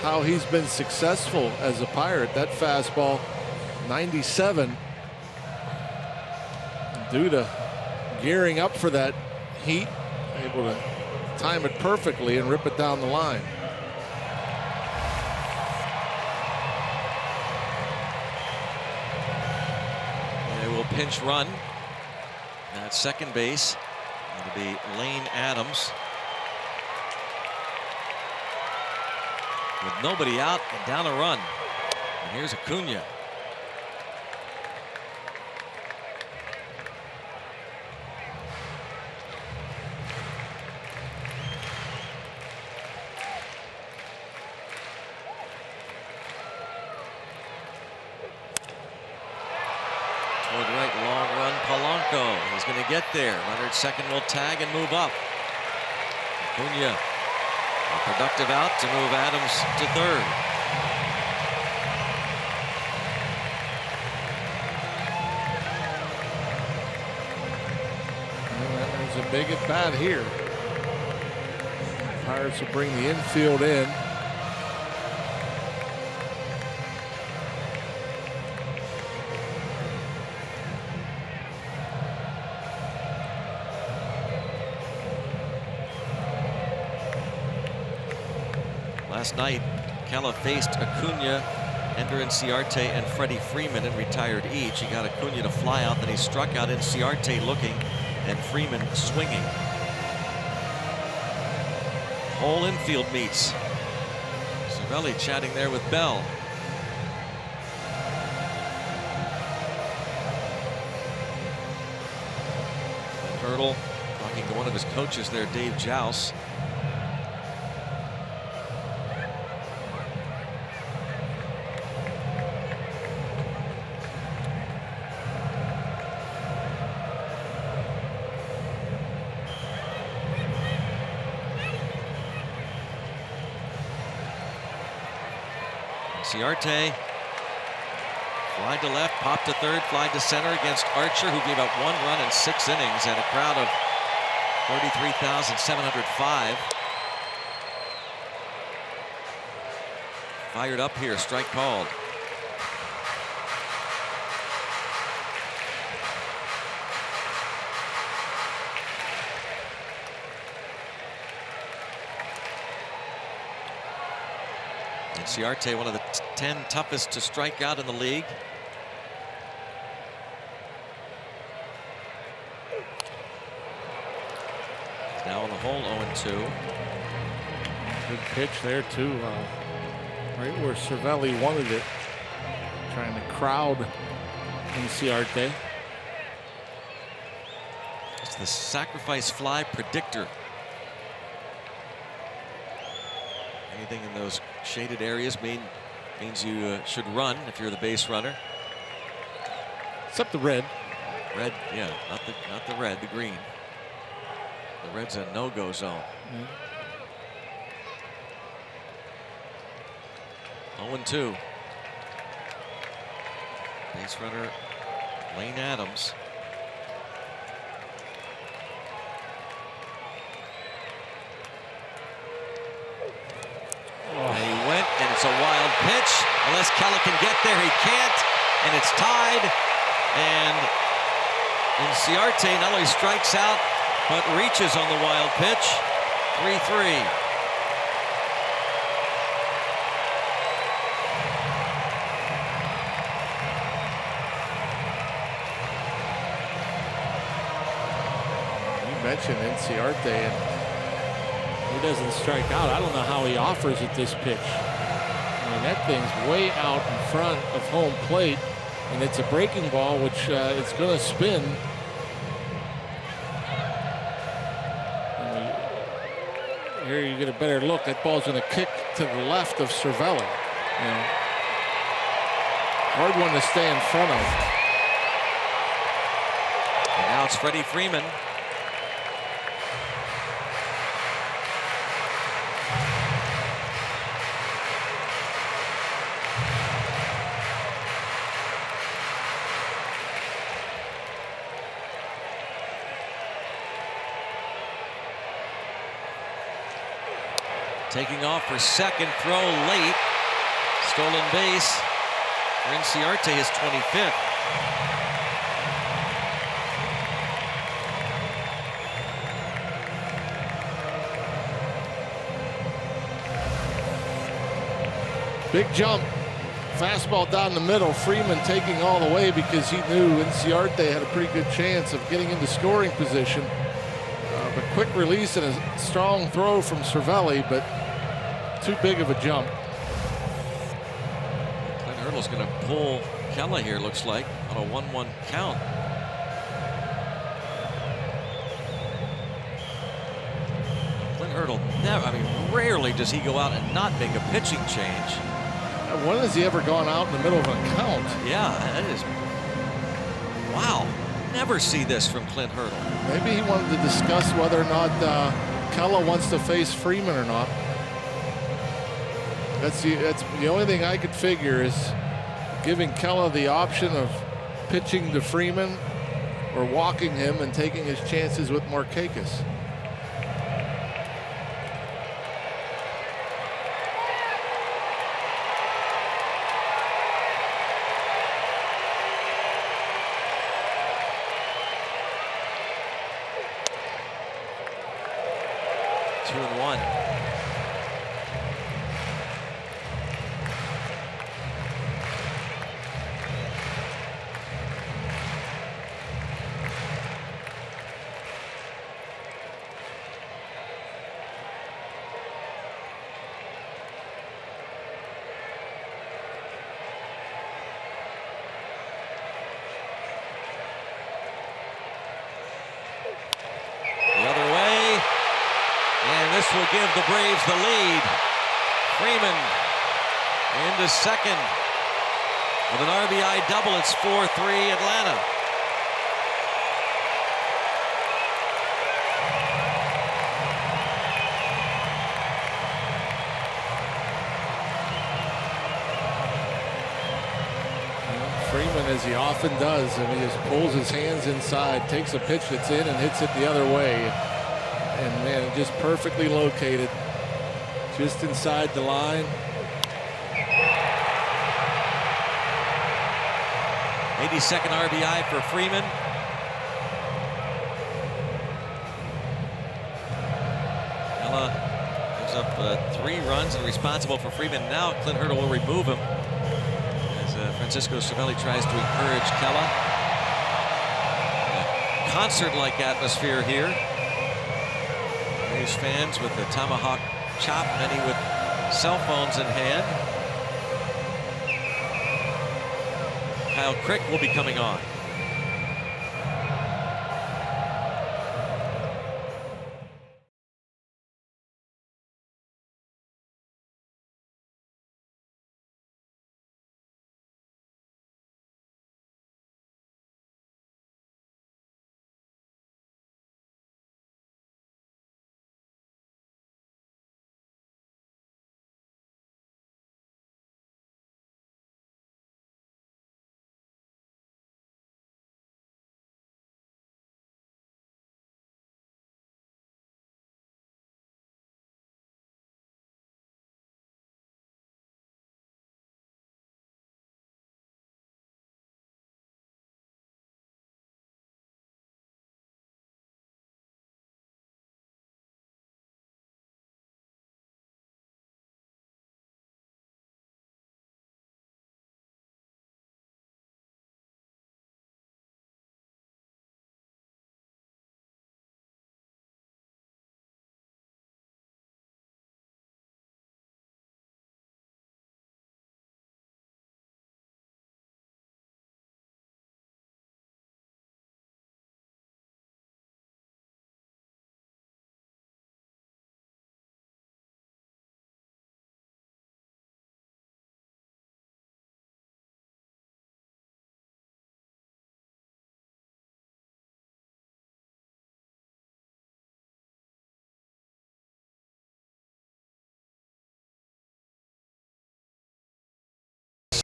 how he's been successful as a Pirate. That fastball, 97, due to gearing up for that heat, able to time it perfectly and rip it down the line. They will pinch run at second base. It'll be Lane Adams. With nobody out and down a run. And here's Acuna. Toward right, long run, Polanco. He's going to get there. Runner at second will tag and move up. Acuna. A productive out to move Adams to third. There's a big at bat here. Pirates will bring the infield in. Last night, Kela faced Acuna, Ender Inciarte, and Freddie Freeman and retired each. He got Acuna to fly out, then he struck out Inciarte looking and Freeman swinging. Whole infield meets. Cervelli chatting there with Bell. And Hurdle Talking to one of his coaches there, Dave Jouse. Ciarte fly to left, pop to third, fly to center against Archer, who gave up 1 run in 6 innings and a crowd of 33,705. Fired up here, strike called. And Ciarte, one of the 10 toughest to strike out in the league. He's now on the hole, 0-2. Good pitch there too, right where Cervelli wanted it. Trying to crowd Ciarte. It's the sacrifice fly predictor. Anything in those shaded areas means you should run if you're the base runner. Except the red. Red, yeah, not the red, the green. The red's a no-go zone. 0-2. Base runner Lane Adams. And he went, and it's a wild pitch. Unless Keller can get there, he can't. And it's tied. And Ciarte not only strikes out, but reaches on the wild pitch. 3-3. You mentioned Ciarte, and he doesn't strike out. I don't know how he offers at this pitch. I mean, that thing's way out in front of home plate, and it's a breaking ball, which it's going to spin. Here you get a better look. That ball's going to kick to the left of Cervelli. You know, hard one to stay in front of. And now it's Freddie Freeman. Taking off for second, throw late. Stolen base. Ciarte, his 25th. Big jump. Fastball down the middle. Freeman taking all the way because he knew Ciarte had a pretty good chance of getting into scoring position. But quick release and a strong throw from Cervelli, but too big of a jump. Clint Hurdle's going to pull Kella here, looks like, on a 1-1 count. Clint Hurdle, never, I mean, rarely does he go out and not make a pitching change. When has he ever gone out in the middle of a count? Yeah, that is, wow. Never see this from Clint Hurdle. Maybe he wanted to discuss whether or not Kella wants to face Freeman or not. That's the only thing I could figure is giving Kella the option of pitching to Freeman or walking him and taking his chances with Markakis. will give the Braves the lead. Freeman into second with an RBI double. It's 4-3 Atlanta. Freeman, as he often does, and he just pulls his hands inside, takes a pitch that's in and hits it the other way. And man, just perfectly located, just inside the line. 82nd RBI for Freeman. Ella gives up 3 runs and responsible for Freeman. Now Clint Hurdle will remove him as Francisco Cervelli tries to encourage Kella. A concert-like atmosphere here. Braves fans with the tomahawk chop, many with cell phones in hand. Kyle Crick will be coming on.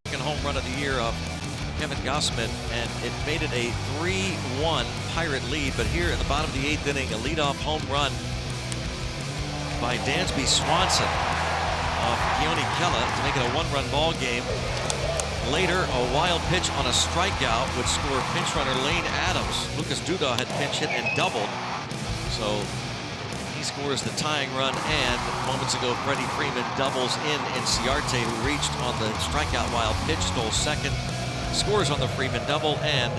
Second home run of the year of Kevin Gausman, and it made it a 3-1 Pirate lead. But here in the bottom of the 8th inning, a leadoff home run by Dansby Swanson off Keone Kella to make it a 1-run ball game. Later, a wild pitch on a strikeout would score pinch runner Lane Adams. Lucas Duda had pinch hit and doubled, so he scores the tying run, and moments ago Freddie Freeman doubles in Ciarte, who reached on the strikeout wild pitch, stole second, scores on the Freeman double, and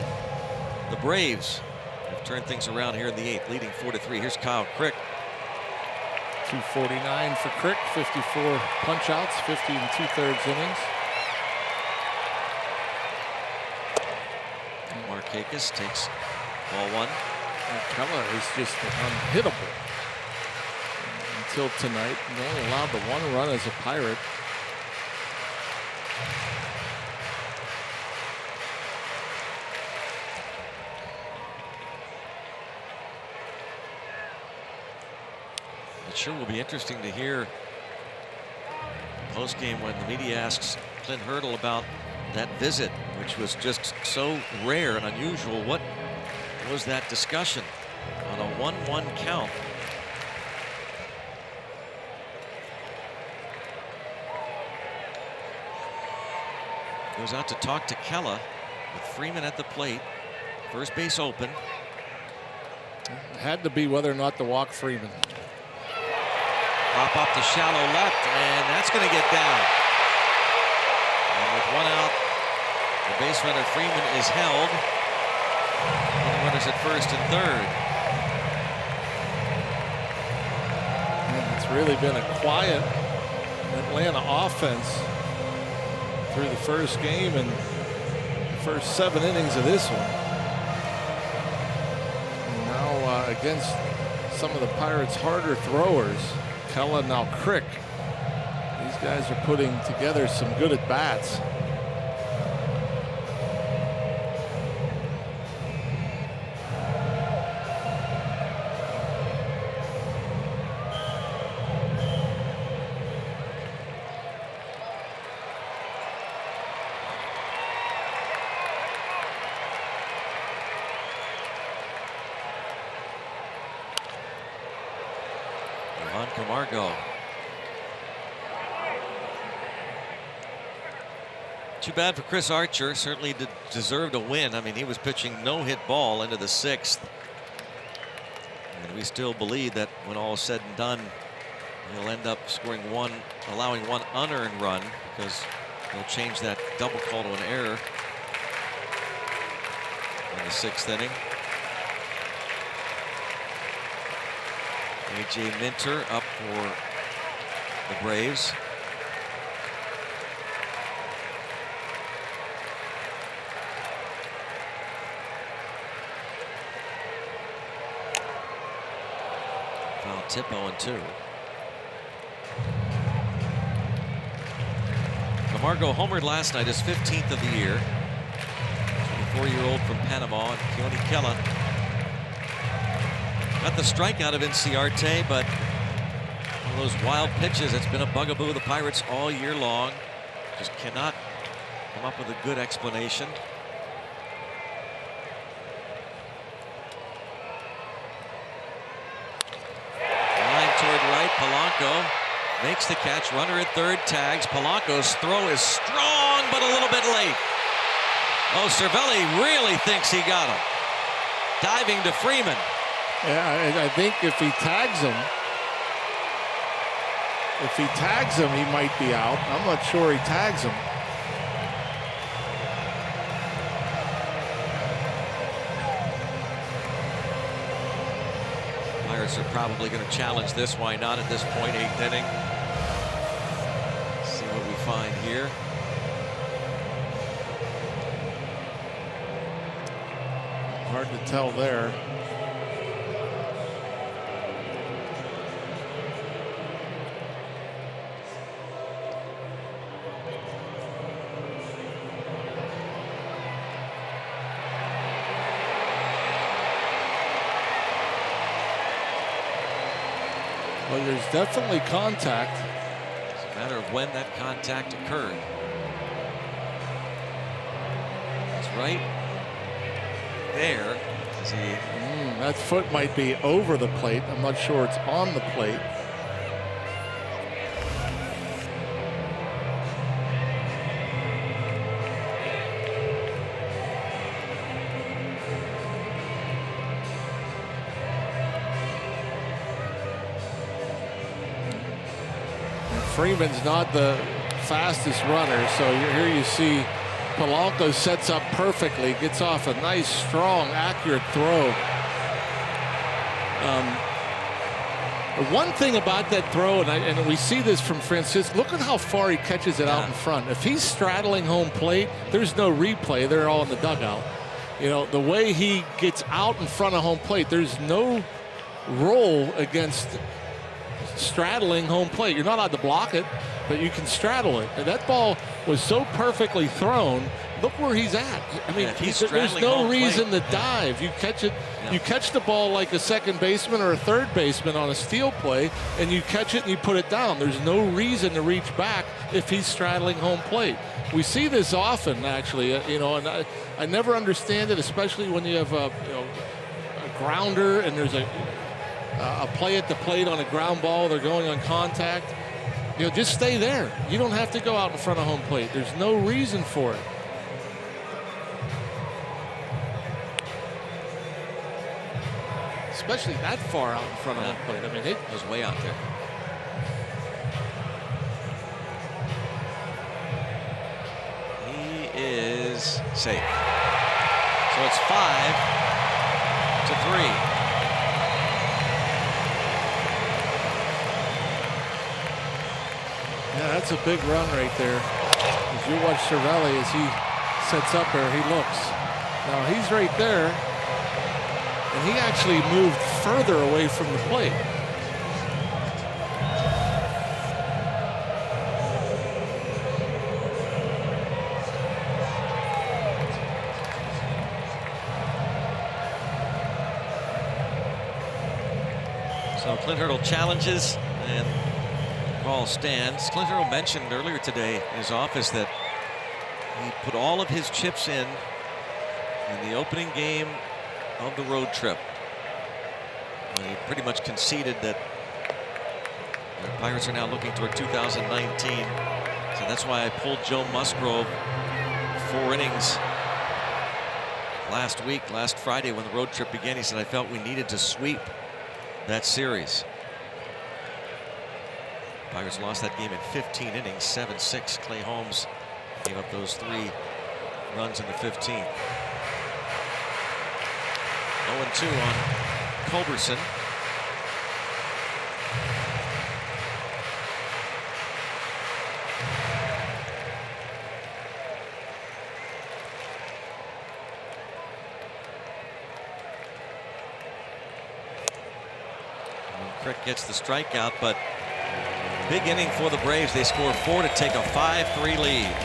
the Braves have turned things around here in the 8th, leading 4-3. Here's Kyle Crick. 249 for Crick, 54 punch outs, 50 2/3 innings. Markakis takes ball 1. Kella is just unhittable until tonight. He only allowed the 1 run as a Pirate. It sure will be interesting to hear post-game when the media asks Clint Hurdle about that visit, which was just so rare and unusual. What was that discussion on a 1-1 count? Goes out to talk to Kella with Freeman at the plate. First base open. It had to be whether or not to walk Freeman. Pop up to shallow left, and that's going to get down. And with 1 out, the base runner Freeman is held. And the runners at first and third. And it's really been a quiet Atlanta offense through the first game and the first 7 innings of this one. And now against some of the Pirates' harder throwers, Kella, now Crick. These guys are putting together some good at-bats. Camargo. Too bad for Chris Archer. Certainly deserved a win. I mean, he was pitching no-hit ball into the 6th. And we still believe that when all is said and done, he'll end up scoring one, allowing one unearned run, because he'll change that double call to an error in the 6th inning. A.J. Minter up for the Braves. Foul tip 0-2. Camargo homered last night, his 15th of the year. 24-year-old from Panama, and Keone Kella got the strikeout of Inciarte, but one of those wild pitches that's been a bugaboo of the Pirates all year long. Just cannot come up with a good explanation. Line toward right, Polanco makes the catch, runner at third, tags. Polanco's throw is strong, but a little bit late. Oh, Cervelli really thinks he got him. Diving to Freeman. Yeah, I think if he tags him, he might be out. I'm not sure he tags him. Pirates are probably going to challenge this. Why not at this point, 8th inning? See what we find here. Hard to tell there. Well, there's definitely contact. It's a matter of when that contact occurred. It's right there. Is he? That foot might be over the plate. I'm not sure it's on the plate. Freeman's not the fastest runner, so here you see Polanco sets up perfectly, gets off a nice, strong, accurate throw. One thing about that throw, and we see this from Francisco, look at how far he catches it out in front. If he's straddling home plate, there's no replay. They're all in the dugout. You know, the way he gets out in front of home plate, there's no roll against straddling home plate. You're not allowed to block it, but you can straddle it. And that ball was so perfectly thrown. Look where he's at. I mean, there's no reason to dive. You catch it. You catch the ball like a second baseman or a third baseman on a steal play, and you catch it and you put it down. There's no reason to reach back if he's straddling home plate. We see this often, actually. You know, and I never understand it, especially when you have a grounder and there's a play at the plate on a ground ball. They're going on contact. You know, just stay there. You don't have to go out in front of home plate. There's no reason for it. Especially that far out in front of home plate. I mean, it was way out there. He is safe. So it's 5-3. Yeah, that's a big run right there. If you watch Cervelli as he sets up there, he looks. Now he's right there, and he actually moved further away from the plate. So Clint Hurdle challenges and ball stands. Clint Hurdle mentioned earlier today in his office that he put all of his chips in the opening game of the road trip. And he pretty much conceded that the Pirates are now looking toward 2019. So that's why I pulled Joe Musgrove 4 innings last Friday when the road trip began. He said, I felt we needed to sweep that series. Pirates lost that game in 15 innings, 7-6. Clay Holmes gave up those 3 runs in the 15th. 0-2 on Culberson. Crick gets the strikeout, but big inning for the Braves. They score 4 to take a 5-3 lead.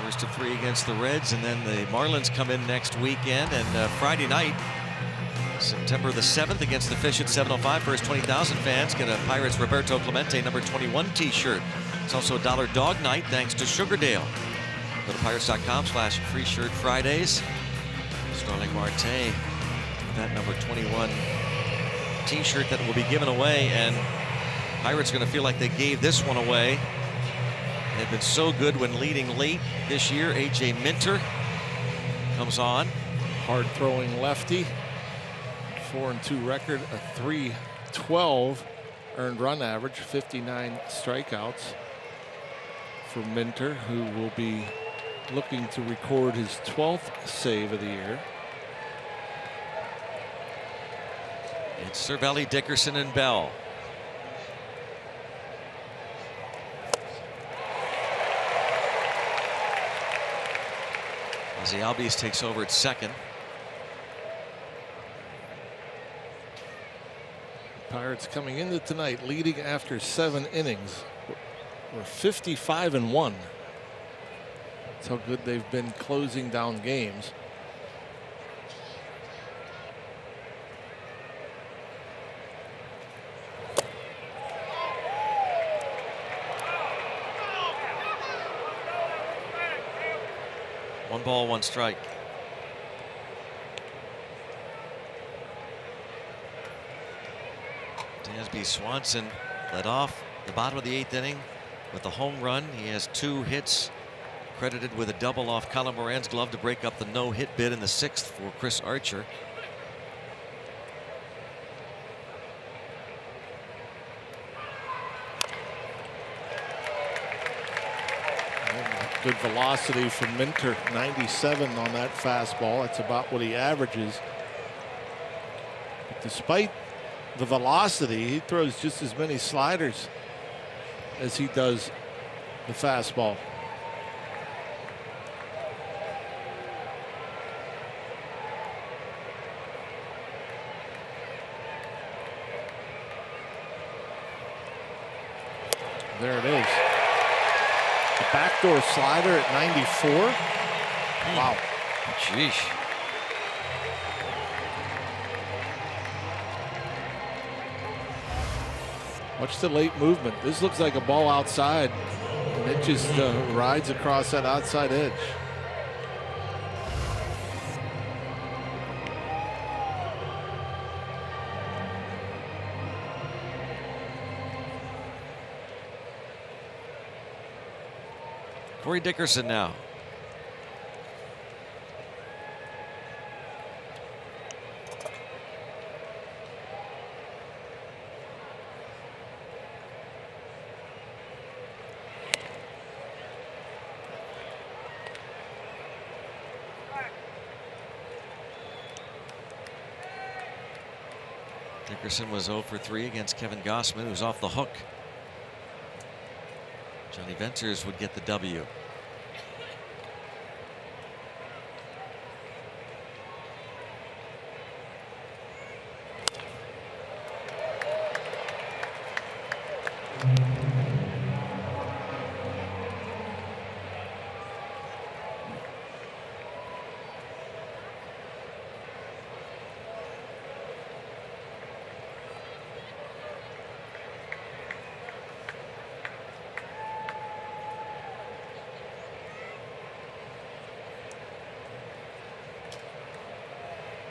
First of 3 against the Reds, and then the Marlins come in next weekend. And Friday night, September the 7th, against the Fish at 7:05. First 20,000 fans get a Pirates Roberto Clemente number 21 t-shirt. It's also a $1 dog night thanks to Sugardale. Go to pirates.com/free shirt Fridays. Starling Marte, that number 21 t-shirt that will be given away, and Pirates are going to feel like they gave this one away. They've been so good when leading late this year. A.J. Minter comes on. Hard-throwing lefty. 4-2 record, a .312 earned run average, 59 strikeouts for Minter, who will be looking to record his 12th save of the year. It's Cervelli, Dickerson, and Bell. Ozzie Albies takes over at second. Pirates coming into tonight leading after 7 innings. We're 55-1. That's how good they've been closing down games. One ball, one strike. Dansby Swanson led off the bottom of the 8th inning with a home run. He has 2 hits, credited with a double off Colin Moran's glove to break up the no-hit bid in the 6th for Chris Archer. Good velocity from Minter, 97 on that fastball. That's about what he averages. But despite the velocity. He throws just as many sliders as he does the fastball. There it is. A backdoor slider at 94. Wow. Sheesh. Watch the late movement. This looks like a ball outside, and it just rides across that outside edge. Corey Dickerson now. Dickerson was 0 for 3 against Kevin Gossman, who's off the hook. Johnny Venters would get the W.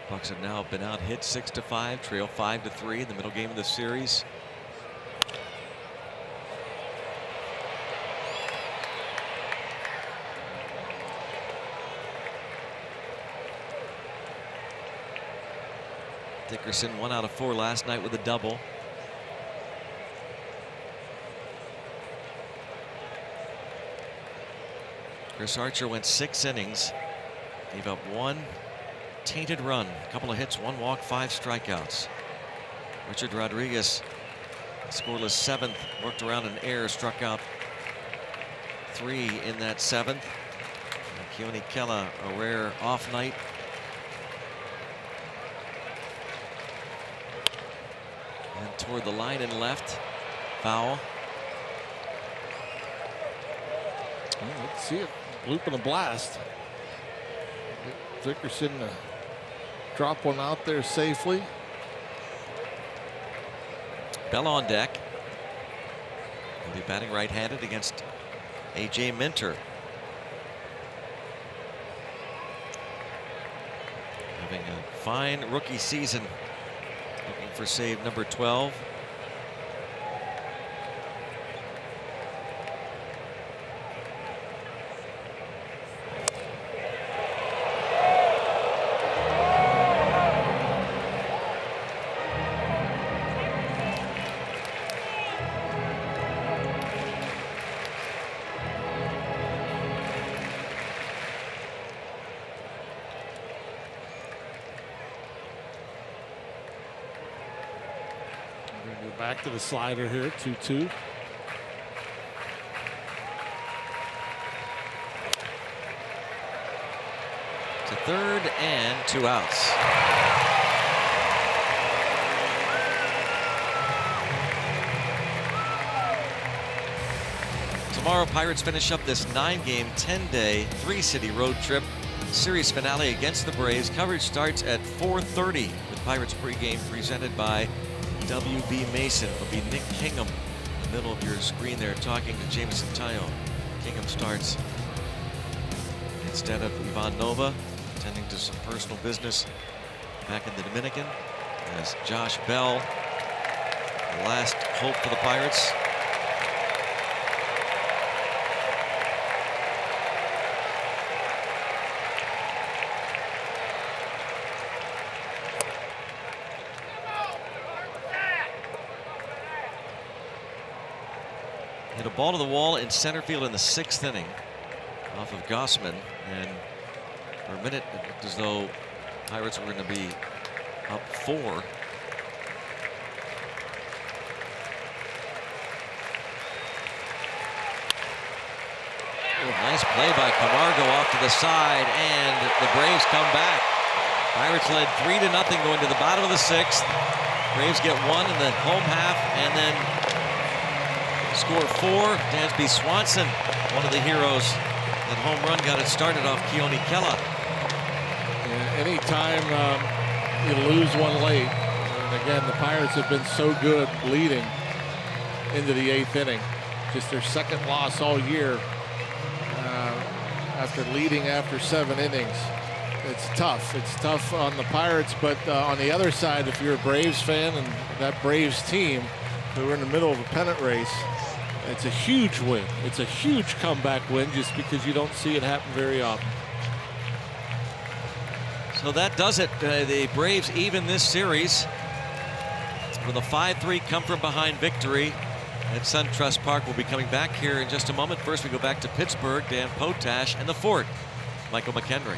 Bucks have now been out hit 6-5, trail 5-3 in the middle game of the series. Dickerson 1 out of 4 last night with a double. Chris Archer went 6 innings, gave up 1 tainted run, a couple of hits, 1 walk, 5 strikeouts. Richard Rodriguez, scoreless 7th, worked around an error, struck out 3 in that 7th. Keone Kela, a rare off night. And toward the line and left, foul. Well, let's see it. Bloop and a blast. Dickerson drop one out there safely. Bell on deck. He'll be batting right-handed against A.J. Minter. Having a fine rookie season. Looking for save number 12. Back to the slider here at 2-2. To third and 2 outs. Tomorrow, Pirates finish up this 9-game, 10-day, 3-city road trip. Series finale against the Braves. Coverage starts at 4:30 with Pirates pregame presented by W.B. Mason. It'll be Nick Kingham in the middle of your screen there talking to Jameson Tayo. Kingham starts instead of Ivan Nova, attending to some personal business back in the Dominican, as Josh Bell, the last hope for the Pirates. Hit a ball to the wall in center field in the 6th inning off of Gossman, and for a minute it looked as though Pirates were going to be up 4. Nice play by Camargo off to the side, and the Braves come back. Pirates led 3-0 going to the bottom of the 6th. Braves get 1 in the home half, and then score 4. Dansby Swanson, one of the heroes. That home run got it started off Keone Kela. Yeah, anytime you lose one late, and again, the Pirates have been so good leading into the 8th inning. Just their 2nd loss all year after leading after 7 innings. It's tough. It's tough on the Pirates, but on the other side, if you're a Braves fan and that Braves team who are in the middle of a pennant race, it's a huge win. It's a huge comeback win just because you don't see it happen very often. So that does it. The Braves even this series with a 5-3 come from behind victory at SunTrust Park. We'll be coming back here in just a moment. First, we go back to Pittsburgh. Dan Potash and the Fort, Michael McHenry.